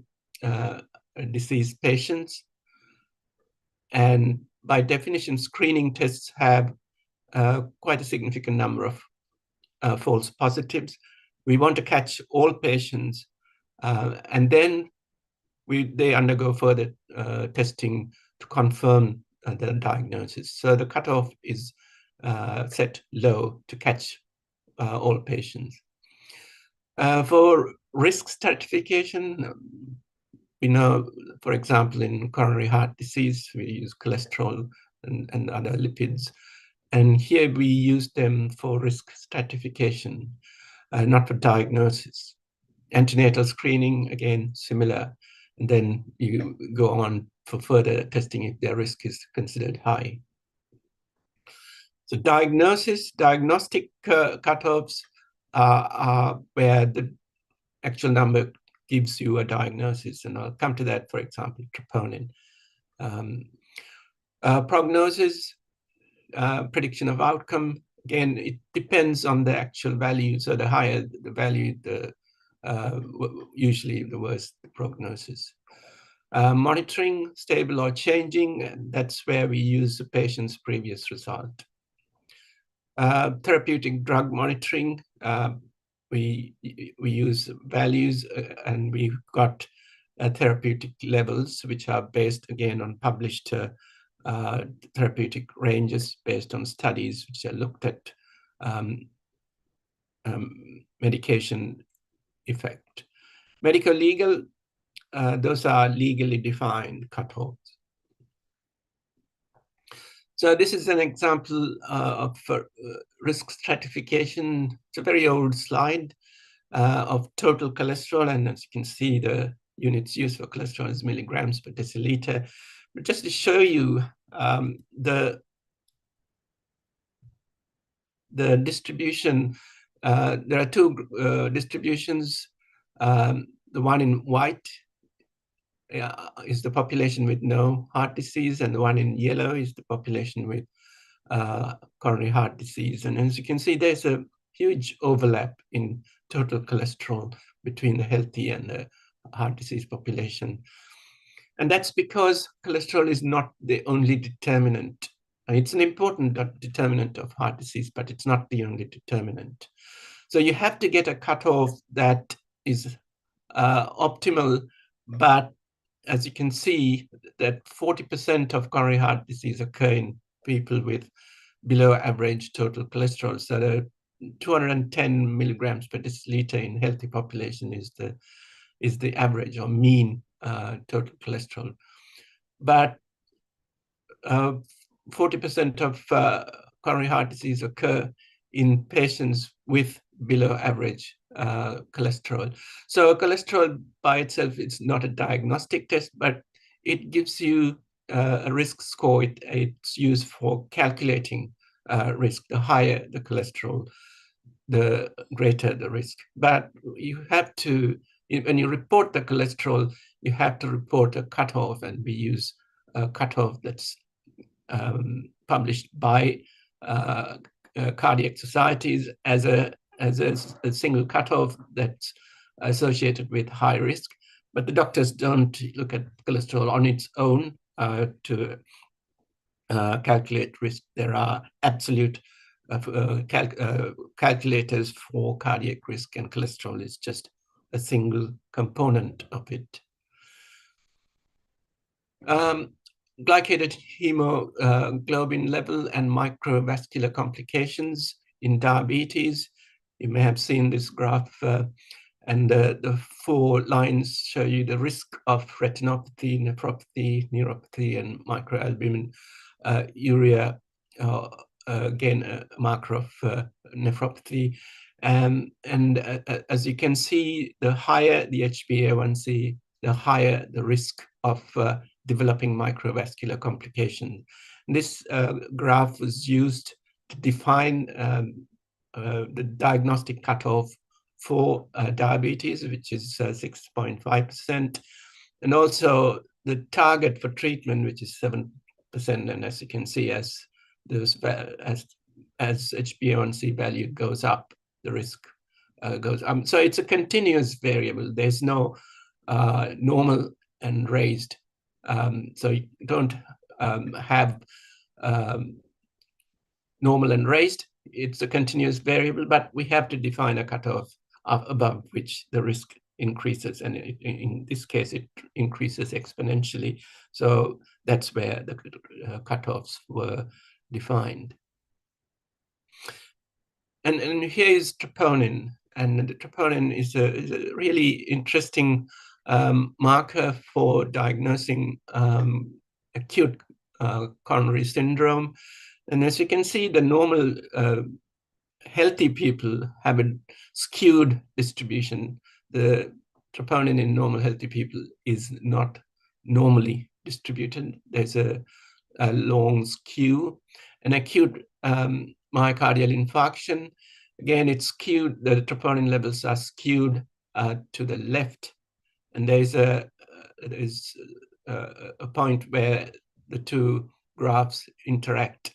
diseased patients. And by definition, screening tests have quite a significant number of false positives. We want to catch all patients, and then they undergo further testing to confirm the diagnosis. So the cutoff is set low to catch all patients. For risk stratification, we know, for example, in coronary heart disease, we use cholesterol and other lipids. And here we use them for risk stratification, not for diagnosis. Antenatal screening, again, similar. And then you go on for further testing if their risk is considered high. So diagnostic cutoffs are where the actual number gives you a diagnosis. And I'll come to that, for example, troponin. Prognosis, prediction of outcome, again, it depends on the actual value. So the higher the value, usually the worse the prognosis. Monitoring, stable or changing, that's where we use the patient's previous result. Therapeutic drug monitoring, we use values, and we've got therapeutic levels, which are based, again, on published therapeutic ranges based on studies which are looked at medication effect. Medical legal, those are legally defined cutoffs. So this is an example of risk stratification. It's a very old slide of total cholesterol, and as you can see, the units used for cholesterol is milligrams per deciliter. But just to show you the distribution, there are 2 distributions. The one in white is the population with no heart disease, and the one in yellow is the population with coronary heart disease. And as you can see, there's a huge overlap in total cholesterol between the healthy and the heart disease population. And that's because cholesterol is not the only determinant. It's an important determinant of heart disease, but it's not the only determinant. So you have to get a cutoff that is optimal, but as you can see, that 40% of coronary heart disease occur in people with below average total cholesterol. So the 210 milligrams per deciliter in healthy population is the average or mean total cholesterol. But 40% of coronary heart disease occur in patients with below average cholesterol. So cholesterol by itself is not a diagnostic test, but it gives you a risk score. It's used for calculating risk. The higher the cholesterol, the greater the risk. But you have to, when you report the cholesterol, you have to report a cutoff, and we use a cutoff that's published by cardiac societies as a single cutoff that's associated with high risk. But the doctors don't look at cholesterol on its own to calculate risk. There are absolute calculators for cardiac risk, and cholesterol is just a single component of it. Glycated hemoglobin level and microvascular complications in diabetes. You may have seen this graph, and the 4 lines show you the risk of retinopathy, nephropathy, neuropathy, and microalbumin urea, again, a marker of nephropathy. And as you can see, the higher the HbA1c, the higher the risk of developing microvascular complications. This graph was used to define the diagnostic cutoff for diabetes, which is 6.5%, and also the target for treatment, which is 7%. And as you can see, as HbA1c value goes up, the risk goes up. So it's a continuous variable. There's no normal and raised. So you don't have normal and raised. It's a continuous variable, but we have to define a cutoff above which the risk increases. And in this case, it increases exponentially. So that's where the cutoffs were defined. And here is troponin. And the troponin is a really interesting marker for diagnosing acute coronary syndrome. And as you can see, the normal healthy people have a skewed distribution. The troponin in normal healthy people is not normally distributed. There's a long skew. An acute myocardial infarction, again, it's skewed. The troponin levels are skewed to the left, and there's a point where the 2 graphs interact,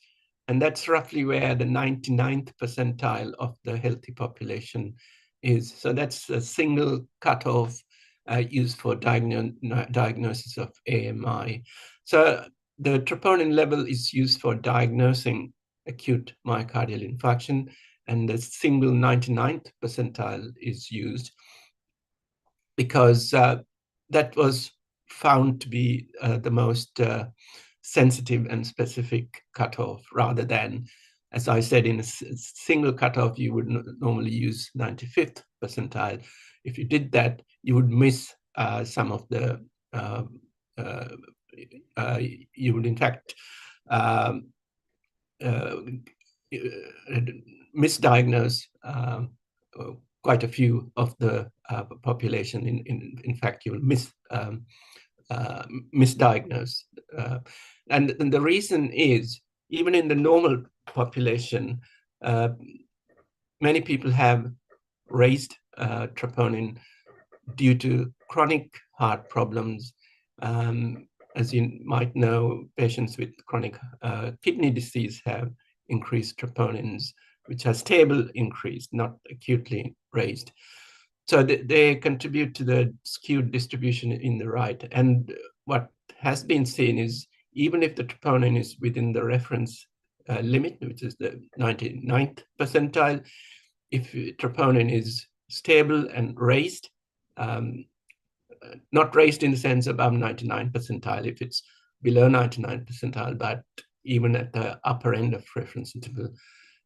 and that's roughly where the 99th percentile of the healthy population is. So that's a single cutoff used for diagnosis of AMI. So the troponin level is used for diagnosing acute myocardial infarction, and the single 99th percentile is used because that was found to be the most sensitive and specific cutoff, rather than, as I said, in a single cutoff, you would normally use 95th percentile. If you did that, you would miss some of the, you would in fact misdiagnose quite a few of the population. In fact, you will misdiagnose. And the reason is, even in the normal population, many people have raised troponin due to chronic heart problems. As you might know, patients with chronic kidney disease have increased troponins, which are stable increase, not acutely raised. So they contribute to the skewed distribution in the right. And what has been seen is, even if the troponin is within the reference limit, which is the 99th percentile, if troponin is stable and raised, not raised in the sense above 99 percentile, if it's below 99 percentile, but even at the upper end of reference interval,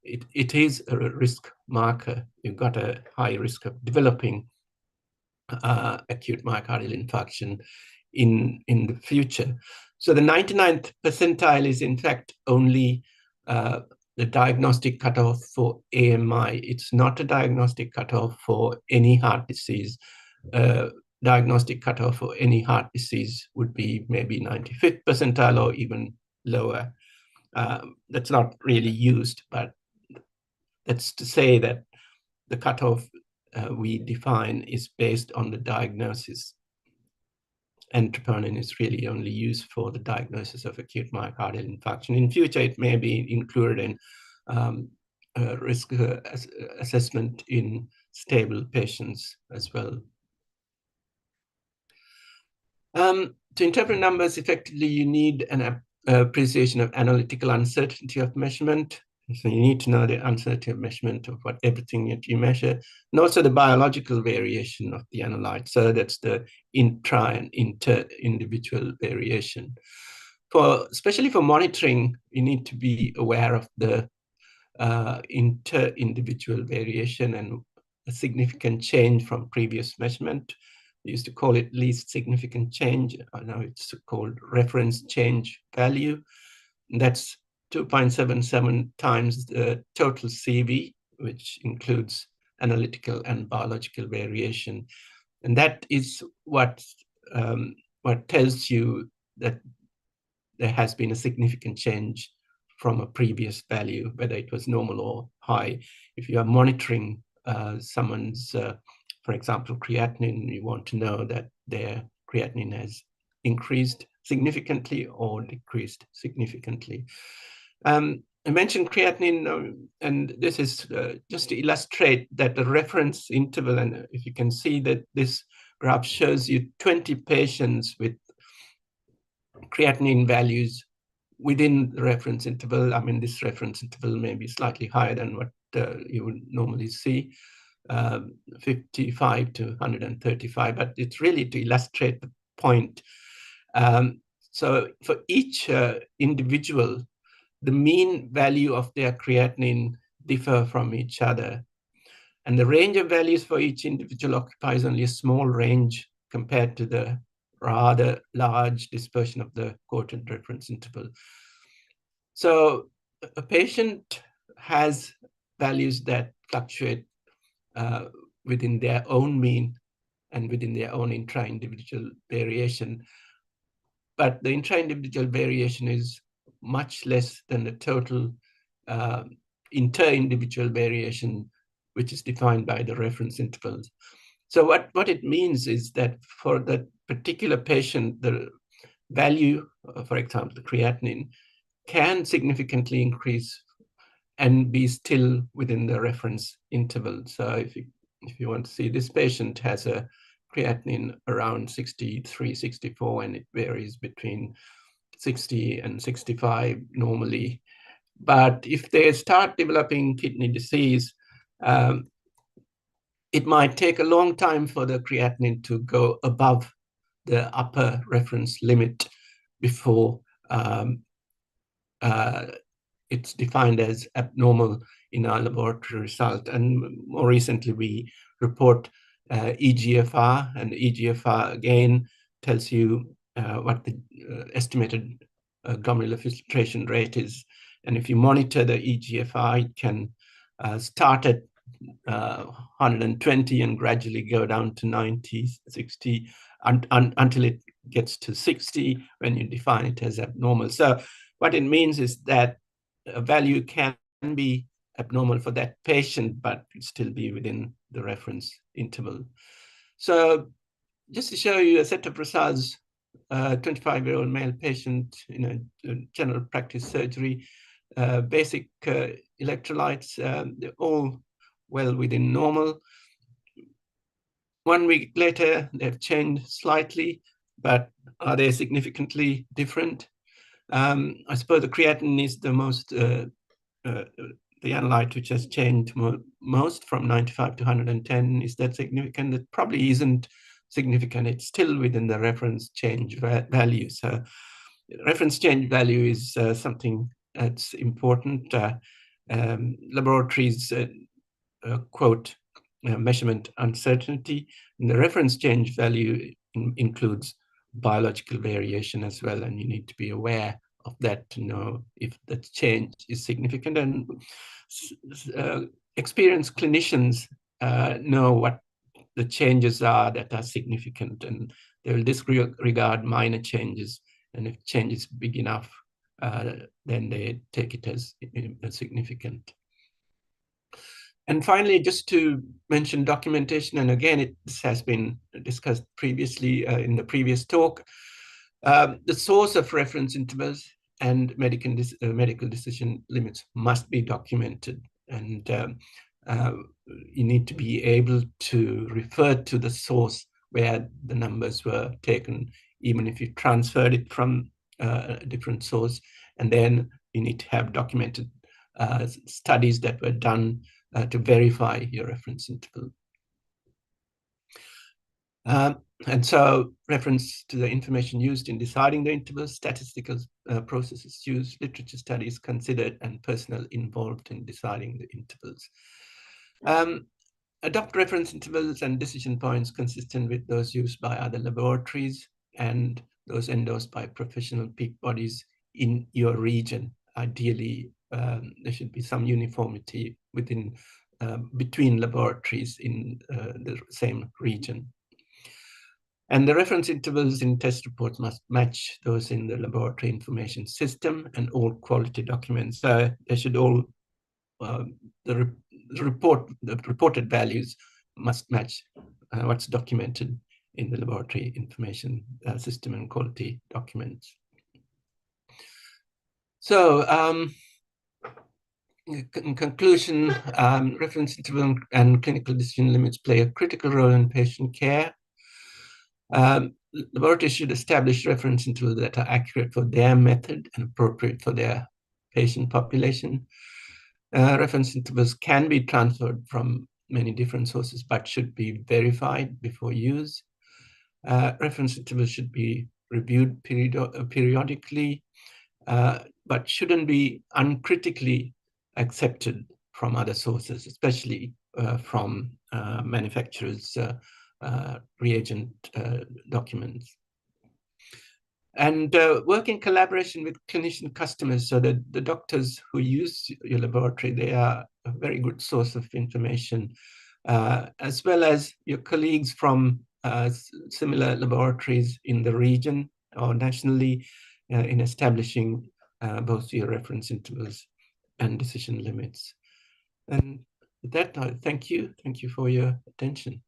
it is a risk marker. You've got a high risk of developing acute myocardial infarction in the future. So the 99th percentile is in fact only the diagnostic cutoff for AMI. It's not a diagnostic cutoff for any heart disease. Diagnostic cutoff for any heart disease would be maybe 95th percentile or even lower. That's not really used, but that's to say that the cutoff we define is based on the diagnosis. And troponin is really only used for the diagnosis of acute myocardial infarction. In future, it may be included in risk assessment in stable patients as well. To interpret numbers effectively, you need an appreciation of analytical uncertainty of measurement. So you need to know the uncertainty of measurement of everything that you measure, and also the biological variation of the analyte. So that's the intra and inter-individual variation. Especially for monitoring, you need to be aware of the inter-individual variation and a significant change from previous measurement. We used to call it least significant change. Now it's called reference change value. And that's 2.77 times the total CV, which includes analytical and biological variation. And that is what tells you that there has been a significant change from a previous value, whether it was normal or high. If you are monitoring someone's, for example, creatinine, you want to know that their creatinine has increased significantly or decreased significantly. I mentioned creatinine, and this is just to illustrate that the reference interval, and if you can see that this graph shows you 20 patients with creatinine values within the reference interval. I mean, this reference interval may be slightly higher than what you would normally see, 55 to 135, but it's really to illustrate the point. So for each individual, the mean value of their creatinine differ from each other. And the range of values for each individual occupies only a small range compared to the rather large dispersion of the quotient reference interval. So a patient has values that fluctuate within their own mean and within their own intra-individual variation. But the intra-individual variation is much less than the total inter-individual variation, which is defined by the reference intervals. So what it means is that for that particular patient, the value, for example, the creatinine, can significantly increase and be still within the reference interval. So if you want to see, this patient has a creatinine around 63, 64, and it varies between 60 and 65 normally. But if they start developing kidney disease, it might take a long time for the creatinine to go above the upper reference limit before it's defined as abnormal in our laboratory result. And more recently, we report EGFR, and EGFR again tells you what the estimated glomerular filtration rate is. And if you monitor the EGFR, it can start at 120 and gradually go down to 90, 60, until it gets to 60 when you define it as abnormal. So what it means is that a value can be abnormal for that patient, but still be within the reference interval. So just to show you a set of results, 25-year-old male patient in a general practice surgery, basic electrolytes, they're all well within normal. 1 week later, they've changed slightly, but are they significantly different? I suppose the creatinine is the most the analyte which has changed most from 95 to 110, is that significant? It probably isn't significant. It's still within the reference change value. So reference change value is something that's important. Laboratories quote measurement uncertainty, and the reference change value includes biological variation as well, and you need to be aware of that to know if the change is significant. And experienced clinicians know what the changes are that are significant, and they will disregard minor changes. And if change is big enough, then they take it as significant. And finally, just to mention documentation, and again, this has been discussed previously in the previous talk. The source of reference intervals and medical decision limits must be documented, and you need to be able to refer to the source where the numbers were taken, even if you transferred it from a different source. And then you need to have documented studies that were done to verify your reference interval. And so reference to the information used in deciding the intervals, statistical processes used, literature studies considered, and personnel involved in deciding the intervals. Adopt reference intervals and decision points consistent with those used by other laboratories and those endorsed by professional peak bodies in your region. Ideally, there should be some uniformity within between laboratories in the same region. And the reference intervals in test reports must match those in the laboratory information system and all quality documents. So they should all, the reported values must match what's documented in the laboratory information system and quality documents. So in conclusion, reference interval and clinical decision limits play a critical role in patient care. Laboratories should establish reference intervals that are accurate for their method and appropriate for their patient population. Reference intervals can be transferred from many different sources, but should be verified before use. Reference intervals should be reviewed periodically, but shouldn't be uncritically accepted from other sources, especially from manufacturers' reagent documents. And work in collaboration with clinician customers, so that the doctors who use your laboratory, they are a very good source of information, as well as your colleagues from similar laboratories in the region or nationally in establishing both your reference intervals and decision limits. And with that, I thank you. Thank you for your attention.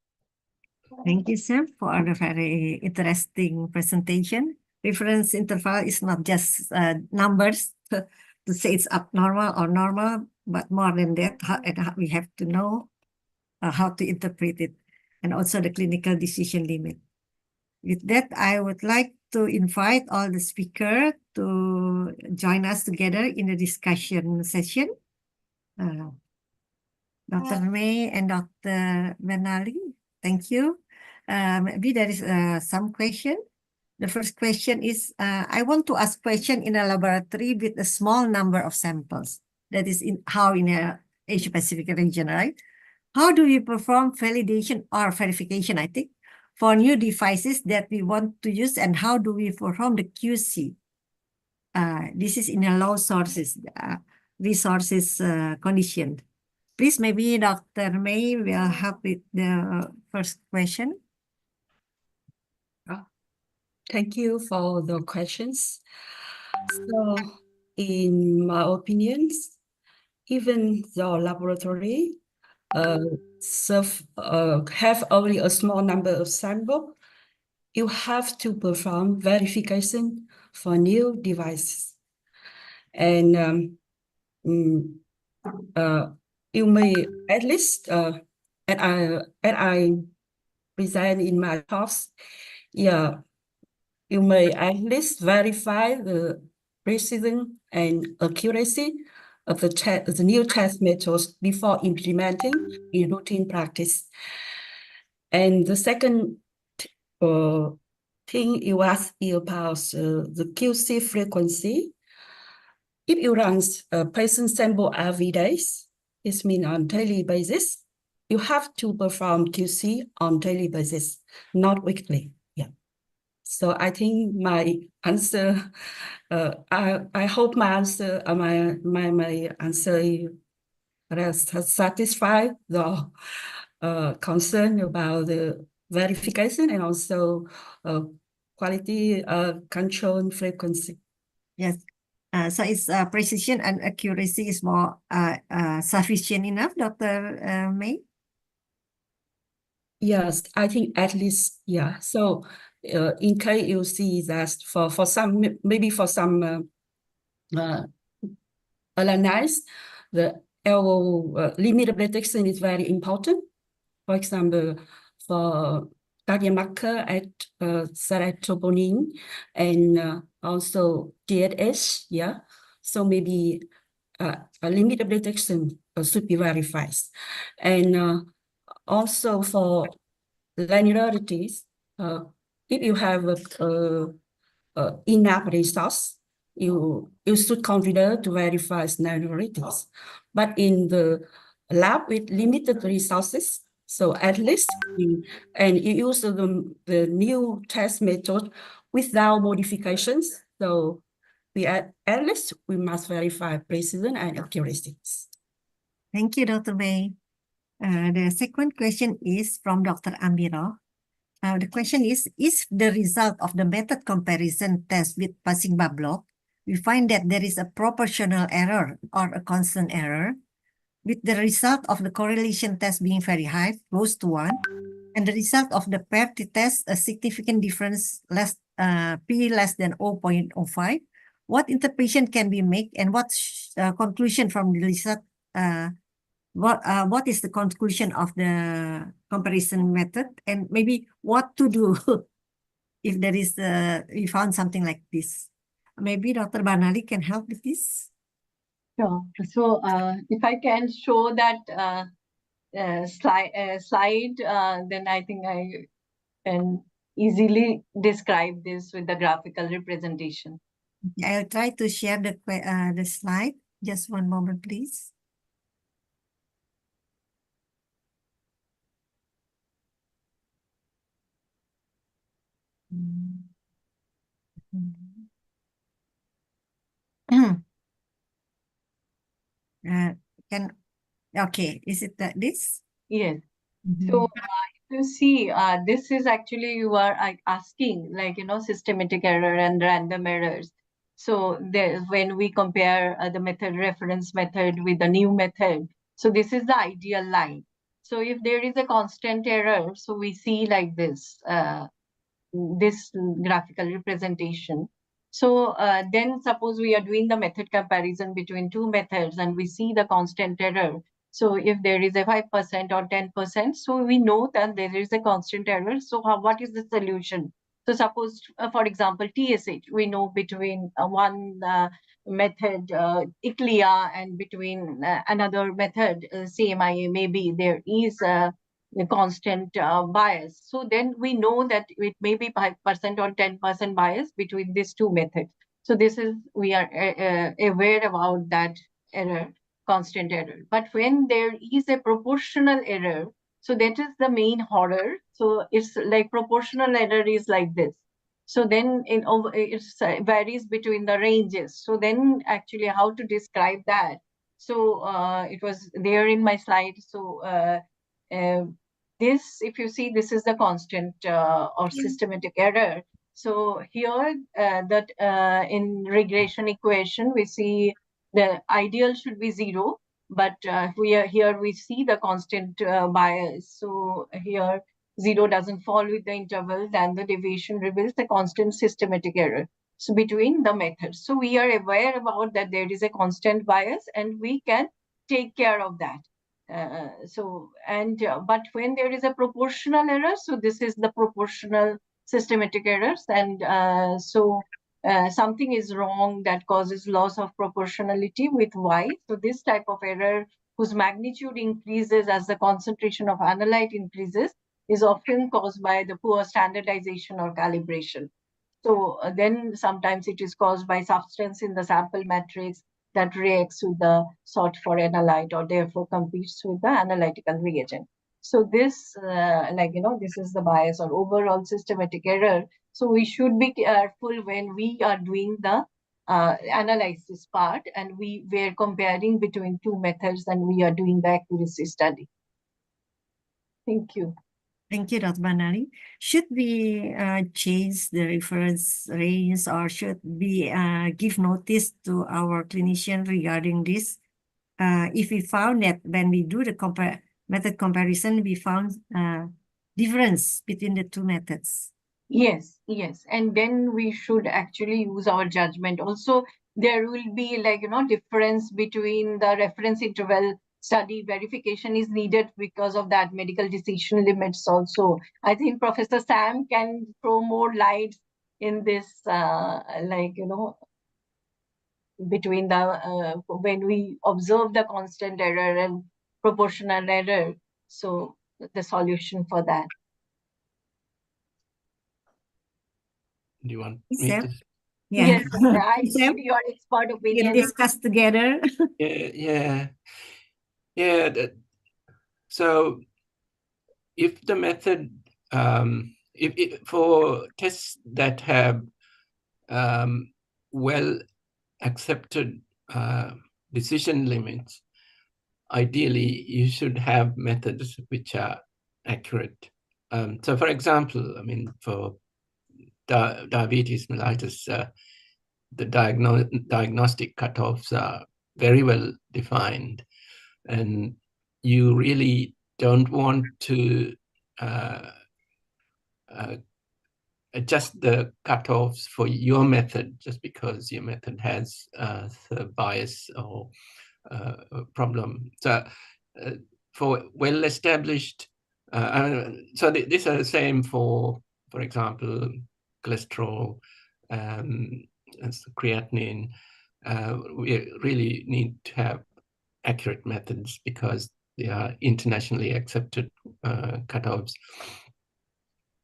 Thank you, Sam, for a very interesting presentation. Reference interval is not just numbers to say it's abnormal or normal, but more than that, we have to know how to interpret it, and also the clinical decision limit. With that, I would like to invite all the speakers to join us together in the discussion session. Dr. May and Dr. Benali, thank you. Maybe there is some question. The first question is, I want to ask question in a laboratory with a small number of samples. That is in a Asia Pacific region, right? How do we perform validation or verification, I think, for new devices that we want to use, and how do we perform the QC? This is in a low resources condition. Please, maybe Dr. May will help with the first question. Thank you for the questions. So, in my opinions, even the laboratory have only a small number of samples, you have to perform verification for new devices. And you may at least, and I present in my talks, yeah, you may at least verify the precision and accuracy the new test methods before implementing in routine practice. And the second thing you ask is about the QC frequency. If you run a patient sample every day, it means on daily basis, you have to perform QC on daily basis, not weekly. Yeah. So I think my answer, I hope my answer, my answer has satisfied the concern about the verification and also quality control frequency. Yes. So it's precision and accuracy is more sufficient enough, Dr. May? Yes, I think at least, yeah. So in case you see that for some, maybe for some analysis, the limit detection is very important. For example, for cardiac marker at serotonin and also DSH, yeah. So maybe a limit of detection should be verified. And also for linearities, if you have enough resource, you should consider to verify linearities. But in the lab with limited resources, so at least, and you use the new test method without modifications. So at least we must verify precision and accuracy. Thank you, Dr. May. The second question is from Dr. Amiro. The question is the result of the method comparison test with passing bar block, we find that there is a proportional error or a constant error, with the result of the correlation test being very high, close to 1, and the result of the paired test, a significant difference, p less than 0.05. What interpretation can be made, and what conclusion from the result? What is the conclusion of the comparison method, and maybe what to do if there is we found something like this? Maybe Dr. Banali can help with this. Sure. So if I can show that slide, then I think I can easily describe this with the graphical representation. I'll try to share the slide. Just one moment, please. Okay, is it this? Yes. So if you see, this is actually you are asking like, systematic error and random errors. So when we compare the method reference method with the new method, so this is the ideal line. So if there is a constant error, so we see like this graphical representation. So then suppose we are doing the method comparison between two methods and we see the constant error. So if there is a 5% or 10%, so we know that there is a constant error. So what is the solution? So suppose, for example, TSH, we know between one method, ICLIA, and between another method, CMIA, maybe there is a constant bias. So then we know that it may be 5% or 10% bias between these two methods. So this is, we are aware about that error, constant error. But when there is a proportional error, so that is the main horror. So it's like proportional error is like this. So then it varies between the ranges. So then actually how to describe that? So it was there in my slide. So this, if you see, this is the constant or systematic error. So here that in regression equation, we see the ideal should be 0, but here we see the constant bias. So here 0 doesn't fall with the interval, then the deviation reveals the constant systematic error. So between the methods. So we are aware about that there is a constant bias and we can take care of that. But when there is a proportional error, so this is the proportional systematic errors, and so something is wrong that causes loss of proportionality with Y. So this type of error, whose magnitude increases as the concentration of analyte increases, is often caused by the poor standardization or calibration. So then sometimes it is caused by substance in the sample matrix that reacts with the sought for analyte, or therefore competes with the analytical reagent. So this, this is the bias or overall systematic error. So we should be careful when we are doing the analysis part, and we're comparing between two methods, and we are doing the accuracy study. Thank you. Thank you, Dr. Banari. Should we change the reference range, or should we give notice to our clinician regarding this? If we found that when we do the method comparison, we found difference between the two methods. Yes, yes. And then we should actually use our judgment. Also, there will be difference between the reference interval study verification is needed because of that medical decision limits also. I think Professor Sam can throw more light in this, between the, when we observe the constant error and proportional error. So the solution for that. Do you want me Sam? to? Yeah. Yes, I Sam, need your expert we can opinion. discuss together. Yeah. So if the method, if for tests that have well accepted decision limits, ideally you should have methods which are accurate. So for example, I mean, for diabetes mellitus, the diagnostic cutoffs are very well defined, and you really don't want to adjust the cutoffs for your method just because your method has a bias or a problem. So for well-established, so these are the same for example, cholesterol, creatinine. We really need to have accurate methods because they are internationally accepted cutoffs.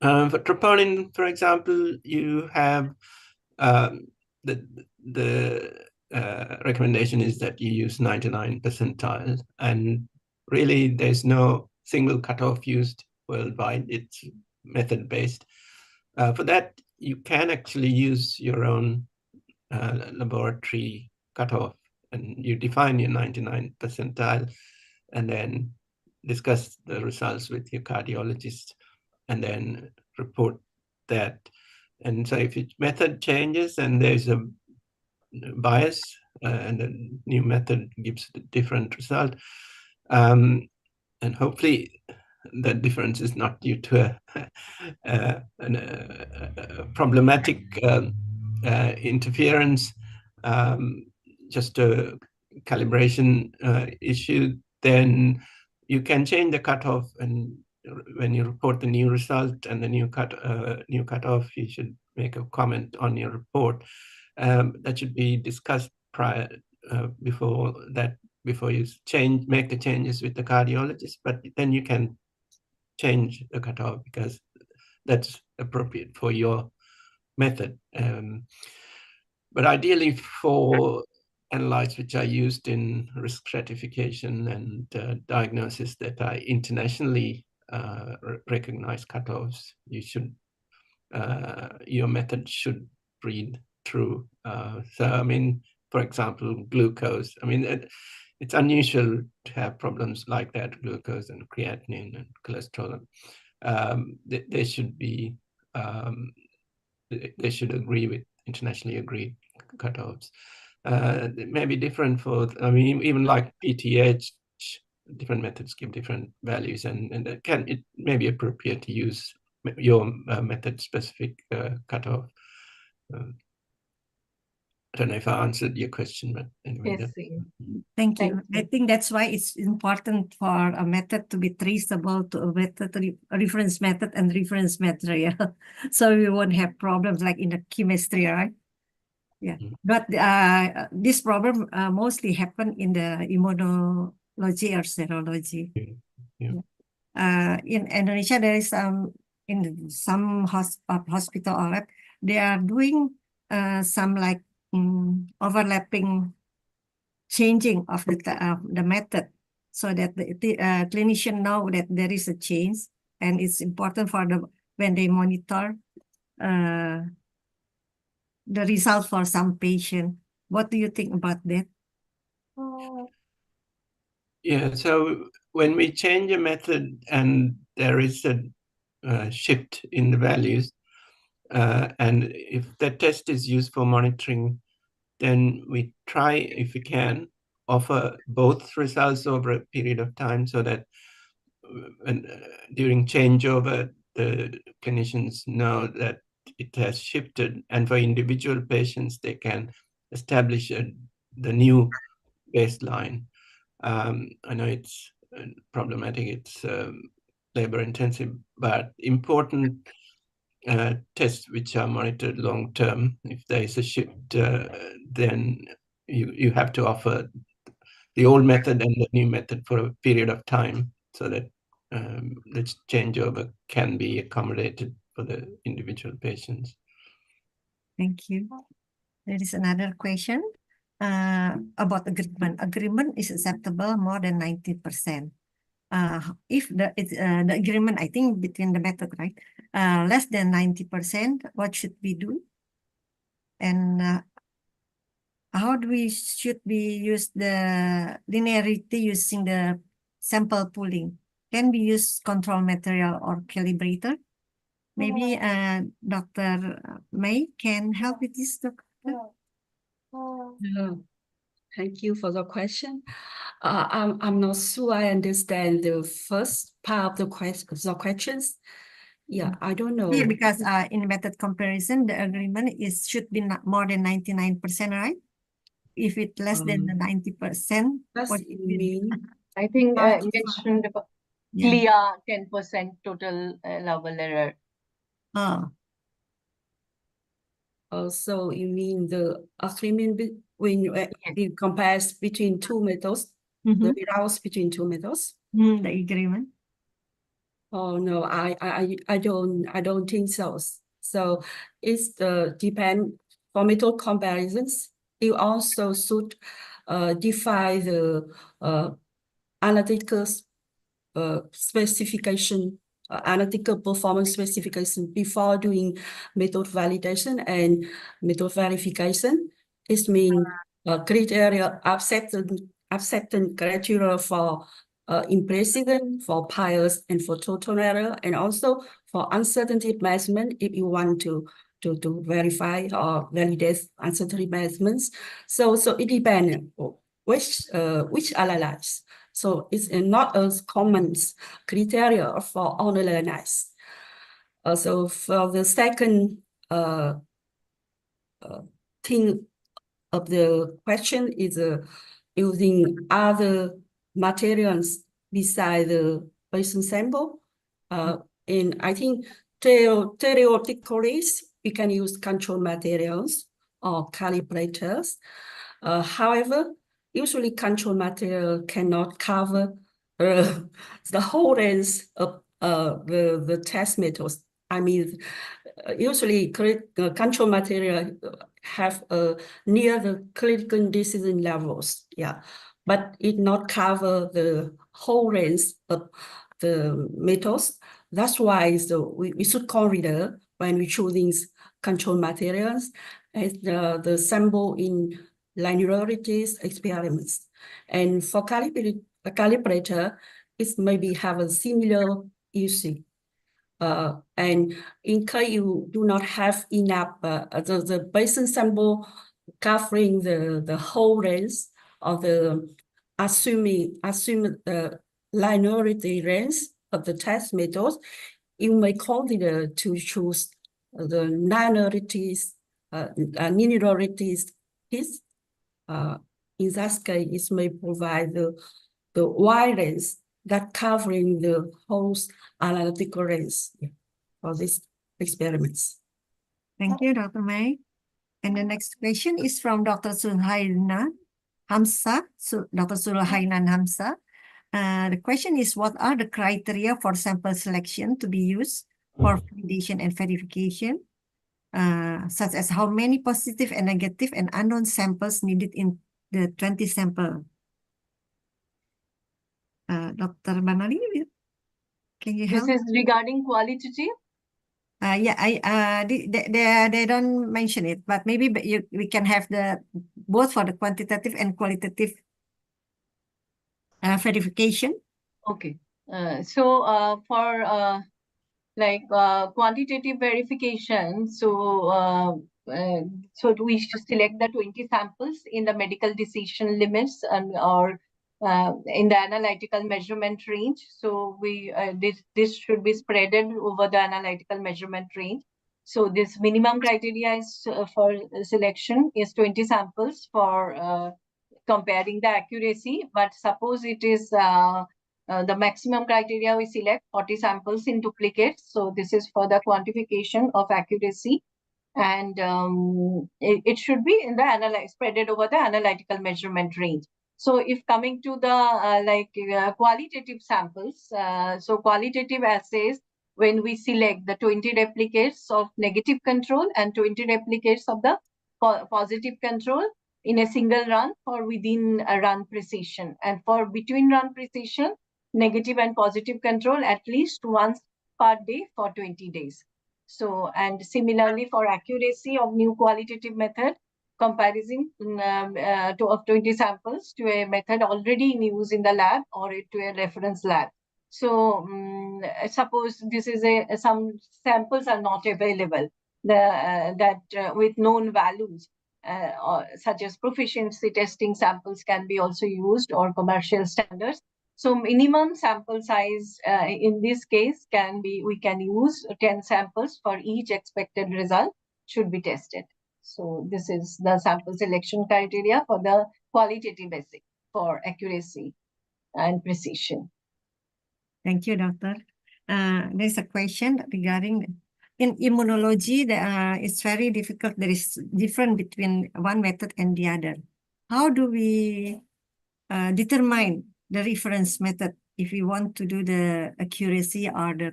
For troponin, for example, you have the recommendation is that you use 99 percentile, and really there's no single cutoff used worldwide. It's method-based. For that, you can actually use your own laboratory cutoff, and you define your 99 percentile and then discuss the results with your cardiologist and then report that. And so if your method changes and there's a bias and the new method gives a different result, and hopefully that difference is not due to a problematic interference, just a calibration issue, then you can change the cutoff, and when you report the new result and the new cutoff, you should make a comment on your report. That should be discussed prior before you make the changes with the cardiologist, but then you can change the cutoff because that's appropriate for your method. But ideally for analytes which are used in risk stratification and diagnosis that are internationally recognized cutoffs, your method should read through. So I mean, for example, glucose. I mean, it's unusual to have problems like that, glucose and creatinine and cholesterol. They should be, they should agree with internationally agreed cutoffs. It may be different for, I mean, even like PTH, different methods give different values, and it may be appropriate to use your method specific cutoff. I don't know if I answered your question, but anyway. Yes, Thank you. Thank I think that's why it's important for a method to be traceable to a method, a reference method and reference material. So we won't have problems like in the chemistry, right? Yeah, Mm. but this problem mostly happen in the immunology or serology. Yeah. In Indonesia, there is in some hospital or lab, they are doing some like overlapping changing of the method, so that the clinician know that there is a change, and it's important for the when they monitor the result for some patient. What do you think about that? Yeah, so when we change a method and there is a shift in the values, and if that test is used for monitoring, then we try, if we can, offer both results over a period of time, so that during changeover, the clinicians know that it has shifted, and for individual patients, they can establish the new baseline. I know it's problematic, it's labor intensive, but important tests which are monitored long term. If there is a shift, then you have to offer the old method and the new method for a period of time, so that the changeover can be accommodated for the individual patients. Thank you. There is another question about agreement. Agreement is acceptable more than 90%. If the agreement, I think, between the method, right, less than 90%, what should we do? And how do we should we use the linearity using the sample pooling? Can we use control material or calibrator? Maybe Dr. May can help with this, Doctor. Thank you for the question. I'm not sure I understand the first part of the questions. Yeah, I don't know. Yeah, because in method comparison, the agreement should be not more than 99%, right? If it's less than the 90%, That's what you mean? I think Hard to mentioned about Yeah. clear 10% total level error. Oh, So you mean the agreement when you compare between two methods, the results between two methods? the agreement. Oh no, I don't think so. So it's depend for method comparisons. You also should define the analytical specification, analytical performance specification before doing method validation and method verification. It means criteria, acceptance criteria for imprecedent, for bias, and for total error, and also for uncertainty measurement if you want to verify or validate uncertainty measurements. So it depends which analyze. So it's not a common criteria for all analyze. So for the second thing of the question is using other materials beside the patient sample. And I think theoretically, we can use control materials or calibrators. However, usually control material cannot cover the whole range of the test methods. I mean, usually control material have near the critical decision levels, yeah, but it not cover the whole range of the methods. That's why we should consider when we choosing control materials as the sample in linearity experiments. And for calibrator, it maybe have a similar issue. And in case you do not have enough, the patient sample covering the whole range of the assuming the linearity range of the test methods, you may consider to choose the linearities, linearities. In that case, it may provide the wide range that covering the whole analytical range for these experiments. Thank you, Dr. May. And the next question is from Dr. Sulhainan Hamza. Dr. Sulhainan Hamza. The question is, what are the criteria for sample selection to be used for validation and verification, such as how many positive and negative and unknown samples needed in the 20 sample? Dr. Banali, can you help? This is regarding qualitative. They don't mention it, but maybe we can have the both for the quantitative and qualitative verification. Okay. For quantitative verification, so we should select the 20 samples in the medical decision limits or in the analytical measurement range. So this should be spreaded over the analytical measurement range. So this minimum criteria is for selection is 20 samples for comparing the accuracy. But suppose it is the maximum criteria, we select 40 samples in duplicates. So this is for the quantification of accuracy. And it should be in the spreaded over the analytical measurement range. So if coming to the qualitative samples, so qualitative assays, when we select the 20 replicates of negative control and 20 replicates of the positive control in a single run for within a run precision, and for between run precision, negative and positive control at least once per day for 20 days. So, and similarly for accuracy of new qualitative method, comparison of 20 samples to a method already in use in the lab or to a reference lab. So suppose this is some samples are not available with known values, such as proficiency testing samples can be also used, or commercial standards. So minimum sample size in this case we can use 10 samples for each expected result should be tested. So this is the sample selection criteria for the qualitative assay for accuracy and precision. Thank you, Doctor. There's a question regarding in immunology. It's very difficult. There is difference between one method and the other. How do we determine the reference method if we want to do the accuracy or the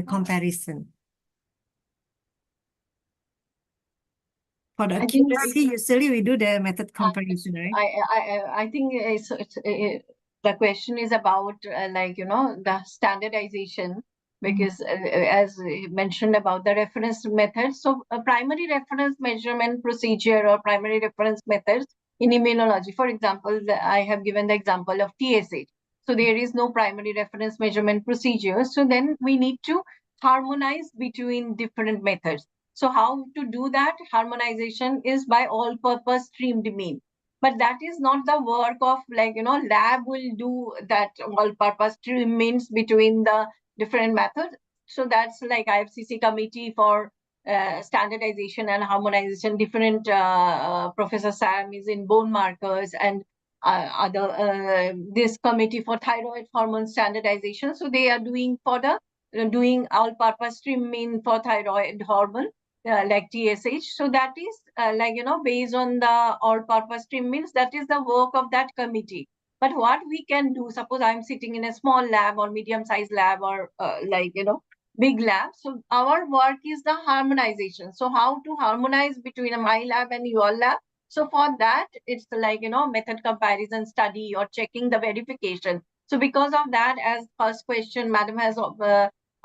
comparison? For the accuracy, usually we do the method comparison, right? I think the question is about the standardization, because as mentioned about the reference method. So a primary reference measurement procedure or primary reference methods in immunology, for example, I have given the example of TSH. So there is no primary reference measurement procedure. So then we need to harmonize between different methods. So how to do that harmonization is by all-purpose streamed mean. But that is not the work of lab will do that all-purpose stream means between the different methods. So that's like IFCC committee for standardization and harmonization. Different Professor Sam is in bone markers, and this committee for thyroid hormone standardization. So they are doing for the doing all-purpose stream mean for thyroid hormone. Like TSH. So that is based on the all-purpose stream means that is the work of that committee. But what we can do, suppose I'm sitting in a small lab or medium-sized lab or big lab. So our work is the harmonization. So how to harmonize between my lab and your lab? So for that, it's method comparison study or checking the verification. So because of that, as first question, Madam has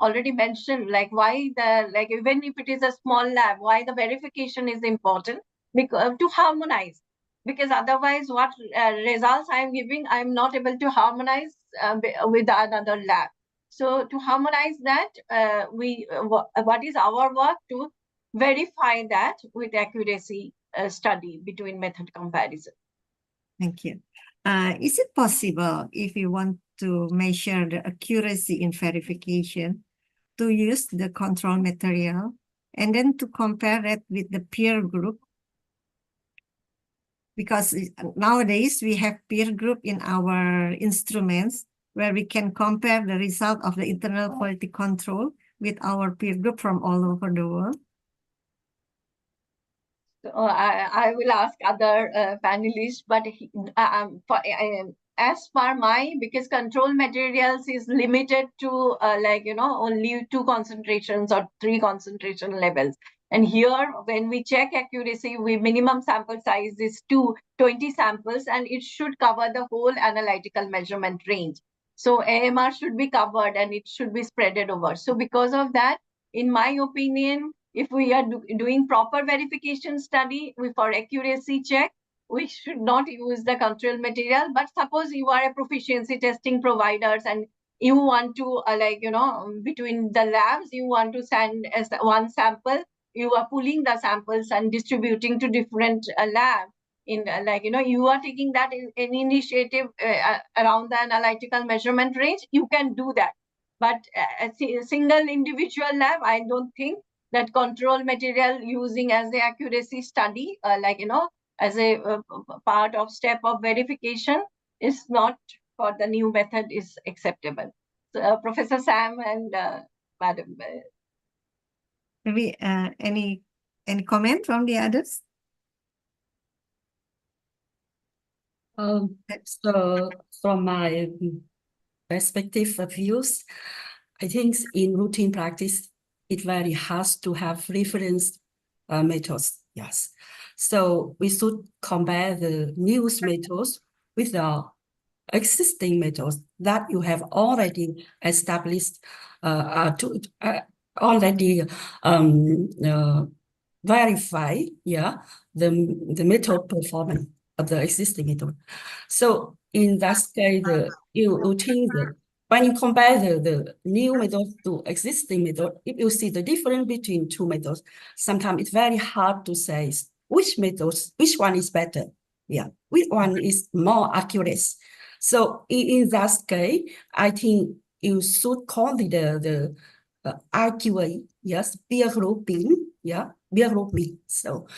already mentioned, why even if it is a small lab, why the verification is important, because to harmonize, because otherwise what results I'm giving, I'm not able to harmonize with another lab. So to harmonize that, what is our work to verify that with accuracy study between method comparison. Thank you. Is it possible, if you want to measure the accuracy in verification, to use the control material and then to compare that with the peer group? Because nowadays we have peer group in our instruments where we can compare the result of the internal quality control with our peer group from all over the world. So I will ask other panelists, but as per my, because control materials is limited to like, only 2 concentrations or 3 concentration levels. And here, when we check accuracy, minimum sample size is 20 samples, and it should cover the whole analytical measurement range. So AMR should be covered and it should be spreaded over. So because of that, in my opinion, if we are doing proper verification study for accuracy check, we should not use the control material. But suppose you are a proficiency testing providers and you want to between the labs, you want to send as one sample, you are pulling the samples and distributing to different labs. In you are taking that in initiative around the analytical measurement range, you can do that. But a single individual lab, I don't think that control material using as the accuracy study, as a part of step of verification is not for the new method is acceptable. So, Professor Sam and Madam. Maybe any comment from the others? So from my perspective of views, I think in routine practice, it very hard to have reference methods. Yes. So we should compare the new methods with the existing methods that you have already established, already verify, the method performance of the existing method. So in that case, you think that when you compare the new method to existing method, if you see the difference between 2 methods, sometimes it's very hard to say which one is better. Yeah, which one is more accurate. So in that case, I think you should consider the RQA, yes, peer grouping, peer grouping. So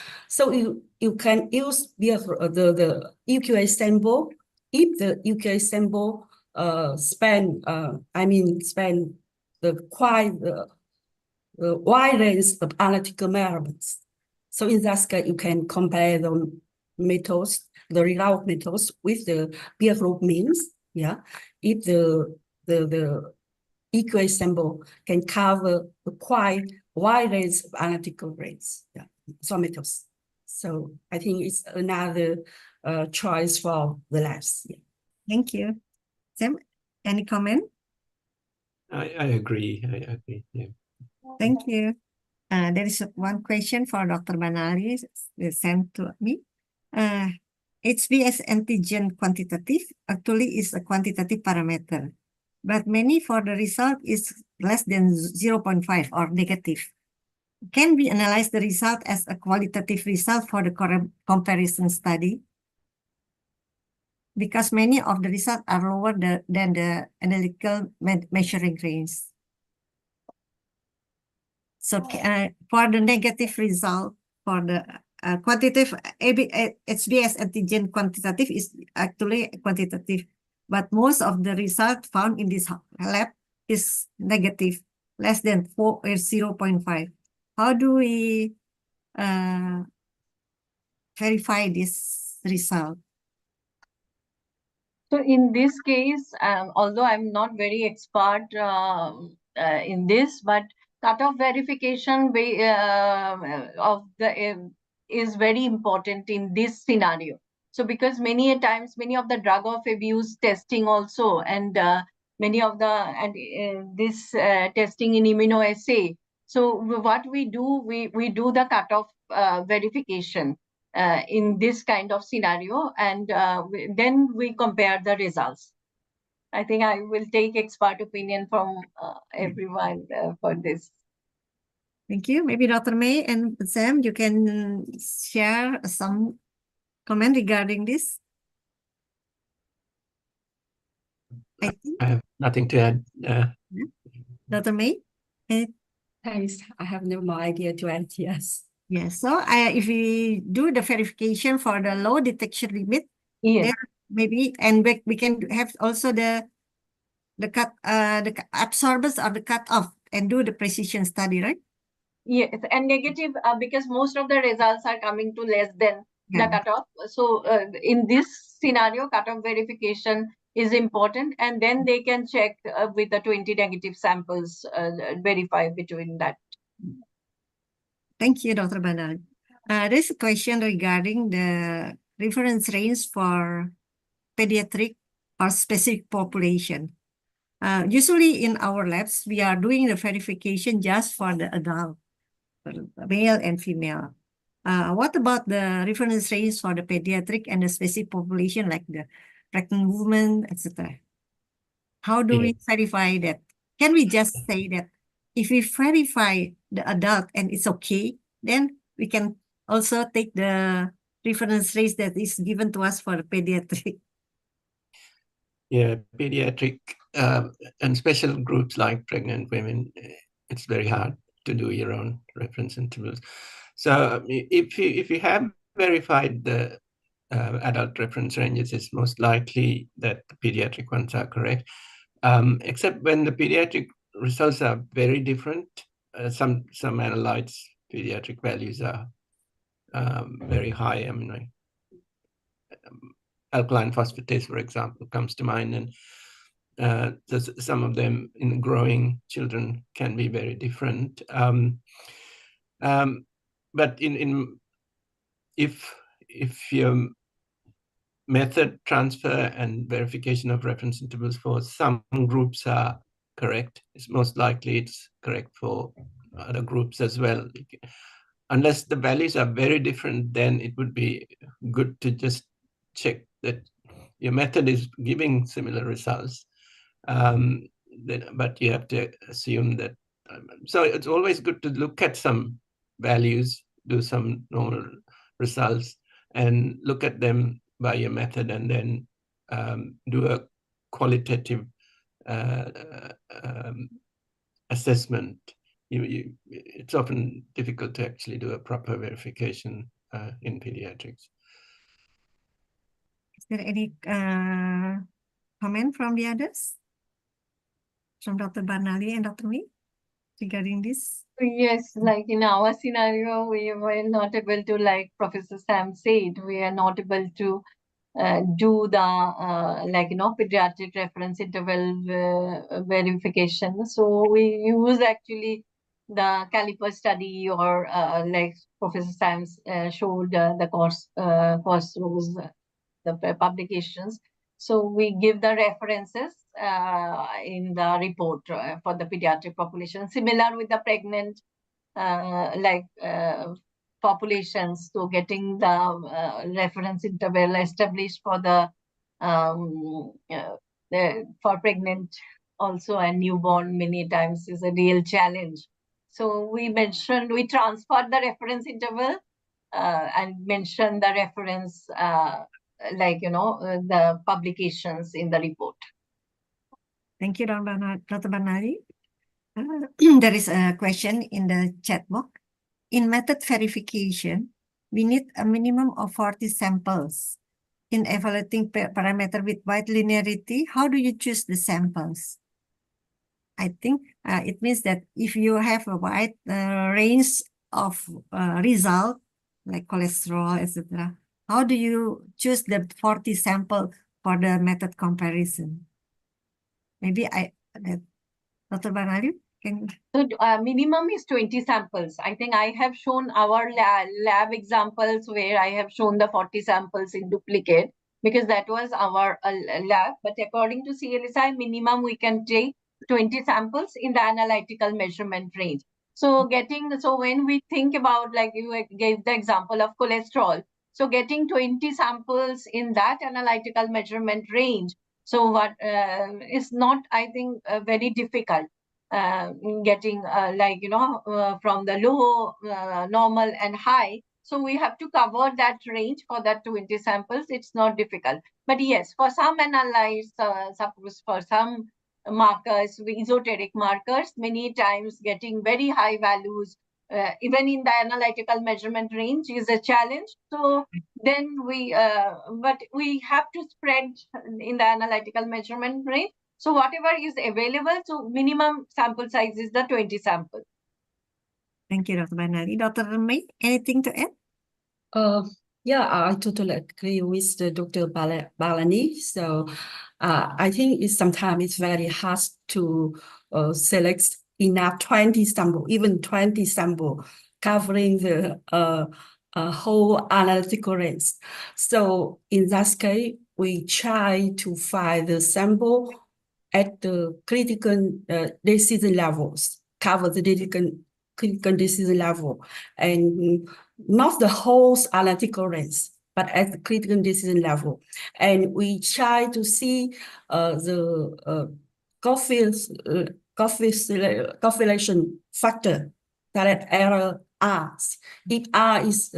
you can use the UQA sample if the UQA sample span the quite wide range of analytical measurements. So in that case, you can compare the methods, the result methods with the peer group means. If the EQA sample can cover a quite wide range of analytical rates, methods. So I think it's another choice for the labs. Thank you. Sam, any comment? I agree. I agree. Yeah. Thank you. There is one question for Dr. Banali sent to me. HBS antigen quantitative actually is a quantitative parameter, but many for the result is less than 0.5 or negative. Can we analyze the result as a qualitative result for the comparison study? Because many of the results are lower than the analytical measuring range. So for the negative result, for the quantitative HBS antigen quantitative is actually quantitative, but most of the result found in this lab is negative, less than 0.5. How do we verify this result? So in this case, although I'm not very expert in this, but cutoff verification of the is very important in this scenario. So because many a times, many of the drug of abuse testing also, and many of the this testing in immunoassay. So what we do, we do the cutoff verification in this kind of scenario, and then we compare the results. I think I will take expert opinion from everyone for this. Thank you. Maybe Dr. May and Sam, you can share some comment regarding this. I have nothing to add. Dr. May? Thanks. I have no more idea to add. Yes. Yes. So if we do the verification for the low detection limit, Yes. then maybe, and we can have also the absorbance of the cutoff and do the precision study, right? Yes, and negative because most of the results are coming to less than the cutoff. So in this scenario, cutoff verification is important, and then they can check with the 20 negative samples, verify between that. Thank you, Dr. Banal. There's a question regarding the reference range for pediatric or specific population. Usually in our labs, we are doing the verification just for the adult, for male and female. What about the reference range for the pediatric and the specific population, like the pregnant women, etc.? How do we verify that? Can we just say that if we verify the adult and it's okay, then we can also take the reference range that is given to us for the pediatric? Yeah, pediatric and special groups like pregnant women, it's very hard to do your own reference intervals. So if you have verified the adult reference ranges, it's most likely that the pediatric ones are correct. Except when the pediatric results are very different. Some analytes pediatric values are very high. I mean, alkaline phosphatase, for example, comes to mind, and some of them in growing children can be very different. But if your method transfer and verification of reference intervals for some groups are correct, it's most likely it's correct for other groups as well. Unless the values are very different, then it would be good to just check that your method is giving similar results. But you have to assume that. So it's always good to look at some values, do some normal results, and look at them by your method, and then do a qualitative assessment. It's often difficult to actually do a proper verification in pediatrics. Is there any comment from the others? From Dr. Barnali and Dr. Mee regarding this? Yes, like in our scenario, we were not able to, like Professor Sam said, we are not able to do the pediatric reference interval verification. So we use actually the caliper study, or like Professor Sam showed the course rules, the publications. So we give the references in the report for the pediatric population, similar with the pregnant populations. So getting the reference interval established for for pregnant also and newborn many times is a real challenge. So we transferred the reference interval and mentioned the reference the publications in the report. Thank you, Dr. Barnali. There is a question in the chat box. In method verification, we need a minimum of 40 samples. In evaluating parameter with wide linearity, how do you choose the samples? I think it means that if you have a wide range of result, like cholesterol, etc., how do you choose the 40 sample for the method comparison? Maybe Dr. Barnali can. So minimum is 20 samples. I think I have shown our lab examples where I have shown the 40 samples in duplicate, because that was our lab. But according to CLSI, minimum we can take 20 samples in the analytical measurement range. So when we think about, like you gave the example of cholesterol, so getting 20 samples in that analytical measurement range, so what is not, I think, very difficult. Getting from the low, normal and high. So we have to cover that range for that 20 samples. It's not difficult. But yes, for some analyze, suppose for some markers, esoteric markers, many times getting very high values, even in the analytical measurement range, is a challenge. So then but we have to spread in the analytical measurement range. So whatever is available, so minimum sample size is the 20 samples. Thank you, Dr. Banali. Dr. May, anything to add? Yeah, I totally agree with the Dr. Balani. So I think sometimes it's very hard to select enough 20 sample, even 20 sample covering the whole analytical range. So in that case, we try to find the sample at the critical decision levels, cover the critical decision level, and not the whole analytical range, but at the critical decision level. And we try to see the correlation factor that error R. If R is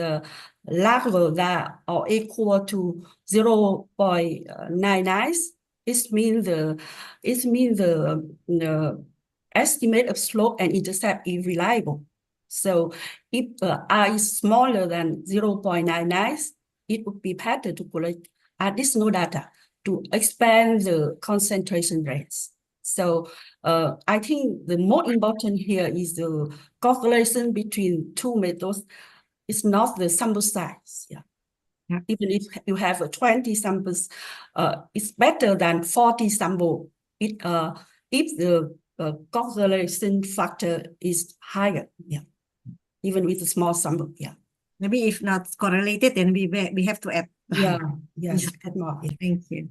larger than or equal to 0.99, it means the estimate of slope and intercept is reliable. So if R is smaller than 0.99, it would be better to collect additional data to expand the concentration rates. So I think the more important here is the correlation between two methods. It's not the sample size. Yeah. Yeah. Even if you have 20 samples, it's better than 40 samples if the correlation factor is higher. Yeah. Even with a small sample. Yeah. Maybe if not correlated, then we have to add. Yeah. Yes. Add more. Yeah. Thank you.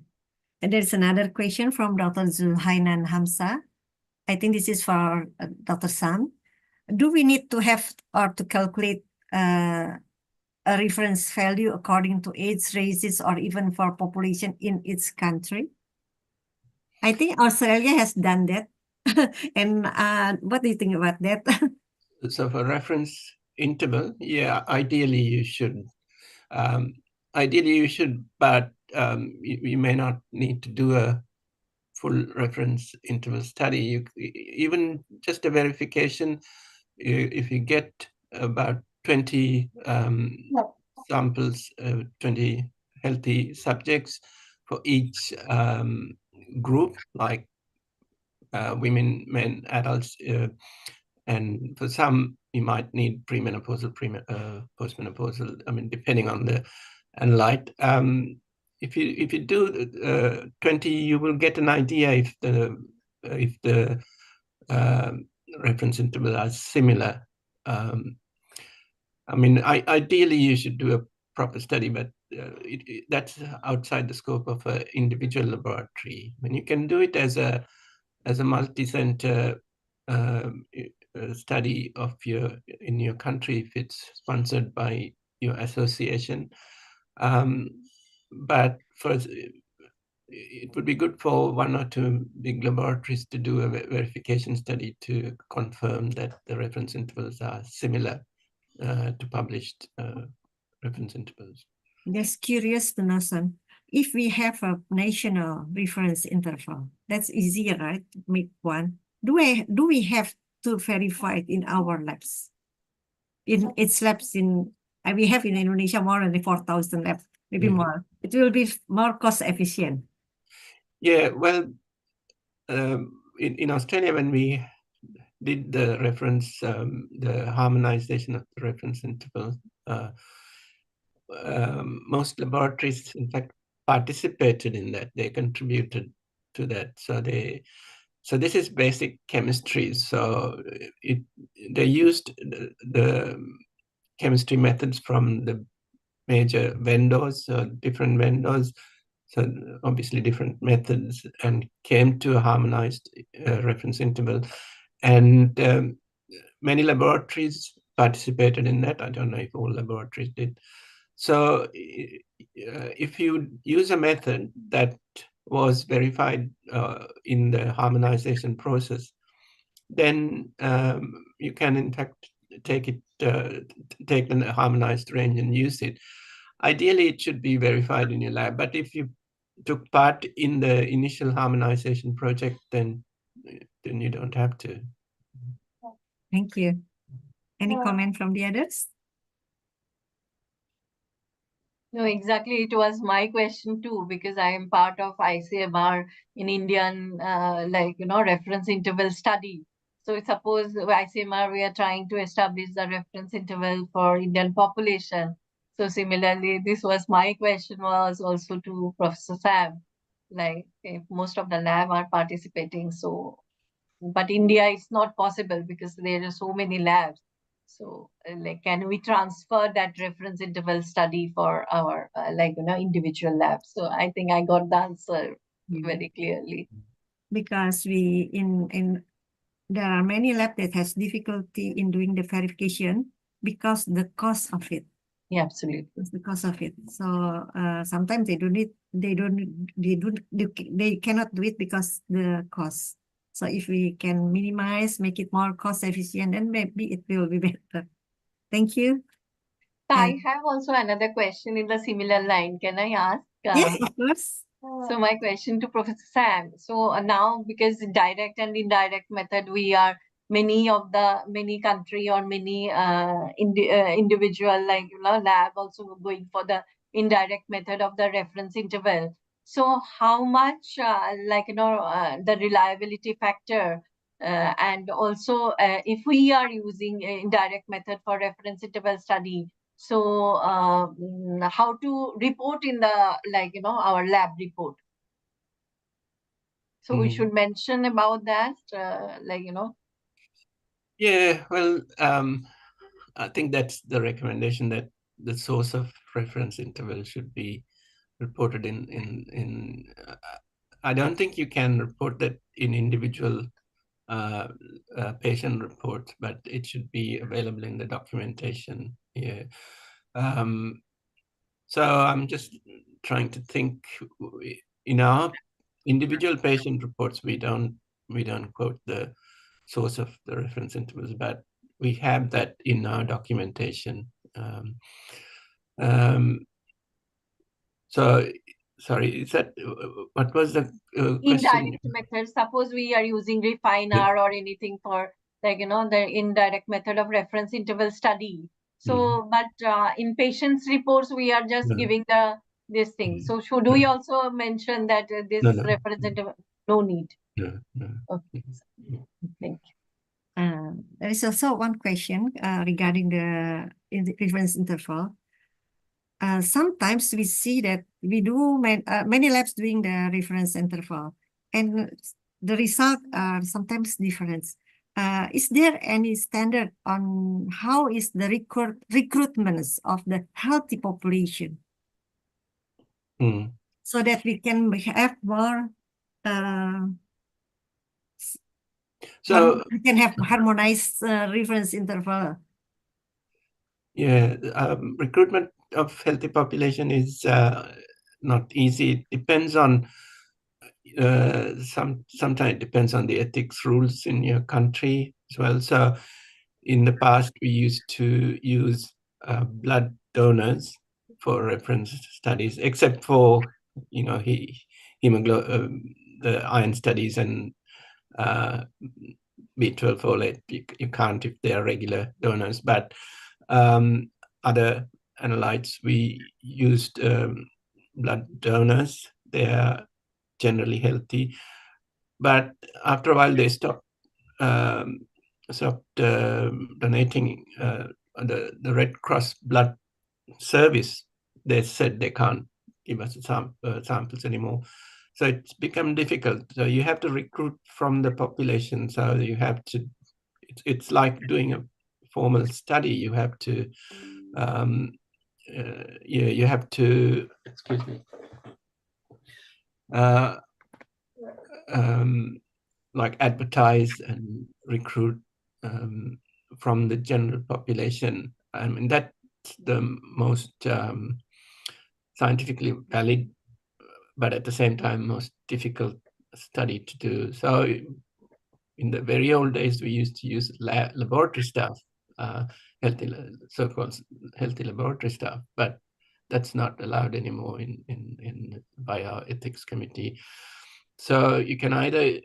And there's another question from Dr. Zulhainan Hamza. I think this is for Dr. Sam. Do we need to have or to calculate a reference value according to age, races, or even for population in its country? I think Australia has done that. And what do you think about that? So for reference interval, yeah, ideally you should. But you may not need to do a full reference interval study. Even just a verification, if you get about 20 samples, 20 healthy subjects for each group, like women, men, adults, and for some you might need premenopausal, postmenopausal. I mean, depending on the analyte. If you do 20, you will get an idea if the reference intervals are similar. I mean, ideally you should do a proper study, but that's outside the scope of an individual laboratory. When you can do it as a multi-center study of in your country, if it's sponsored by your association. But first, it would be good for one or two big laboratories to do a verification study to confirm that the reference intervals are similar to published reference intervals. Just curious to know, son, if we have a national reference interval, that's easier, right? Make one. Do we have to verify it in our labs? In its labs we have in Indonesia more than 4,000 labs, maybe more. It will be more cost efficient. Yeah, well, in Australia, when we did the reference, the harmonization of the reference interval, most laboratories, in fact, participated in that. They contributed to that. So this is basic chemistry. So they used the chemistry methods from the major vendors, different vendors. So obviously different methods, and came to a harmonized reference interval. And many laboratories participated in that. I don't know if all laboratories did. So if you use a method that was verified in the harmonization process, then you can in fact take the harmonized range and use it. Ideally, it should be verified in your lab, but if you took part in the initial harmonization project, then you don't have to. Thank you. Any comment from the others? No, exactly. It was my question too, because I am part of ICMR in Indian, reference interval study. So suppose ICMR, we are trying to establish the reference interval for Indian population. So similarly, this was my question was also to Professor Sam, like if most of the lab are participating. So, but India is not possible because there are so many labs. So like, can we transfer that reference interval study for our individual labs? So I think I got the answer very clearly. Because there are many labs that has difficulty in doing the verification because the cost of it. Yeah, absolutely. It's the cost of it. So sometimes they cannot do it because the cost. So if we can minimize, make it more cost efficient, then maybe it will be better. Thank you. So I have also another question in the similar line. Can I ask? Yes, of course. So my question to Professor Sam. So now, because direct and indirect method, we are many country or many individual lab also going for the indirect method of the reference interval. So how much the reliability factor and also if we are using indirect method for reference interval study, so how to report in the our lab report. So we should mention about that, Yeah, well, I think that's the recommendation, that the source of reference interval should be reported in I don't think you can report that in individual patient reports, but it should be available in the documentation. Yeah. So I'm just trying to think. In our individual patient reports, we don't quote the source of the reference intervals, but we have that in our documentation. So, sorry, is that what was the question? indirect method. Suppose we are using refiner or anything for the indirect method of reference interval study. So, but in patients' reports, we are just giving this thing. So, should we also mention that this No. reference interval? No need. No. Okay. Thank you. There is also one question regarding the reference interval. Sometimes we see that we do many labs doing the reference interval, and the results are sometimes different. Is there any standard on how is the recruitment of the healthy population so that we can have more So we can have harmonized reference interval? Yeah, recruitment of healthy population is not easy. It depends on sometimes it depends on the ethics rules in your country as well. So in the past, we used to use blood donors for reference studies, except for hemoglobin, the iron studies and B12 folate. You can't if they are regular donors, but other analytes, we used blood donors. They are generally healthy, but after a while they stopped donating. The Red Cross blood service, they said they can't give us samples anymore. So it's become difficult. So you have to recruit from the population. So you have to, it's like doing a formal study. You have to, you have to, excuse me, like advertise and recruit from the general population. I mean, that's the most scientifically valid, but at the same time, most difficult study to do. So in the very old days, we used to use laboratory stuff, so-called healthy laboratory stuff, but that's not allowed anymore by our ethics committee. So you can either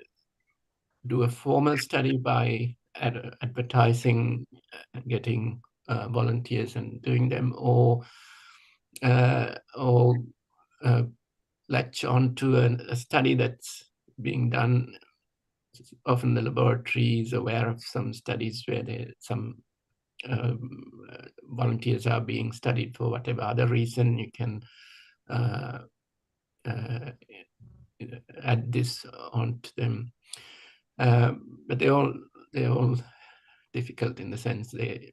do a formal study by advertising, getting volunteers and doing them, or latch on to a study that's being done often the laboratory is aware of some studies where some volunteers are being studied for whatever other reason. You can add this onto them, but they're all difficult in the sense they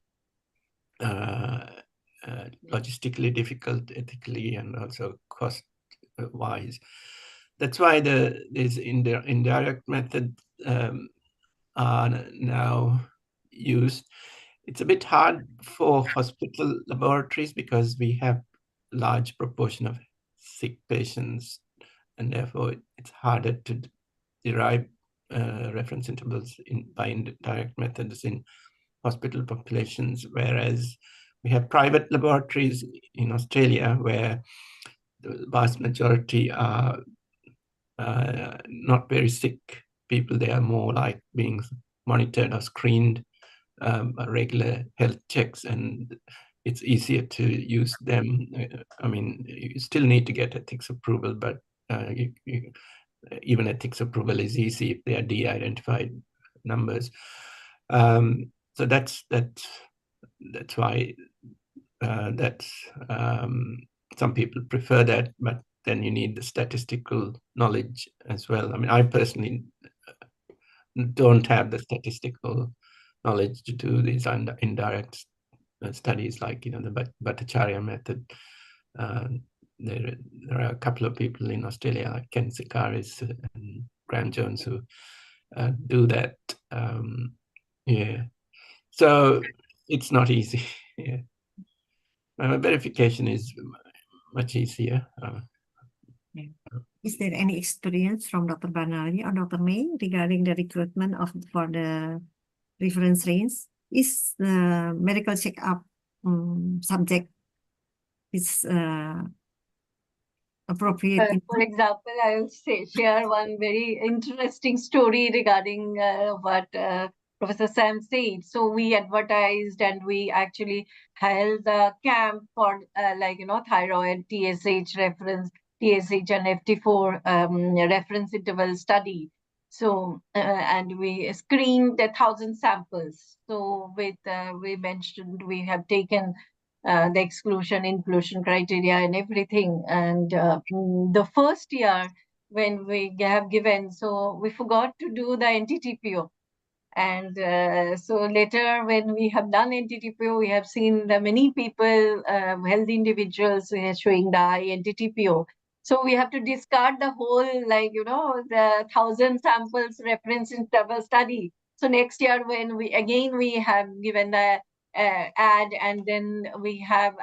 logistically difficult, ethically, and also cost-wise. That's why these indirect methods are now used. It's a bit hard for hospital laboratories because we have large proportion of sick patients, and therefore it's harder to derive reference intervals by indirect methods in hospital populations, whereas we have private laboratories in Australia where the vast majority are not very sick people. They are more like being monitored or screened, regular health checks, and it's easier to use them. I mean, you still need to get ethics approval, but even ethics approval is easy if they are de-identified numbers. So that's why some people prefer that, but then you need the statistical knowledge as well. I mean, I personally don't have the statistical knowledge to do these indirect studies like, the Bhattacharya method. There are a couple of people in Australia, like Ken Sikaris and Graham Jones, who do that. Yeah, so it's not easy. Yeah, verification is much easier. Is there any experience from Dr. Banali or Dr. May regarding the recruitment for the reference range? Is the medical checkup subject is appropriate? For example, I will share one very interesting story regarding what Professor Sam said. So we advertised and we actually held a camp for thyroid, TSH reference, TSH and FT4 reference interval study. So and we screened 1,000 samples. So with we mentioned we have taken the exclusion, inclusion criteria and everything. And the first year when we have given, so we forgot to do the NTTPO. And so later when we have done NTTPO, we have seen the many people, healthy individuals showing the high NTTPO. So we have to discard the whole, the 1,000 samples reference interval study. So next year when we have given the ad, and then we have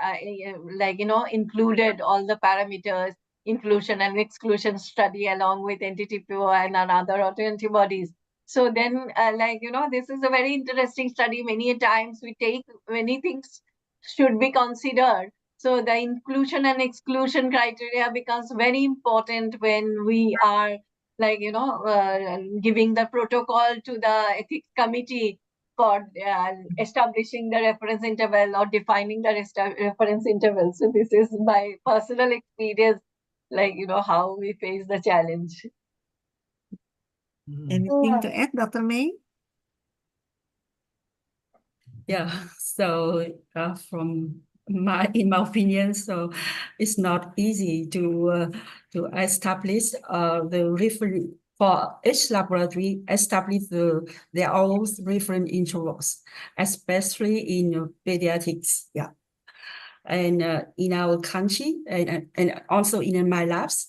included all the parameters, inclusion and exclusion study along with NTTPO and other autoantibodies. So then this is a very interesting study. Many times we take many things should be considered. So the inclusion and exclusion criteria becomes very important when we are giving the protocol to the ethics committee for establishing the reference interval or defining the reference interval. So this is my personal experience, how we face the challenge. Anything to add, Dr. May? Yeah, so in my opinion, so it's not easy to establish the reference for each laboratory, establish their own reference intervals, especially in pediatrics. Yeah, and in our country and also in my labs,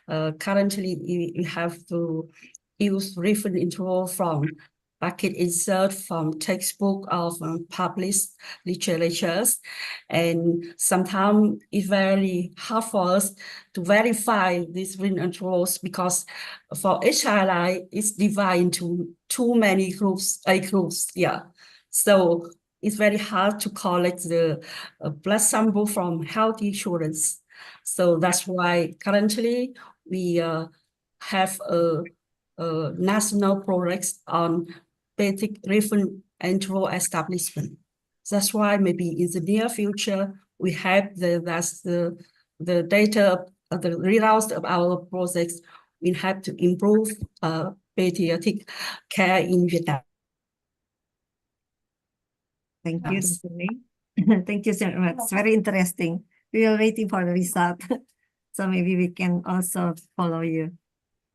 currently we have to use reference interval from bucket insert from textbook or from published literatures. And sometimes it's very hard for us to verify these reference intervals because for HLI, it's divided into too many groups, yeah. So it's very hard to collect the blood sample from healthy children. So that's why currently we have a national projects on basic reference interval establishment. That's why maybe in the near future we have the data, the results of our projects. We have to improve pediatric care in Vietnam. Thank you, Yes. Dr. May. Thank you so much. It's very interesting. We are waiting for the result. So maybe we can also follow you.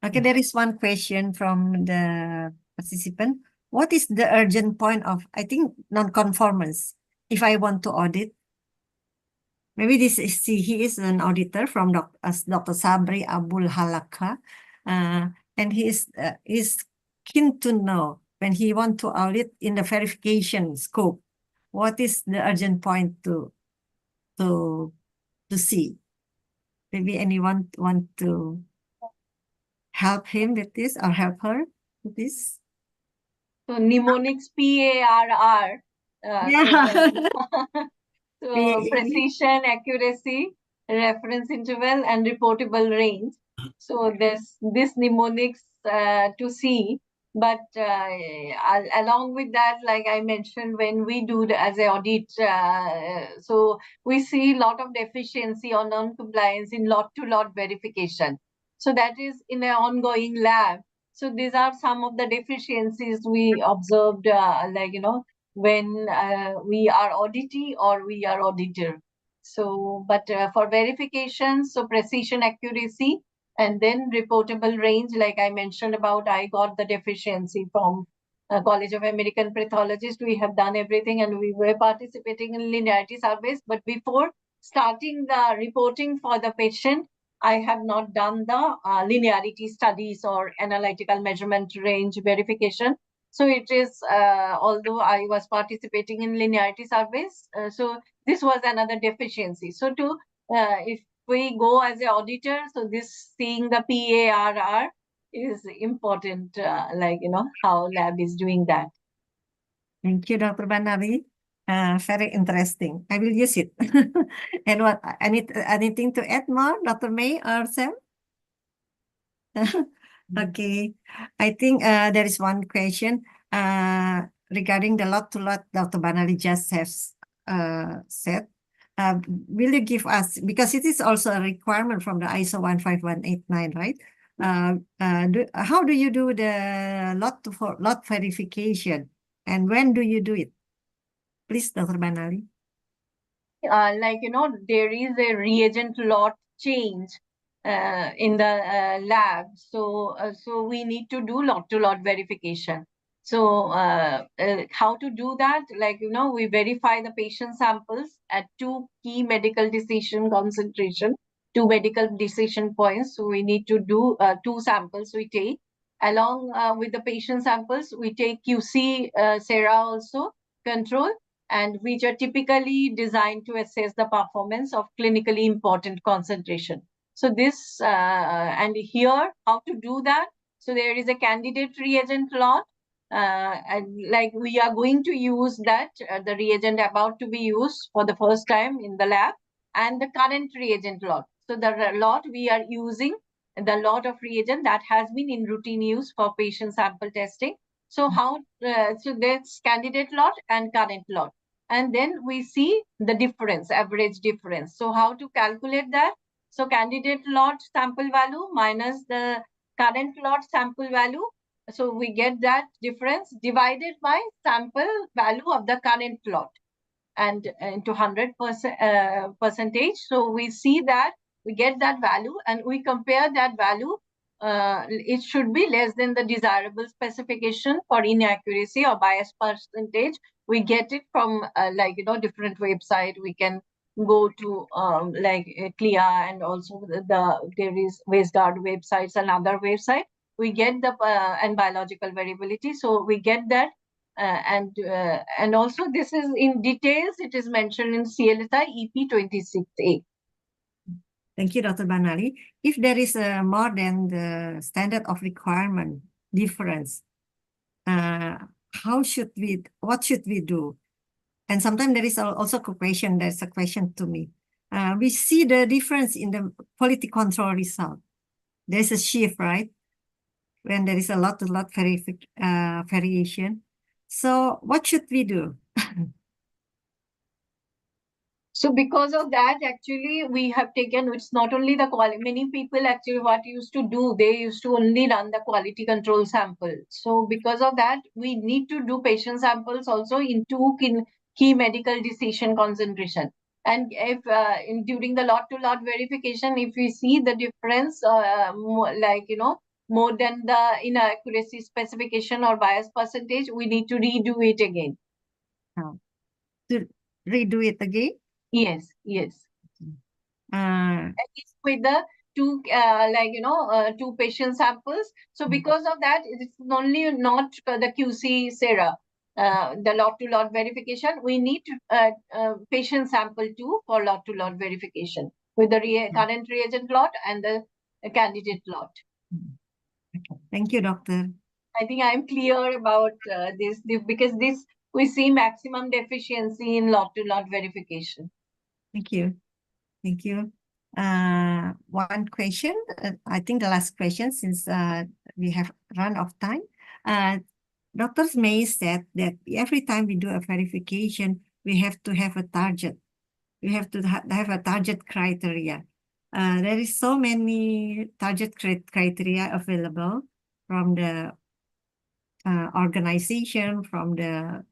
Okay, there is one question from the participant. What is the urgent point of, I think, non-conformance if I want to audit? Maybe this is, see, he is an auditor from Dr. Sabri Abul Halaka. And he is keen to know when he want to audit in the verification scope, what is the urgent point to see? Maybe anyone want to help him with this or help her with this? So mnemonics PARR. Yeah. So precision, accuracy, reference interval, and reportable range. So this mnemonics to see. But along with that, like I mentioned, when we do as an audit, so we see a lot of deficiency or non-compliance in lot-to-lot verification. So that is in an ongoing lab. So these are some of the deficiencies we observed, when we are auditee or we are auditor. So, but for verification, so precision, accuracy, and then reportable range, like I mentioned about, I got the deficiency from College of American Pathologists. We have done everything and we were participating in linearity surveys. But before starting the reporting for the patient, I have not done the linearity studies or analytical measurement range verification. So it is, although I was participating in linearity surveys, so this was another deficiency. So to, if we go as an auditor, so this seeing the PARR is important, how lab is doing that. Thank you, Dr. Banari. Very interesting. I will use it. And what, anything to add more, Dr. May or Sam? Okay, I think there is one question regarding the lot-to-lot Dr. Banali just has said. Will you give us, because it is also a requirement from the ISO 15189, right? How do you do the lot verification, and when do you do it? Please, Dr. Banali. There is a reagent lot change in the lab. So we need to do lot-to-lot verification. So how to do that? We verify the patient samples at two key medical decision concentration, two medical decision points. So we need to do two samples we take. Along with the patient samples, we take QC sera also control, and which are typically designed to assess the performance of clinically important concentration. So this, and here, how to do that? So there is a candidate reagent lot, and we are going to use that, the reagent about to be used for the first time in the lab, and the current reagent lot. So the lot we are using, the lot of reagent that has been in routine use for patient sample testing. So how, so there's candidate lot and current lot. And then we see the difference, average difference. So how to calculate that? So candidate lot sample value minus the current lot sample value. So we get that difference divided by sample value of the current lot and into 100% percentage. So we see that we get that value and we compare that value. It should be less than the desirable specification for inaccuracy or bias percentage. We get it from different website. We can go to CLIA, and also there is WasteGuard websites and other website. We get the and biological variability. So we get that. And also this is in details, it is mentioned in CLSI EP 26A. Thank you, Dr. Banali. If there is more than the standard of requirement difference, what should we do? And sometimes there is also a question, there's a question to me. We see the difference in the quality control result. There's a shift, right? When there is a lot-to-lot variation. So what should we do? So because of that, actually, we have taken, it's not only the quality, many people actually what used to do, they used to only run the quality control sample. So because of that, we need to do patient samples also in two key medical decision concentration. And if during the lot-to-lot verification, if we see the difference, more than the inaccuracy specification or bias percentage, we need to redo it again. To redo it again? Yes. At least with the two two patient samples. So because of that, it's only not the QC SERA, the lot-to-lot verification. We need patient sample too for lot-to-lot verification with the current reagent lot and the candidate lot. Okay. Thank you, Doctor. I think I'm clear about this because we see maximum deficiency in lot-to-lot verification. Thank you. Thank you. One question, I think the last question, since we have run out of time. Dr. May said that every time we do a verification, we have to have a target. We have to have a target criteria. There is so many target criteria available from the organization, from the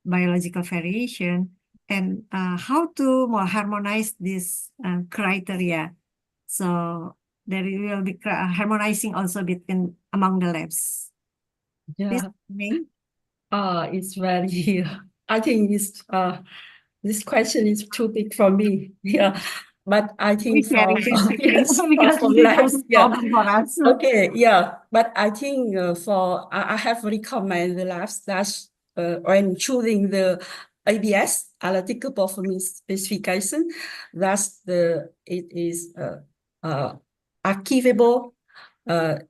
biological variation, and how to more harmonize this criteria. So there will be harmonizing also between among the labs. Yeah. May? It's very, I think this question is too big for me. Yeah. But I think for, yes, because for this labs, is yeah. problem for us. Okay, yeah. But I think I have recommended the labs that when choosing the ABS, analytical performance specification, it is achievable,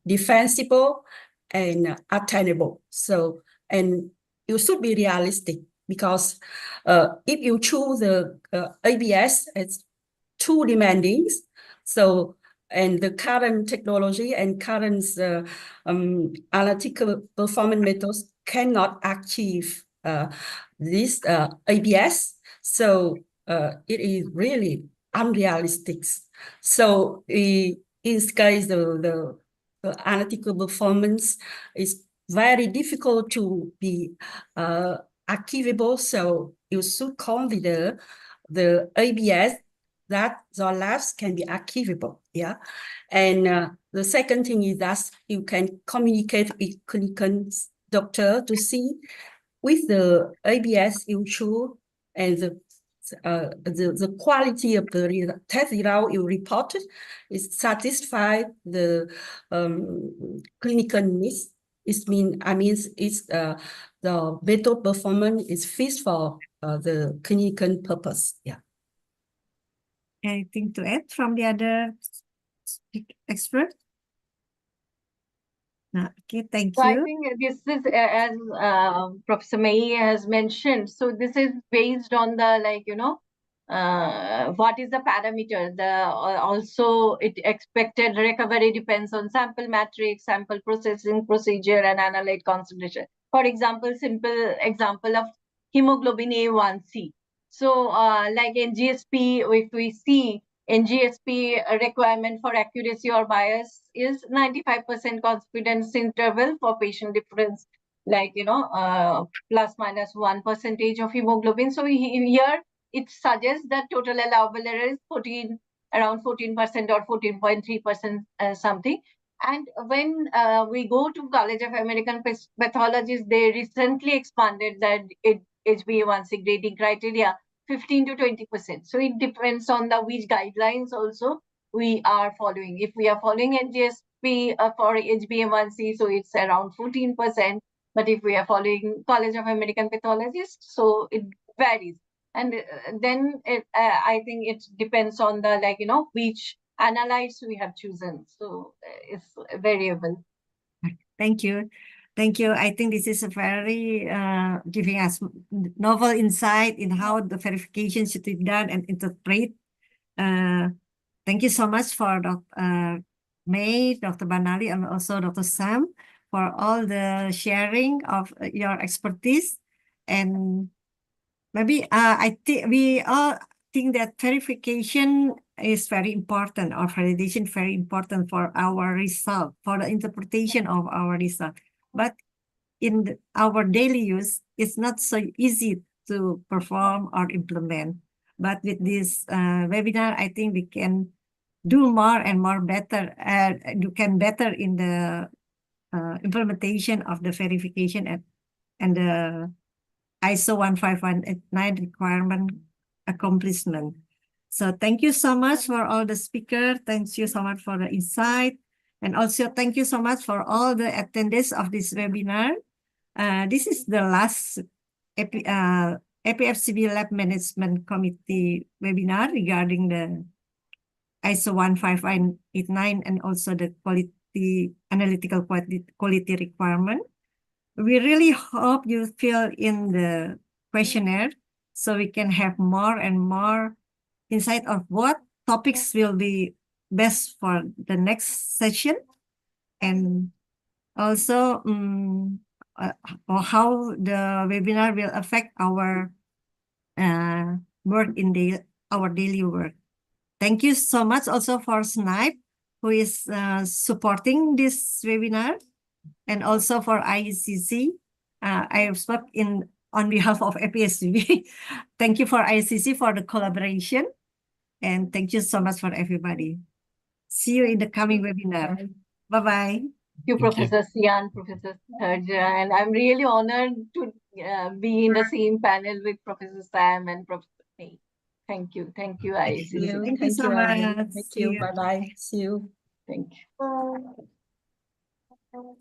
defensible, and attainable. So, and you should be realistic because if you choose the ABS, it's too demanding. So, and the current technology and current analytical performance methods cannot achieve this ABS. So it is really unrealistic. So in this case, the analytical performance is very difficult to be achievable. So you should consider the ABS that the labs can be achievable. Yeah. And the second thing is that you can communicate with clinical doctor to see with the ABS you choose and the quality of the test result you reported is satisfy the clinical needs. It's the better performance is fit for the clinical purpose. Yeah. Anything to add from the other expert? No. Okay, thank So you. I think this is as Professor May has mentioned. So this is based on the what is the parameter? Also it expected recovery depends on sample matrix, sample processing procedure, and analyte concentration. For example, simple example of hemoglobin A1C. So like NGSP, if we see NGSP requirement for accuracy or bias is 95% confidence interval for patient difference, plus minus 1% of hemoglobin. So here it suggests that total allowable error is around 14% or 14.3% something. And when we go to College of American Pathologists, they recently expanded that HbA1c grading criteria 15 to 20%. So it depends on which guidelines also we are following. If we are following NGSP for HbA1c, so it's around 14%. But if we are following College of American Pathologists, so it varies. And then I think it depends on which analytes we have chosen. So it's variable. Thank you. Thank you. I think this is a very giving us novel insight in how the verification should be done and interpret. Thank you so much for Dr. May, Dr. Banali, and also Dr. Sam for all the sharing of your expertise. And maybe I think we all think that verification is very important, or validation very important for our result, for the interpretation of our result. But in our daily use, it's not so easy to perform or implement. But with this webinar, I think we can do more and more better, you can better in the implementation of the verification and the ISO 15189 requirement accomplishment. So thank you so much for all the speakers. Thank you so much for the insight. And also thank you so much for all the attendees of this webinar. This is the last APFCB Lab Management Committee webinar regarding the ISO 15189 and also the analytical quality requirement. We really hope you fill in the questionnaire so we can have more and more insight of what topics will be best for the next session, and also or how the webinar will affect our work in our daily work. Thank you so much also for Snipe, who is supporting this webinar, and also for ICC. I have spoken on behalf of APSCB. Thank you for ICC for the collaboration, and thank you so much for everybody. See you in the coming webinar. Bye-bye. Thank you, Professor Sian, Professor Tharja, and I'm really honored to be in the same panel with Professor Sam and Professor May. Thank you, ICC. Thank you so much. Thank you. Bye-bye. See you. Thank you.